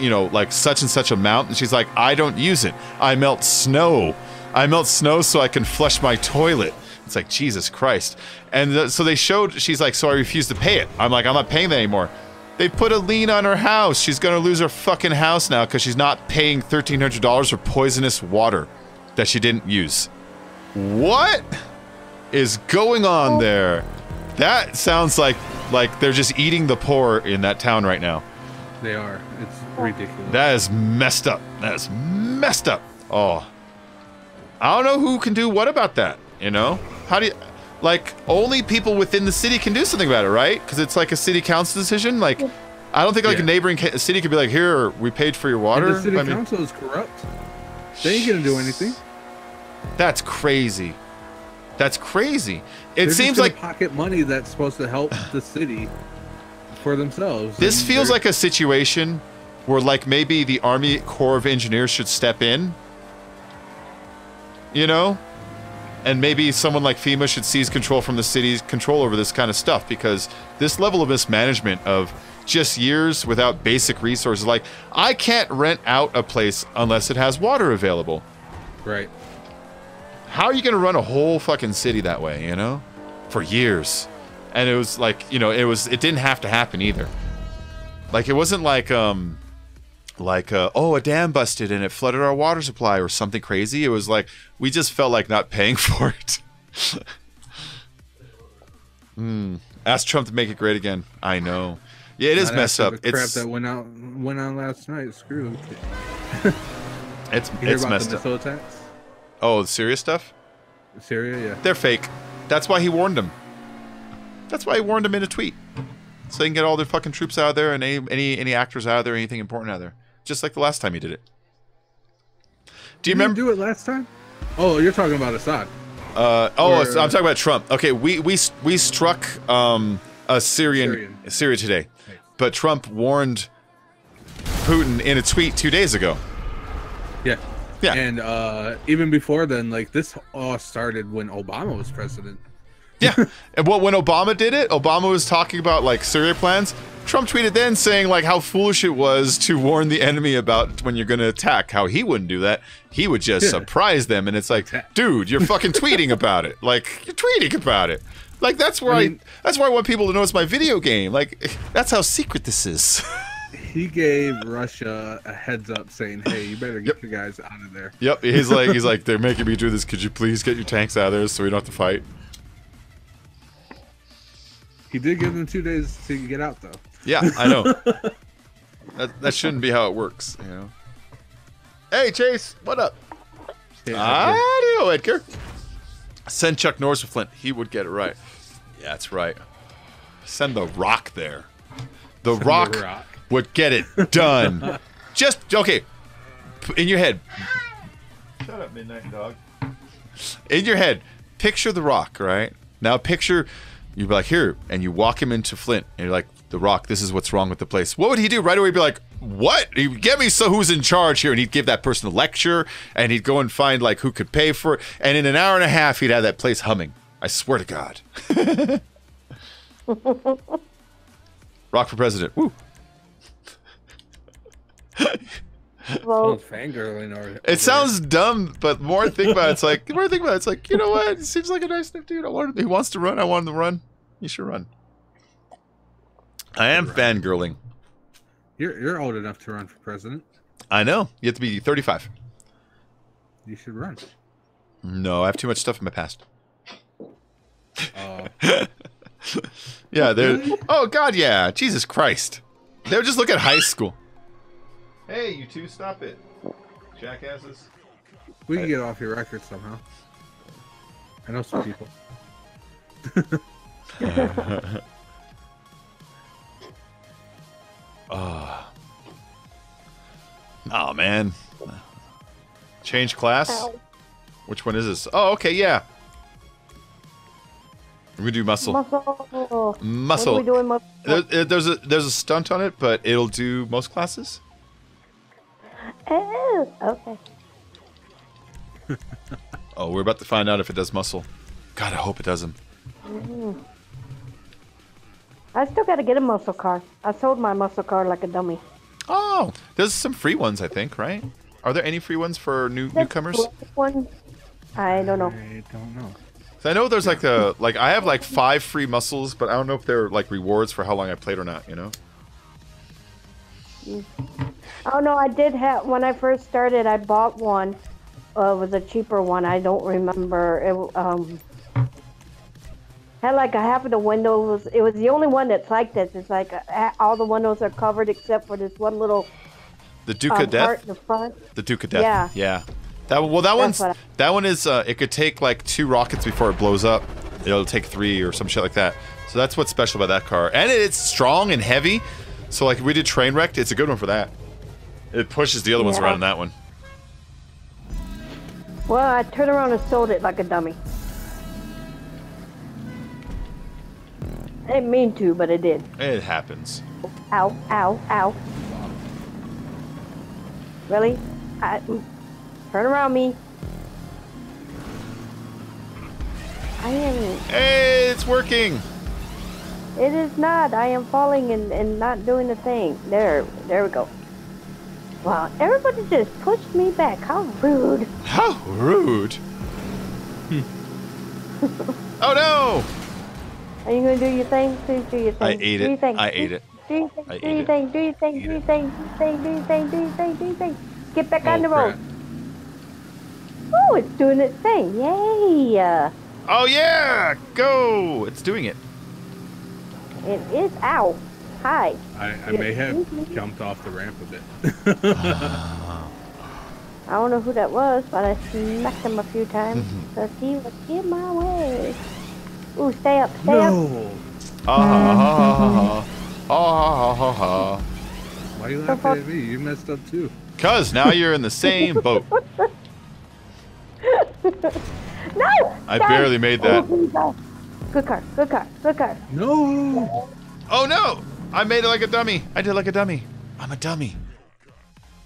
such and such amount, and she's like, I don't use it. I melt snow. I melt snow so I can flush my toilet. It's like, Jesus Christ. And so they showed, she's like, so I refuse to pay it. I'm like, I'm not paying that anymore. They put a lien on her house. She's gonna lose her fucking house now because she's not paying $1,300 for poisonous water that she didn't use. What is going on there? That sounds like they're just eating the poor in that town right now. They are. It's ridiculous. That is messed up. That is messed up. Oh. I don't know who can do what about that, you know? How do you... Like, only people within the city can do something about it, right? Because it's like a city council decision. Like, I don't think like a neighboring city could be like, here, we paid for your water. And the city council is corrupt. They ain't gonna do anything. That's crazy. That's crazy. They're seems like pocket money that's supposed to help the city for themselves. This feels like a situation where like maybe the Army Corps of Engineers should step in. You know? And maybe someone like FEMA should seize control from the city's control over this kind of stuff, because this level of mismanagement of just years without basic resources, like, I can't rent out a place unless it has water available. Right. How are you going to run a whole fucking city that way, you know? For years. And it was like, you know, it didn't have to happen either. Like, it wasn't like, oh, a dam busted and it flooded our water supply or something crazy. It was like, we just felt like not paying for it. Ask Trump to make it great again. I know. Yeah, it is messed up. The crap that went on last night. Screw it. It's messed up. Attacks? Oh, the Syria stuff? Syria, yeah. They're fake. That's why he warned them. That's why he warned them in a tweet. So they can get all their fucking troops out of there and any actors out of there, anything important out of there. Just like the last time he did it. Do you remember? Do it last time? Oh, you're talking about Assad. I'm talking about Trump. Okay, we struck Syria today, but Trump warned Putin in a tweet 2 days ago. Yeah. Yeah. And even before then, like, this all started when Obama was president. Yeah. And when Obama did it, Obama was talking about like Syria plans. Trump tweeted then saying like how foolish it was to warn the enemy about when you're going to attack, how he wouldn't do that. He would just surprise them. And it's like, dude, you're fucking tweeting about it. Like, you're tweeting about it. Like, that's why I want people to know it's my video game. Like, that's how secret this is. He gave Russia a heads up saying, hey, you better get your guys out of there. Yep. He's like, they're making me do this. Could you please get your tanks out of there so we don't have to fight? He did give them 2 days to get out, though. Yeah, I know. that shouldn't be how it works, you know. Hey, Chase, what up? Audio, Edgar. Send Chuck Norris with Flint. He would get it right. Yeah, that's right. Send the Rock there. The Rock would get it done. Just, okay. In your head. Shut up, Midnight Dog. In your head, picture the Rock, right? Now picture, you'd be like, here, and you walk him into Flint, and you're like, the Rock, this is what's wrong with the place. What would he do? Right away, he'd be like, what? He'd get me who's in charge here, and he'd give that person a lecture, and he'd go and find, like, who could pay for it, and in an hour and a half, he'd have that place humming. I swear to God. Rock for president. Woo. Well, fangirling over it sounds dumb, but the more I think about it, it's like, you know what? He seems like a nice enough dude. He wants to run. I want him to run. He should run. I am fangirling. You're old enough to run for president. I know. You have to be 35. You should run. No, I have too much stuff in my past. Oh. Yeah, they're. Oh God, yeah. Jesus Christ. They'll just look at high school. Hey, you two, stop it, jackasses. We can get off your record somehow. I know some people. Oh man. Change class? Ow. Which one is this? Oh, okay, yeah. We're gonna do muscle. Muscle. Muscle. What are we doing, muscle? There's a stunt on it, but it'll do most classes. Oh, okay. Oh, we're about to find out if it does muscle. God, I hope it doesn't. I still got to get a muscle car. I sold my muscle car like a dummy. Oh, there's some free ones, I think, right? Are there any free ones for newcomers? One, I don't know. I don't know. So I know there's like I have like 5 free muscles, but I don't know if they're like rewards for how long I played or not. You know? Oh no, I did have when I first started. I bought one. It was a cheaper one. I don't remember. It had like a half of the windows. It was the only one that's like this. It's like all the windows are covered except for this one little. The Duke of Death. Part in the front. The Duke of Death. Yeah. Yeah. That one is it could take like 2 rockets before it blows up. It'll take 3 or some shit like that. So that's what's special about that car, and it's strong and heavy. So like if we did Trainwrecked, it's a good one for that. It pushes the other ones around in that one. Well, I turned around and sold it like a dummy. I didn't mean to, but I did. It happens. Ow, ow, ow. Really? Turn around me. I am... Hey, it's working! It is not. I am falling and not doing the thing. There we go. Wow, everybody just pushed me back. How rude. How rude! Oh no! Are you gonna do your thing? Please do your thing. I ate it. I ate it. Do your thing. Do your thing. Do your thing. Do your thing. Do your thing. Do your thing. Do your thing. Get back on the road. Oh, it's doing its thing. Yay! Oh yeah! Go! It's doing it. It is. Ow. Hi. I may have jumped off the ramp a bit. I don't know who that was, but I smacked him a few times because he was in my way. Ooh, stay up, stay up. Why are you laughing at me? You messed up too. Cause now you're in the same boat. No! I barely made that. Oh, good car, good car, good car. No! Oh no! I made it like a dummy. I did like a dummy. I'm a dummy.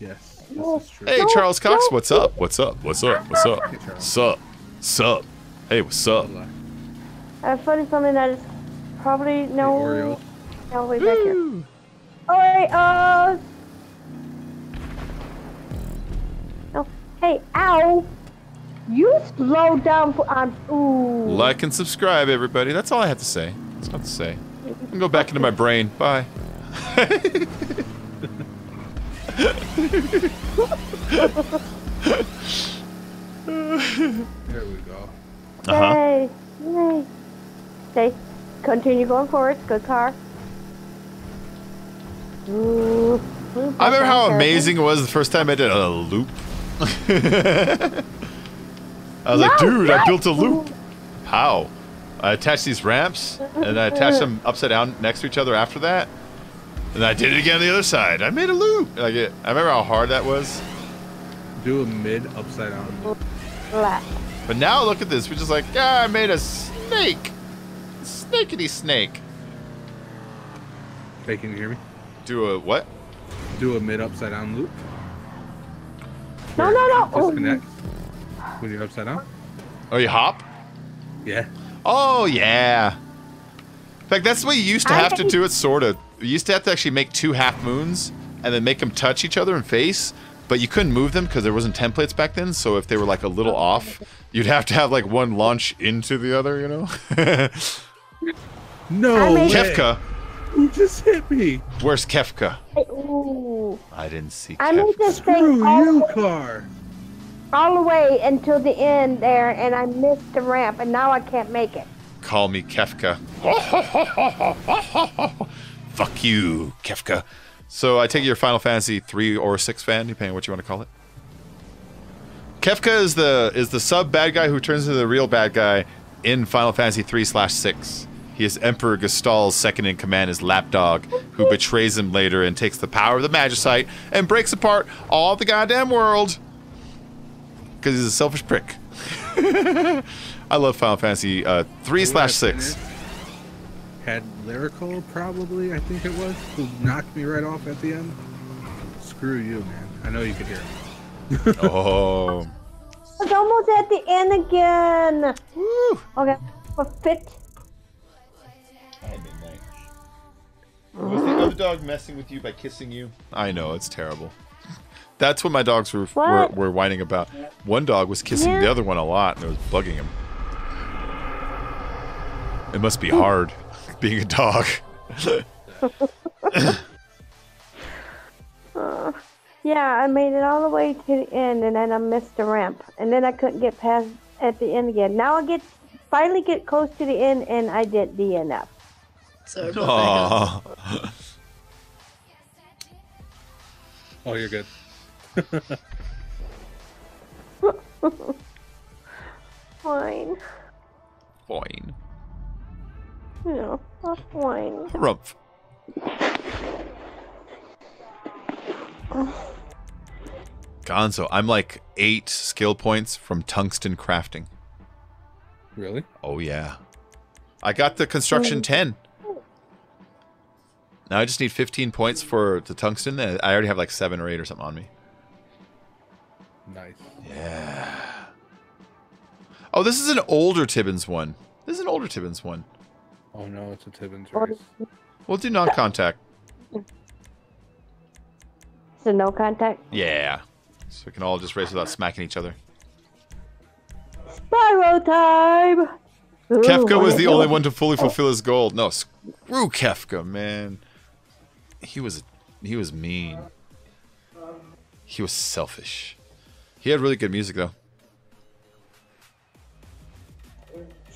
Yes, this is true. Hey, No, Charles Cox, no. what's up? What's up? What's up? What's up? Hey, Charles. Sup? Sup? Hey, what's up? Funny something that is probably no. Oreos. No, way back here. Oreos. No, hey, ow! You slow down for ooh. Like and subscribe, everybody. That's all I have to say. That's all I have to say. I can go back into my brain. Bye. There we go. Uh-huh. Yay! Yay! Stay. continue going forward. Good car. Ooh, I remember how amazing it was the first time I did a loop. I was like, dude, I built a loop. How? I attached these ramps, and I attached them upside down next to each other after that. And I did it again on the other side. I made a loop. I remember how hard that was. Do a mid upside down. Flat. But now look at this. We're just like, yeah, I made a snake. Snakety snake. Hey, can you hear me? Do a what? Do a mid upside down loop. No. Disconnect when you're upside down. Oh, you hop? Yeah. Oh, yeah. In fact, that's the way you used to have to do it, sort of. You used to have to actually make 2 half moons and then make them touch each other and face, but you couldn't move them because there wasn't templates back then, so if they were like a little off, you'd have to have like one launch into the other, you know? No way. Kefka. You just hit me. Where's Kefka? Ooh. I didn't see I made Kefka. this Screw thing you, car. all the way until the end there, and I missed the ramp, and now I can't make it. Call me Kefka. Fuck you, Kefka. So I take you're a Final Fantasy 3 or 6 fan, depending on what you want to call it. Kefka is the sub bad guy who turns into the real bad guy in Final Fantasy 3/6. He is Emperor Gestal's second in command, his lapdog, who betrays him later and takes the power of the Magicite and breaks apart all the goddamn world. Because he's a selfish prick. I love Final Fantasy 3/6. Had Lyrical, probably, I think it was, who knocked me right off at the end. Screw you, man. I know you could hear me. Oh. It's almost at the end again. Woo. Okay, but fit. Was the other dog messing with you by kissing you? I know, it's terrible. That's what my dogs were whining about. One dog was kissing the other one a lot, and it was bugging him. It must be hard being a dog. Yeah, I made it all the way to the end, and then I missed the ramp, and then I couldn't get past at the end again. Now I finally get close to the end, and I did DNF. So Oh, you're good. Fine. Fine. Yeah, fine. Rumpf. Gonzo, I'm like 8 skill points from tungsten crafting. Really? Oh yeah. I got the construction 10. Now I just need 15 points for the tungsten, and I already have like 7 or 8 or something on me. Nice. Yeah. Oh, this is an older Tibbins one. This is an older Tibbins one. Oh no, it's a Tibbins race. We'll do non-contact. So no contact? Yeah. So we can all just race without smacking each other. Spyro time! Ooh, Kefka was the only one to fully fulfill his goal. No, screw Kefka, man. He was mean. He was selfish. He had really good music though.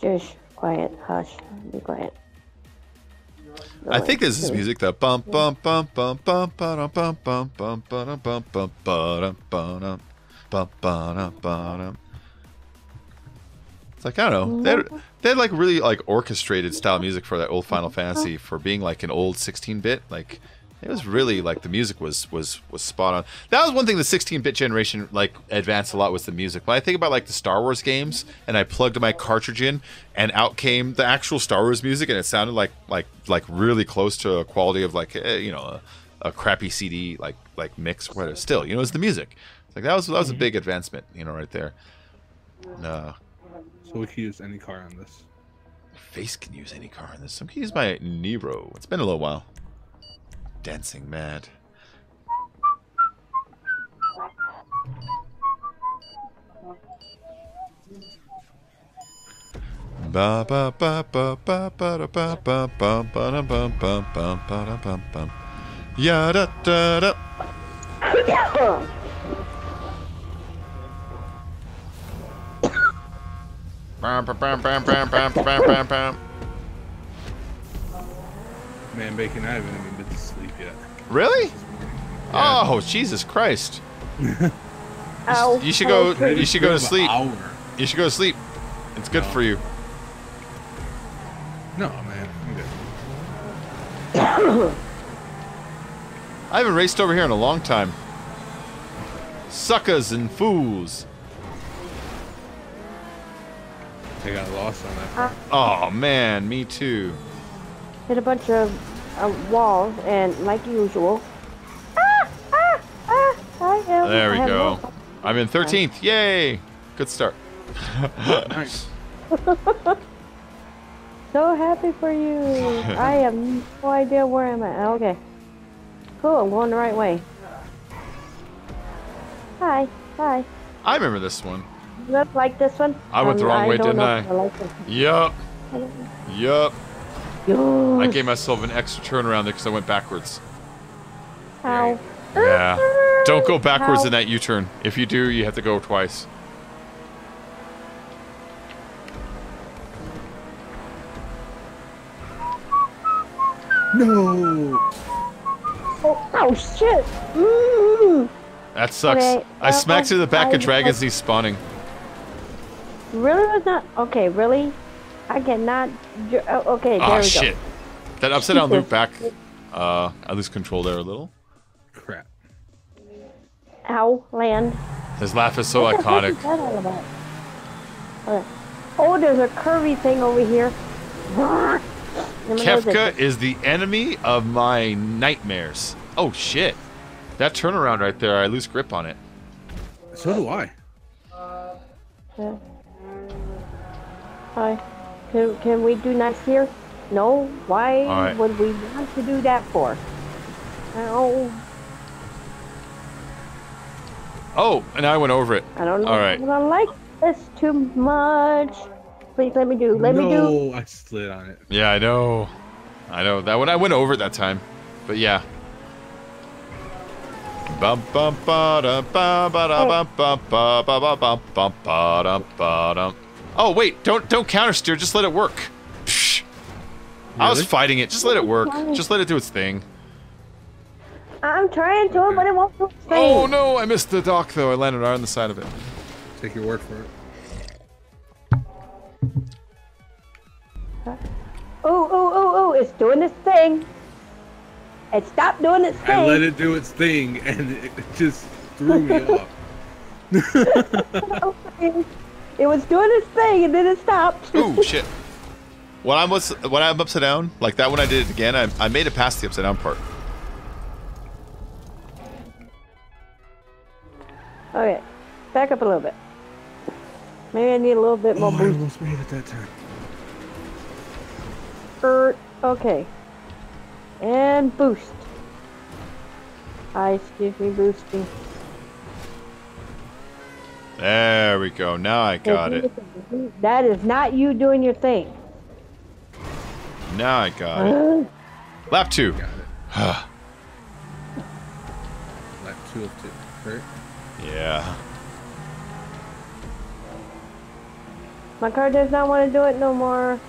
Shush, quiet, hush, be quiet. I think this is music though. Bum bum bum bum bum bum bum bum bum bum bum bum bum bum bum bum. It's like, I don't know. They had like really like orchestrated style music for that old Final Fantasy for being like an old 16-bit. Like it was really like the music was spot on. That was one thing the 16-bit generation like advanced a lot was the music. When I think about like the Star Wars games and I plugged my cartridge in and out came the actual Star Wars music and it sounded like really close to a quality of like a crappy CD like mix, whatever. Still, it's the music. It's like that was a big advancement, right there. No. So we can use any car on this. Face can use any car on this. I'm gonna use my Nero. It's been a little while. Dancing mad. Ba ba ba ba ba ba ba ba ba ba ba ba ba ba ba ba ba. Ya da da da. Bam bam bam bam bam bam bam bam. Man, Bacon, I haven't even been to sleep yet. Really? Yeah. Oh, Jesus Christ! Ow. You should go. Okay. You should go to sleep. Hour. You should go to sleep. It's good No. for you. No, man, I'm good. I haven't raced over here in a long time. Suckers and fools. I got lost on that part. Oh man, me too. Hit a bunch of walls, and like usual. There we go. I'm in 13th. Yay! Good start. Nice. So happy for you. I have no idea where I'm at. Okay. Cool, I'm going the right way. Hi. Hi. I remember this one. Look like this one? I went the wrong way, don't didn't know I? if like this Yup. Yup. I one. gave myself an extra turnaround there because I went backwards. Ow. Yeah. Don't go backwards Ow. in that U-turn. If you do, you have to go twice. No. Oh shit! Mm. That sucks. Okay, I smacked to the back of I- dragons. He's spawning. Really was not okay. Really, I cannot. Okay, there Oh we shit! go. That upside down loop back. I lose control there a little. Crap. Ow! Land. His laugh is so What the heck iconic. is that all about? Okay. Oh, there's a curvy thing over here. Kefka is the enemy of my nightmares. Oh shit! That turnaround right there, I lose grip on it. So do I. Yeah. Hi. Can we do nice here? No. Why All right. would we want to do that for? Oh, Oh, and I went over it. I don't know. All right. I don't like this too much. Please let me do. Let me do. No, I slid on it. Yeah, I know. I know. That one I went over it that time. But yeah. Bum bum ba da ba ba da ba ba ba ba ba ba ba ba da ba da. Oh wait, don't counter steer, just let it work. Psh. I was Really? fighting it, just let it work. Just let it do its thing. I'm trying to, but it won't do its thing. Oh no, I missed the dock though. I landed right on the side of it. Take your word for it. Oh, it's doing its thing. It stopped doing its thing. I let it do its thing, and it just threw me off. It was doing its thing, and then it stopped. Ooh shit. When I'm upside down, like that when I did it again, I made it past the upside down part. Okay, back up a little bit. Maybe I need a little bit more Oh, I boost. almost made it that time. Okay. And boost. Excuse me, boosting. There we go. Now I got it. That is not you doing your thing. Now I got it. Lap 2. Got it. Like 2 of 2, right? Yeah. My car does not want to do it no more.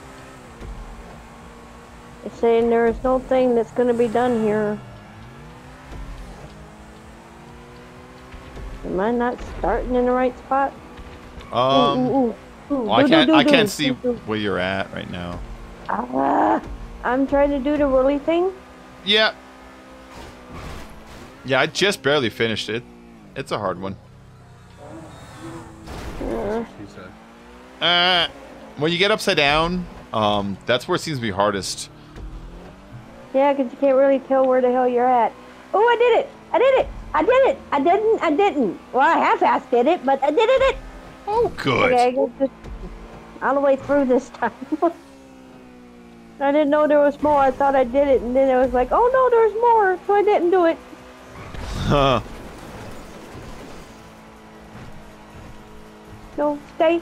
It's saying there is no thing that's going to be done here. Am I not starting in the right spot? Ooh. Well, I can't see where you're at right now. I'm trying to do the rolly thing. Yeah. Yeah, I just barely finished it. It's a hard one. She said. When you get upside down, that's where it seems to be hardest. Yeah, because you can't really tell where the hell you're at. Oh, I did it! I did it! I did it! I didn't. Well, I half-assed did it, but I did it! Oh, good. Okay, I guess just all the way through this time. I didn't know there was more. I thought I did it, and then I was like, oh no, there's more, so I didn't do it. Huh. No, stay.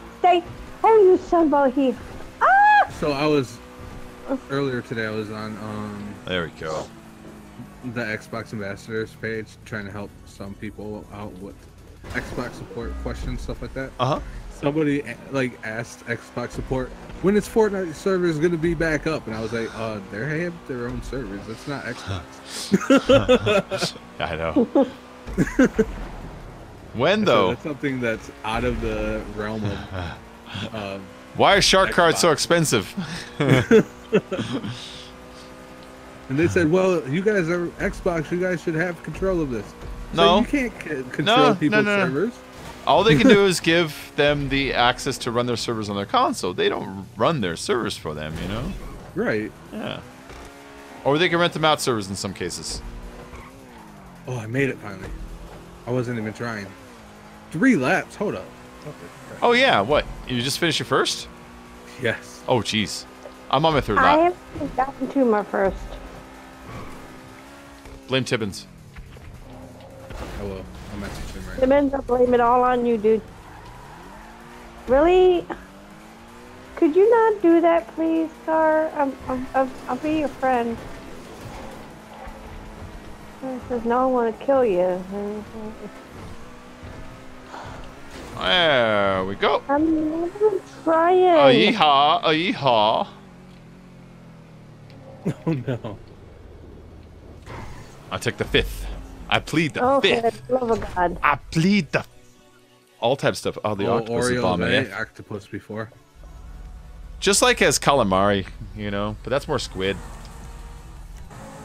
Oh, you son of a he. Ah! So I was earlier today. I was on There we go. the Xbox Ambassadors page, trying to help some people out with Xbox support questions, stuff like that. Uh-huh. Somebody like asked Xbox support when is Fortnite servers gonna be back up, and I was like, they have their own servers. That's not Xbox. I know. When though? That's something that's out of the realm of. Why are shark Xbox. cards so expensive? And they said, "Well, you guys are Xbox. You guys should have control of this." So No. you can't control people's servers. All they can do is give them the access to run their servers on their console. They don't run their servers for them, you know? Right. Yeah. Or they can rent them out servers in some cases. Oh, I made it finally. I wasn't even trying. 3 laps. Hold up. Oh yeah, what? You just finished your first? Yes. Oh jeez. I'm on my 3rd I lap. haven't gotten to my first. Blame Tibbins. I will. I'll message him right now. Simmons, I blame it all on you, dude. Really? Could you not do that, please, Car? I'll be your friend. It says no, I want to kill you. There we go. I'm never trying. Oh yeehaw, oh yeehaw. Oh no. I take the 5th. I plead the Okay, 5th. love of God. I plead the all type stuff. Oh, the octopus is Oreo, bombing. right? Octopus before. Just like as calamari, you know, but that's more squid.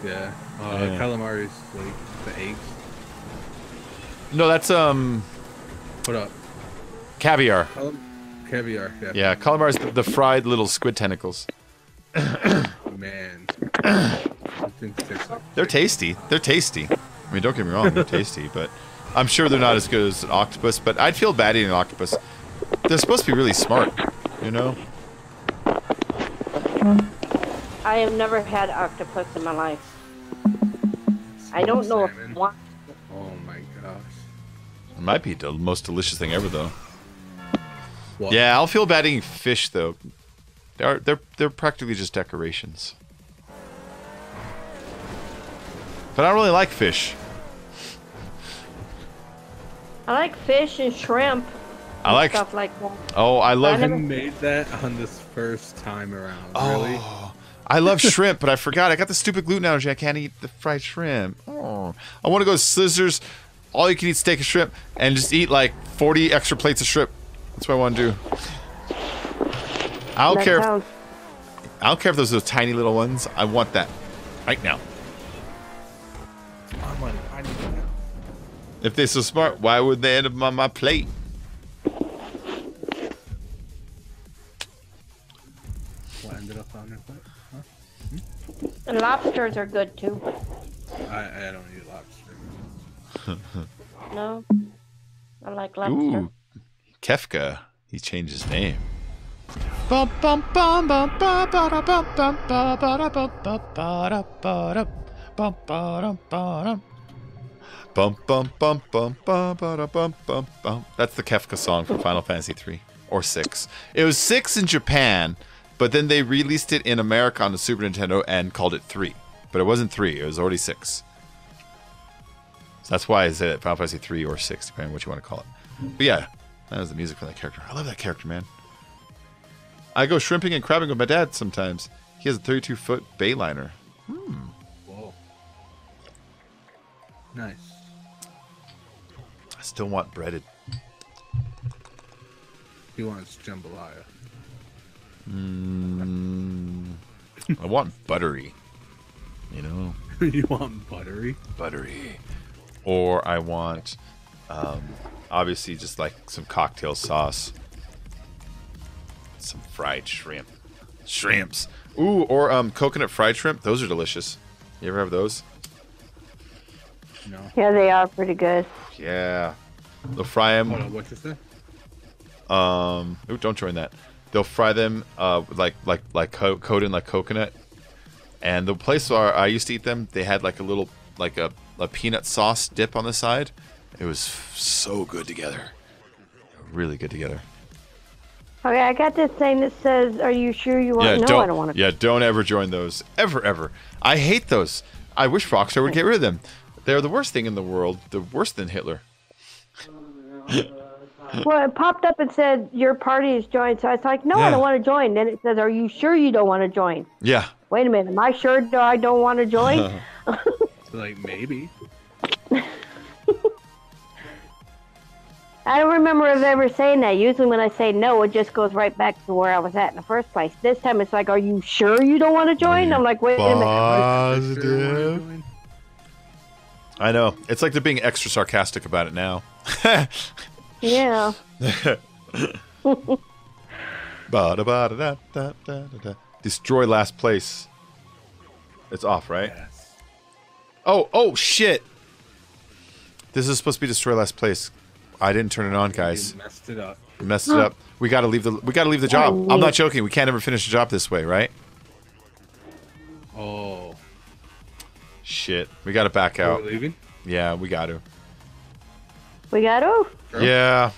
Yeah. Yeah. Calamari's like the eggs. No, that's What up? caviar. Caviar. Yeah. Yeah, calamar's the fried little squid tentacles. Man. I think it's like They're tasty. They're tasty. I mean, don't get me wrong, they're tasty, but I'm sure they're not as good as an octopus. But I'd feel bad eating an octopus. They're supposed to be really smart, you know. I have never had octopus in my life. I don't know if I salmon. want. Oh my gosh. It might be the most delicious thing ever, though. What? Yeah, I'll feel bad eating fish, though. They're practically just decorations. But I don't really like fish. I like fish and shrimp. I and like. stuff like that. Oh, I love. I I never- made that on this first time around. Really? Oh, I love shrimp, but I forgot. I got the stupid gluten allergy. I can't eat the fried shrimp. Oh, I want to go to Slizzers, all you can eat steak and shrimp, and just eat like 40 extra plates of shrimp. That's what I want to do. I don't That care. sounds- I don't care if those are those tiny little ones. I want that right now. I need that. If they're so smart, why would they end up on my plate? What ended up on your plate? Huh? And lobsters are good too. I don't eat lobster. No, I like lobster. Ooh, Kefka. He changed his name. Bum bum bum bum ba ba da bum bum ba ba da bum ba ba da ba da bum ba dum ba dum. Bum bum bum bum ba ba da bum bum bum. That's the Kefka song from Final Fantasy 3 or 6. It was 6 in Japan, but then they released it in America on the Super Nintendo and called it 3. But it wasn't 3. It was already 6. So that's why I said Final Fantasy 3 or 6, depending on what you want to call it. But yeah, that was the music for that character. I love that character, man. I go shrimping and crabbing with my dad sometimes. He has a 32-foot bayliner. Whoa. Nice. I still want breaded. He wants jambalaya. I want buttery. You know, You want buttery? buttery. Or I want, obviously, just like some cocktail sauce. Some fried shrimp. Shrimps. Ooh, or coconut fried shrimp. Those are delicious. You ever have those? No. Yeah, they are pretty good. Yeah. They'll fry them. Hold on, what you say? Ooh, don't join that. They'll fry them coated in like coconut. And the place where I used to eat them, they had like a little like a peanut sauce dip on the side. It was so good together. Really good together. Okay, I got this thing that says, "Are you sure you want?" No, I don't want to. Yeah, don't ever join those. Ever. I hate those. I wish Rockstar would get rid of them. They're the worst thing in the world. They're worse than Hitler. Well, it popped up and said your party is joined. So I was like, no, I Yeah. don't want to join. Then it says, are you sure you don't want to join? Yeah. Wait a minute. Am I sure I don't want to join? Like maybe. I don't remember of ever saying that. Usually when I say no, it just goes right back to where I was at in the first place. This time it's like, are you sure you don't want to join? I'm like, wait a minute. Positive. I know. It's like they're being extra sarcastic about it now. Yeah. Ba-da-ba-da-da-da-da-da. Destroy last place. It's off, right? Yes. Oh, shit. This is supposed to be destroy last place. I didn't turn it on, guys. You messed it up. We messed it up. We gotta leave the job. I'm not joking. We can't ever finish a job this way, right? Oh. Shit. We gotta back Are out. we leaving? Yeah, we got to. We got to. Sure. Yeah.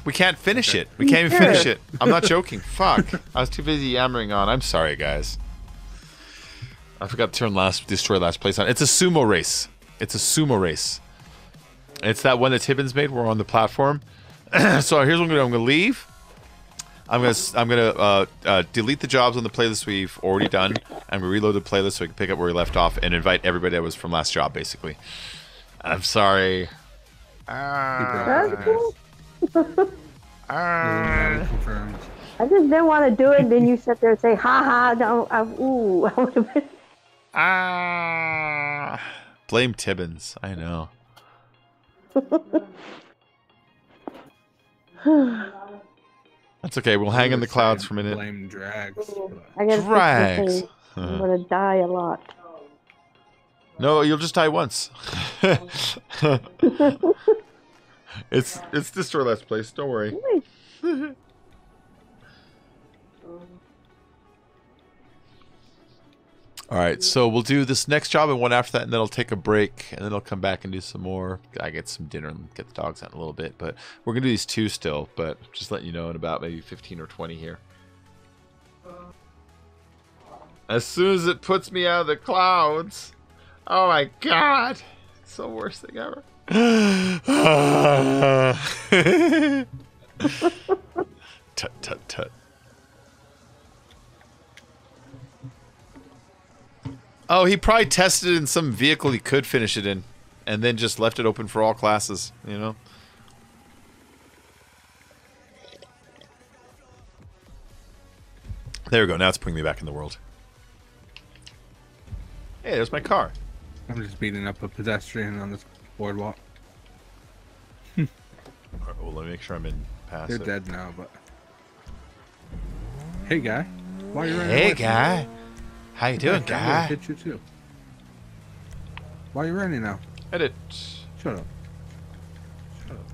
We can't finish it. We can't even finish it. I'm not joking. Fuck. I was too busy yammering on. I'm sorry, guys. I forgot to turn destroy last place on. It's a sumo race. It's that one that Tibbins made. We're on the platform. So here's what I'm gonna do. I'm gonna leave. I'm gonna delete the jobs on the playlist we've already done. I'm gonna reload the playlist so we can pick up where we left off and invite everybody that was from last job, basically. I'm sorry. That's cool. Confirmed. I just didn't want to do it. Then you sit there and say, ha ha. No, ooh. I would have been. Blame Tibbins. I know. That's okay. We'll hang in the clouds for a minute. Blame drags. I gotta Drags. fix this thing. I'm gonna die a lot. No, you'll just die once. It's destroy last place. Don't worry. All right, so we'll do this next job and one after that, and then I'll take a break, and then I'll come back and do some more. I get some dinner and get the dogs out in a little bit, but we're gonna do these two still. But just letting you know in about maybe 15 or 20 here. As soon as it puts me out of the clouds, oh my god, it's the worst thing ever. Tut tut tut. Oh, he probably tested it in some vehicle he could finish it in, and then just left it open for all classes, you know? There we go. Now it's putting me back in the world. Hey, there's my car. I'm just beating up a pedestrian on this boardwalk. All right, well, let me make sure I'm in past They're it. dead now, but. Hey, guy. Why are you running Hey, away from me? guy. How you doing, I'm gonna guy? hit you too. Why are you running now? Edit. Shut up. Shut up.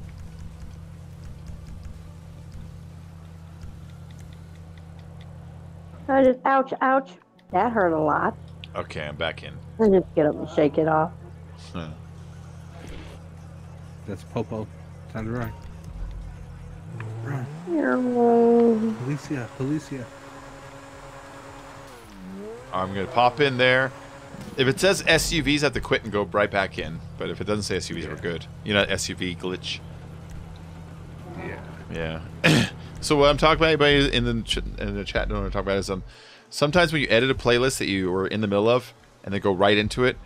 I just, ouch. That hurt a lot. Okay, I'm back in. I just get up and shake it off. Huh. That's Popo. Time to run. Run. No. Policia. I'm going to pop in there. If it says SUVs, I have to quit and go right back in. But if it doesn't say SUVs, we're good. You know, SUV glitch. Yeah. Yeah. So what I'm talking about, anybody in the chat don't want to talk about is sometimes when you edit a playlist that you were in the middle of and then go right into it,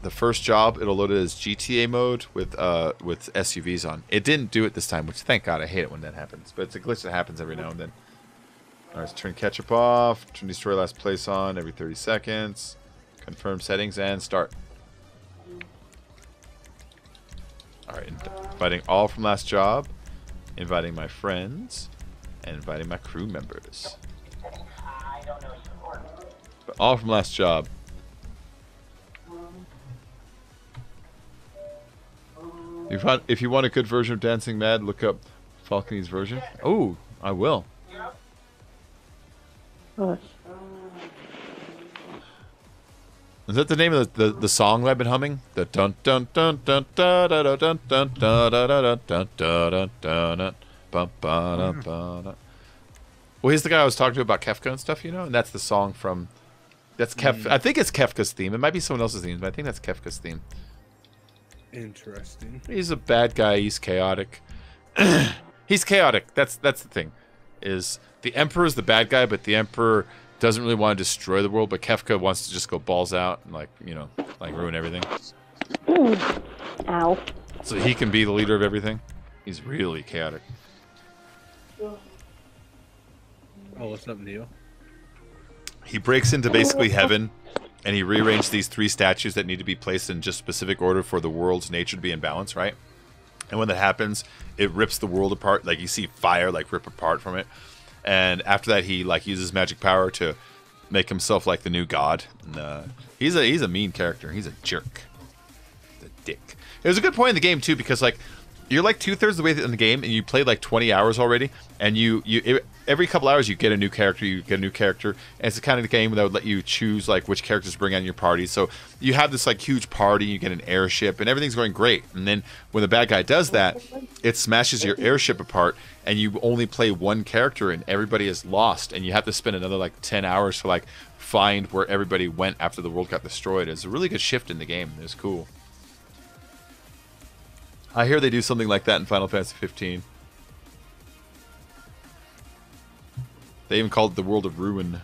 the first job it'll load it as GTA mode with SUVs on. It didn't do it this time, which thank God. I hate it when that happens, but it's a glitch that happens every now and then. All right, let's turn ketchup off. Turn destroy last place on every 30 seconds. Confirm settings and start. All right, inviting all from last job, inviting my friends, and inviting my crew members. But all from last job. If you want a good version of Dancing Mad, look up Falcone's version. Oh, I will. Gosh. Is that the name of the song that I've been humming? The dun dun dun dun dun dun dun dun dun dun dun dun dun dun dun dun. Well, he's the guy I was talking to about Kefka and stuff, you know, and that's the song from. That's Kefka. I think it's Kefka's theme. It might be someone else's theme, but I think that's Kefka's theme. Interesting. He's a bad guy. He's chaotic. He's chaotic. That's the thing. Is the Emperor is the bad guy, but the Emperor doesn't really want to destroy the world, but Kefka wants to just go balls out and like, you know, like ruin everything. Ow. So he can be the leader of everything. He's really chaotic. Oh, what's up, Neil? He breaks into basically heaven, and he rearranged these 3 statues that need to be placed in just specific order for the world's nature to be in balance, right? And when that happens, it rips the world apart. Like, you see fire, like, rip apart from it. And after that, he, like, uses magic power to make himself, like, the new god. And, he's a mean character. He's a jerk. He's a dick. It was a good point in the game, too, because, like, you're, like, 2/3 of the way in the game, and you played, like, 20 hours already. And every couple hours, you get a new character. And it's the kind of game that would let you choose, like, which characters to bring on your party. So you have this, like, huge party. You get an airship, and everything's going great. And then when the bad guy does that, it smashes your airship apart, and you only play one character, and everybody is lost. And you have to spend another, like, 10 hours to, like, find where everybody went after the world got destroyed. It's a really good shift in the game. It was cool. I hear they do something like that in Final Fantasy 15. They even called it the World of Ruin.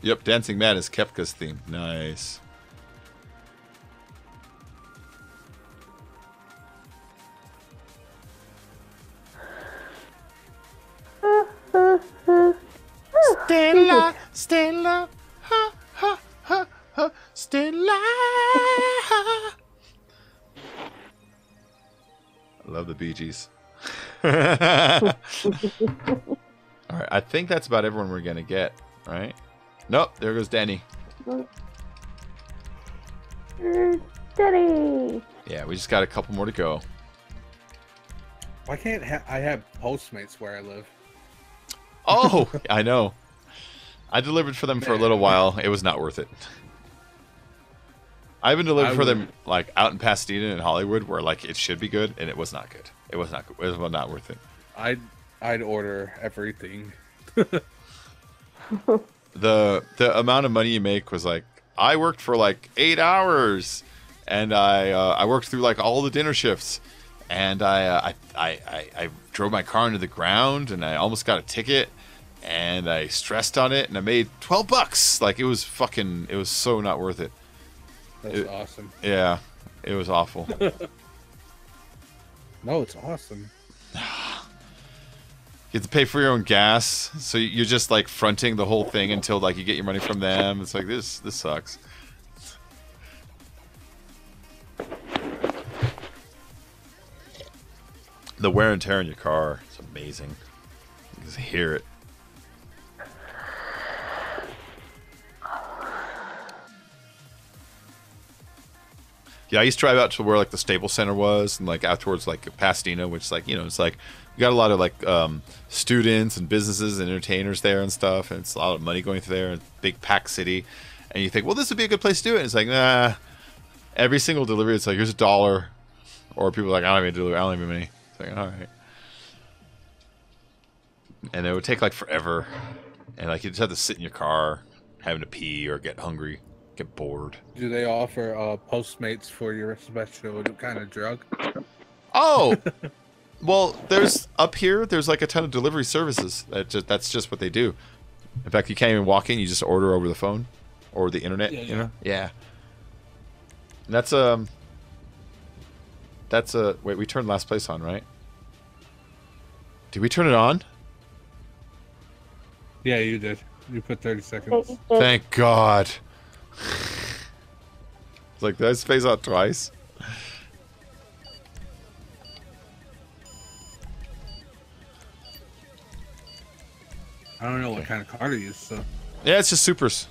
Yep, Dancing Man is Kefka's theme. Nice. Stella, Stella, ha, ha, ha, ha, Stella. I love the Bee Gees. Alright, I think that's about everyone we're gonna get, right? Nope, there goes Danny. Danny! Yeah, we just got a couple more to go. Why can't I have Postmates where I live? Oh, I know. I delivered for them for a little while. It was not worth it. I even delivered for them like out in Pasadena and Hollywood, where like it should be good, and it was not good. It was not good. It was not worth it. I'd order everything. The amount of money you make was like, I worked for like 8 hours, and I worked through like all the dinner shifts, and I drove my car into the ground, and I almost got a ticket, and I stressed on it, and I made $12. Like it was so not worth it. That's awesome. Yeah, it was awful. No, it's awesome. You have to pay for your own gas, so you're just like fronting the whole thing until like you get your money from them. It's like this sucks. The wear and tear in your car is amazing. You just hear it. Yeah, I used to drive out to where like the Staples Center was, and like out towards like Pasadena, which is like, you know, it's like you got a lot of like students and businesses and entertainers there and stuff, and it's a lot of money going through there, and big packed city, and you think, well, this would be a good place to do it. And it's like, nah. Every single delivery, it's like, here's $1, or people are like, I don't have any delivery, I don't have any money. It's like, all right. And it would take like forever, and like you just have to sit in your car, having to pee or get hungry, get bored. Do they offer Postmates for your special kind of drug? Oh, well, there's like a ton of delivery services. That's just what they do. In fact, you can't even walk in; you just order over the phone or the internet. Yeah, you know, yeah. And that's a wait. We turned last place on, right? Did we turn it on? Yeah, you did. You put 30 seconds. Thank God. It's like, did I space out twice? I don't know what kind of car to use, so. Yeah, it's just supers.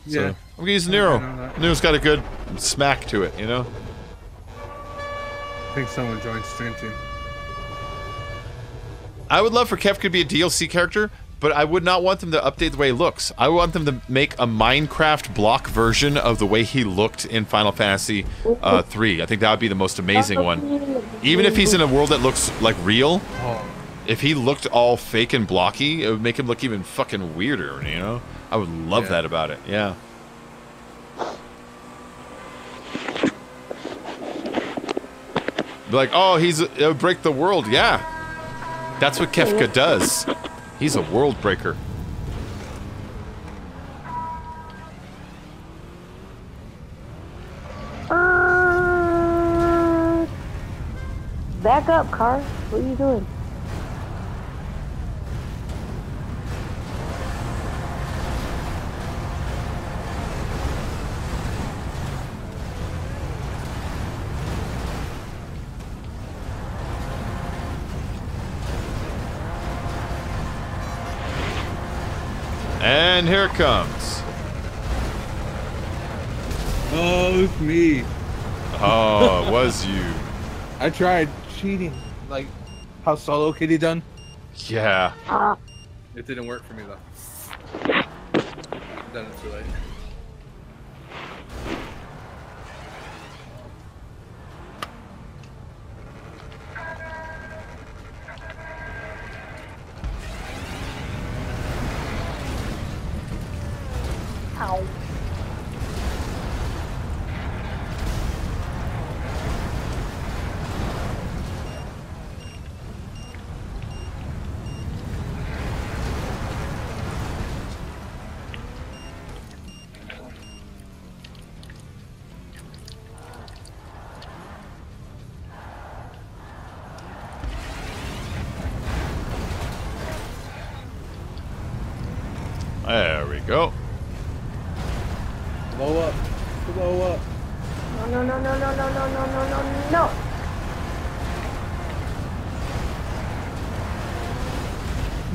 Yeah. So, I'm gonna use Nero. I know that. Nero's got a good smack to it, you know? I think someone joined stream team. I would love for Kefka to be a DLC character, but I would not want them to update the way he looks. I want them to make a Minecraft block version of the way he looked in Final Fantasy 3. I think that would be the most amazing one. Even if he's in a world that looks like real, if he looked all fake and blocky, it would make him look even fucking weirder, you know? I would love that about it, yeah. Be like, oh, he'll break the world. Yeah. That's what Kefka does. He's a world breaker. Back up, car. What are you doing? And here it comes. Oh, it's me. Oh, it was you. I tried cheating, like how Solo Kitty done. Yeah. It didn't work for me though. Done it too late. Ow. There we go. Blow up. Blow up. No, no, no, no, no, no, no, no, no, no.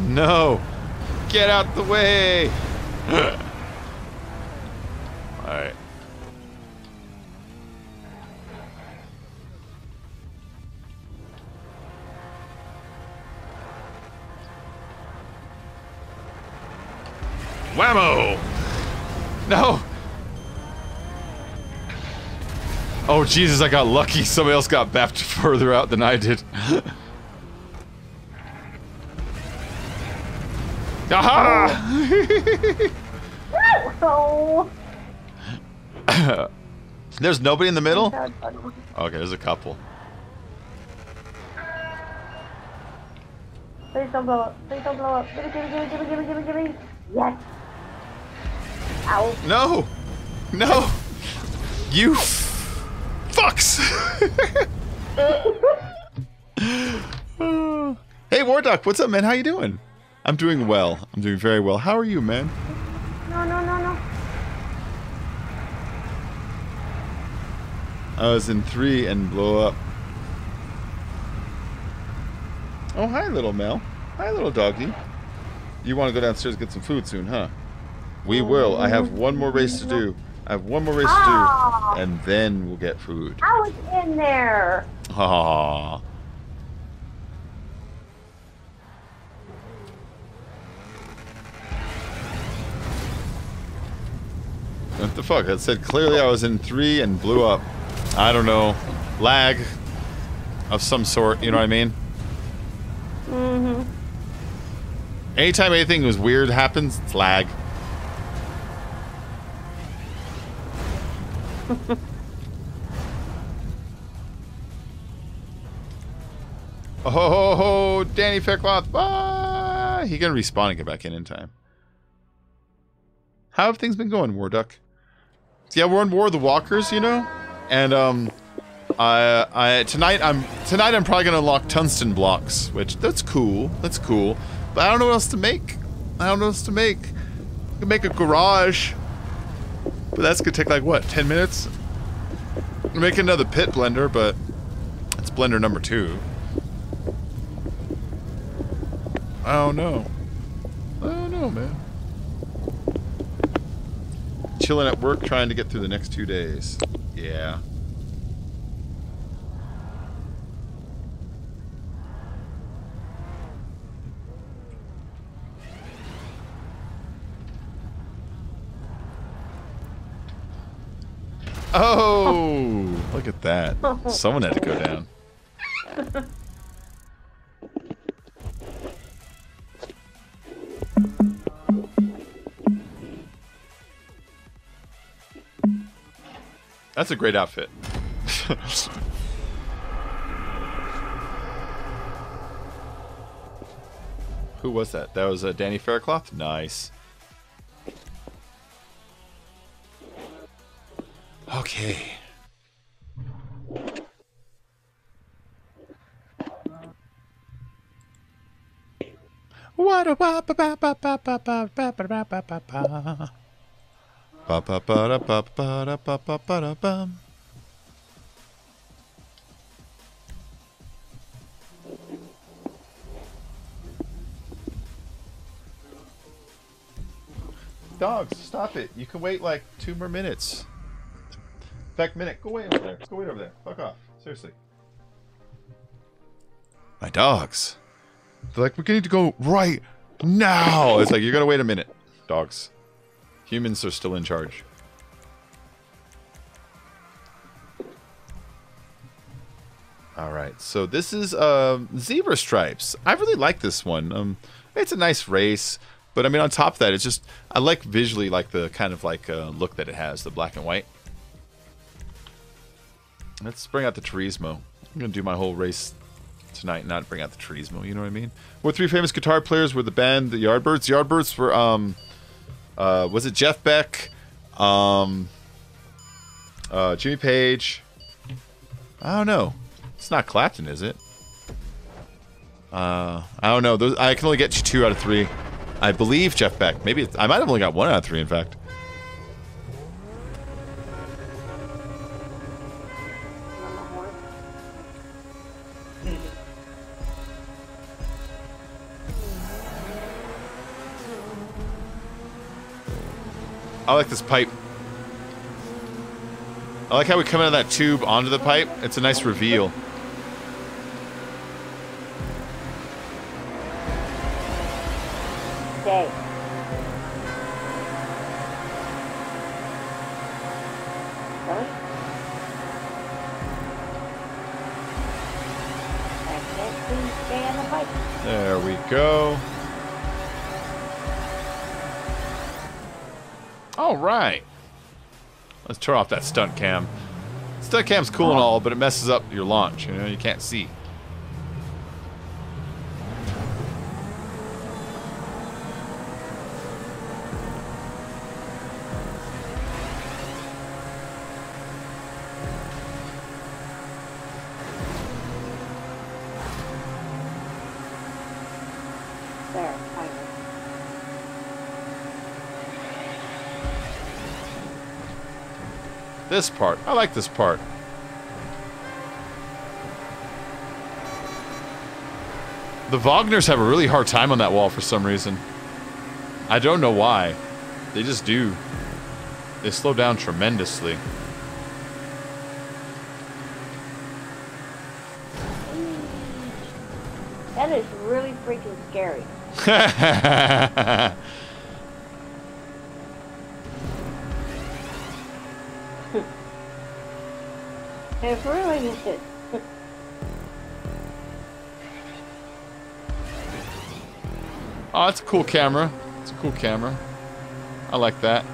No. Get out the way. Alright. Whammo! No! Oh, Jesus, I got lucky. Somebody else got bapped further out than I did. Aha! Oh. There's nobody in the middle? Okay, there's a couple. Please don't blow up. Please don't blow up. Give me, give me, give me, give me, give me, give me, give me. Yes. Ow. No! No! You fucks! Hey, Warduck, what's up, man? How you doing? I'm doing well. I'm doing very well. How are you, man? No, no, no, no. I was in 3 and blow up. Oh, hi, little Mel. Hi, little doggy. You want to go downstairs and get some food soon, huh? We will. I have one more race to do. I have one more race to do, and then we'll get food. I was in there. Aww. What the fuck? It said clearly I was in 3 and blew up. I don't know. Lag of some sort, you know what I mean? Mm-hmm. Anytime anything was weird happens, it's lag. Oh, Danny Faircloth, bye! He can respawn and get back in time. How have things been going, Warduck? So yeah, we're on War of the Walkers, you know, and tonight I'm probably gonna unlock tungsten blocks, which that's cool, but I don't know what else to make. I can make a garage, but that's gonna take like what, 10 minutes? Make another pit blender, but it's blender number 2. I don't know, man. Chilling at work, trying to get through the next 2 days. Yeah. Oh, look at that. Someone had to go down. That's a great outfit. Who was that? That was Danny Faircloth? Nice. Okay. What a ba ba ba ba ba ba ba ba ba ba ba ba ba. Ba ba ba da ba ba da ba ba ba da bum. Dogs, stop it. You can wait like 2 more minutes. In fact, minute. Go wait over there. Go wait over there. Fuck off. Seriously. My dogs. They're like, we need to go right now. It's like, you're going to wait a minute. Dogs. Humans are still in charge. Alright, so this is Zebra Stripes. I really like this one. It's a nice race. But I mean, on top of that, it's just, I like visually like the kind of like look that it has, the black and white. Let's bring out the Turismo. I'm going to do my whole race tonight and not bring out the Turismo, you know what I mean? What 3 famous guitar players were the band the Yardbirds? The Yardbirds were, was it Jeff Beck? Jimmy Page? I don't know. It's not Clapton, is it? I don't know. Those, I can only get you 2 out of 3. I believe Jeff Beck. Maybe it's, I might have only got 1 out of 3, in fact. I like this pipe. I like how we come out of that tube onto the pipe. It's a nice reveal. Okay. Really? I can't see stay on the pipe. There we go. All right. Let's turn off that stunt cam. Stunt cam's cool and all, but it messes up your launch. You know, you can't see. There, finally. This part. I like this part. The Wagners have a really hard time on that wall for some reason. I don't know why. They just do. They slow down tremendously. That is really freaking scary. It really is. Oh, that's a cool camera. It's a cool camera. I like that.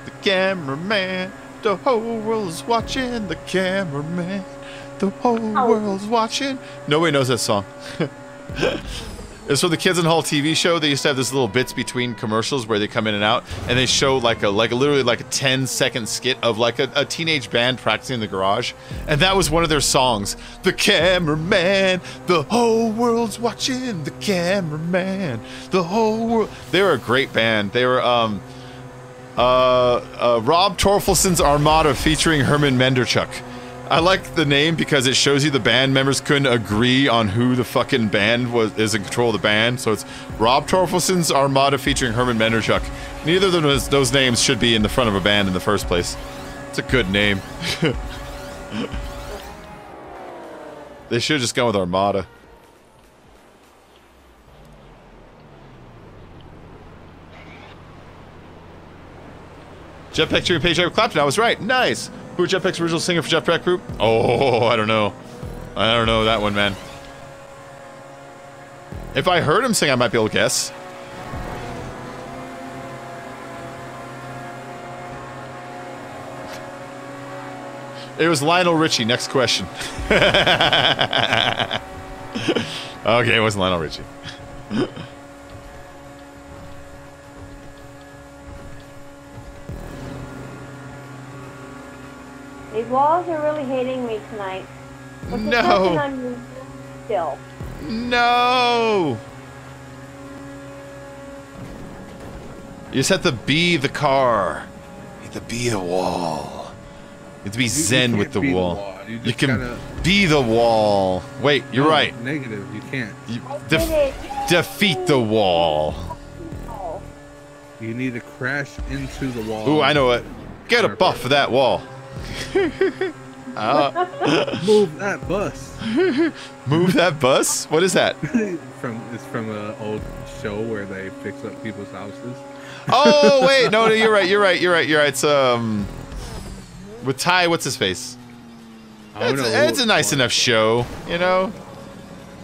The cameraman. The whole world's watching. The cameraman. The whole world's watching. Nobody knows that song. It's from the Kids in Hall TV show. They used to have this little bits between commercials where they come in and out, and they show like a literally like a 10-second skit of like a teenage band practicing in the garage, and that was one of their songs. The cameraman, the whole world's watching. The cameraman, the whole world. They were a great band. They were Rob Torfelson's Armada featuring Herman Menderchuk. I like the name because it shows you the band members couldn't agree on who the fucking band is in control of the band. So it's Rob Torfelson's Armada featuring Herman Menderchuk. Neither of those names should be in the front of a band in the first place. It's a good name. They should have just gone with Armada. Jetpack Jimmy Page, Clapton. I was right. Nice. Who Jetpack's original singer for Jetpack Group? Oh, I don't know. I don't know that one, man. If I heard him sing, I might be able to guess. It was Lionel Richie. Next question. Okay, it wasn't Lionel Richie. These walls are really hating me tonight. Which is No. nothing unusual still. No! You just have to be the car. You have to be the wall. You have to be zen with the can't be wall. You, You just can gotta- be the wall. Wait, you're No, right. Negative. You can't. You I did it. defeat the wall. Oh. You need to crash into the wall. Ooh, I know it. Get a buff for that wall. Move that bus. Move that bus? What is that? It's from an old show where they fix up people's houses. Oh wait, no, you're right. It's with Ty, what's his face? It's a nice enough show, you know.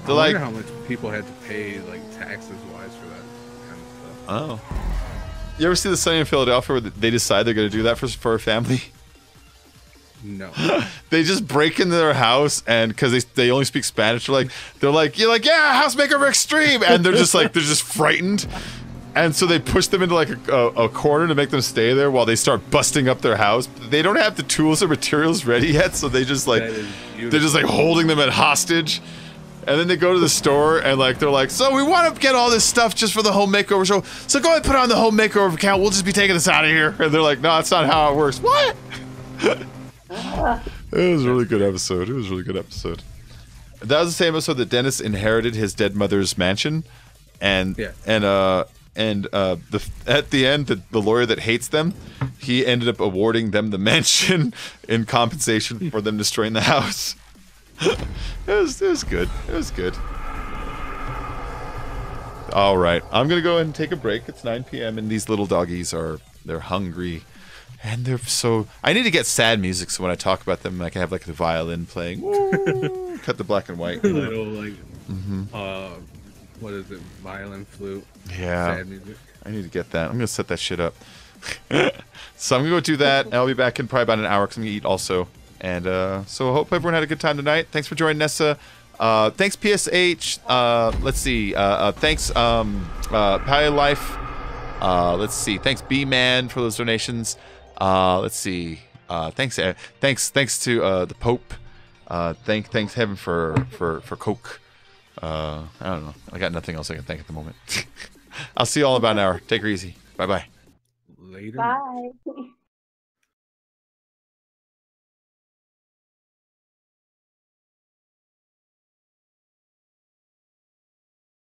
I They're wonder like, how much people had to pay, like taxes wise, for that kind of stuff. oh. You ever see the Sunny in Philadelphia where they decide they're gonna do that for a family? No. They just break into their house, and because they only speak Spanish, they're like, you're like, yeah, house makeover extreme, and they're just frightened, and so they push them into like a corner to make them stay there while they start busting up their house. They don't have the tools or materials ready yet, so they just like That is they're just like holding them at hostage. And then they go to the store and like they're like, so we want to get all this stuff just for the home makeover show. So go ahead and put on the home makeover account. We'll just be taking this out of here. And they're like, no, that's not how it works. What? It was a really good episode. That was the same episode that Dennis inherited his dead mother's mansion, and Yeah. at the end, the lawyer that hates them, he ended up awarding them the mansion in compensation for them destroying the house. It was good. It was good. All right, I'm gonna go ahead and take a break. It's 9 p.m. and these little doggies they're hungry. And they're so... I need to get sad music so when I talk about them, I can have like the violin playing. Ooh, cut the black and white. Little like, what is it? Violin, flute. Yeah. Sad music. I need to get that. I'm going to set that shit up. So I'm going to go do that, and I'll be back in probably about an hour because I'm going to eat also. And so I hope everyone had a good time tonight. Thanks for joining Nessa. Thanks, PSH. Let's see. Thanks, Pally Life. Let's see. Thanks, B-Man, for those donations. Let's see. Thanks to the Pope. Thanks heaven for Coke. I don't know. I got nothing else I can thank at the moment. I'll see you all in about an hour. Take her easy. Bye bye. Later. Bye.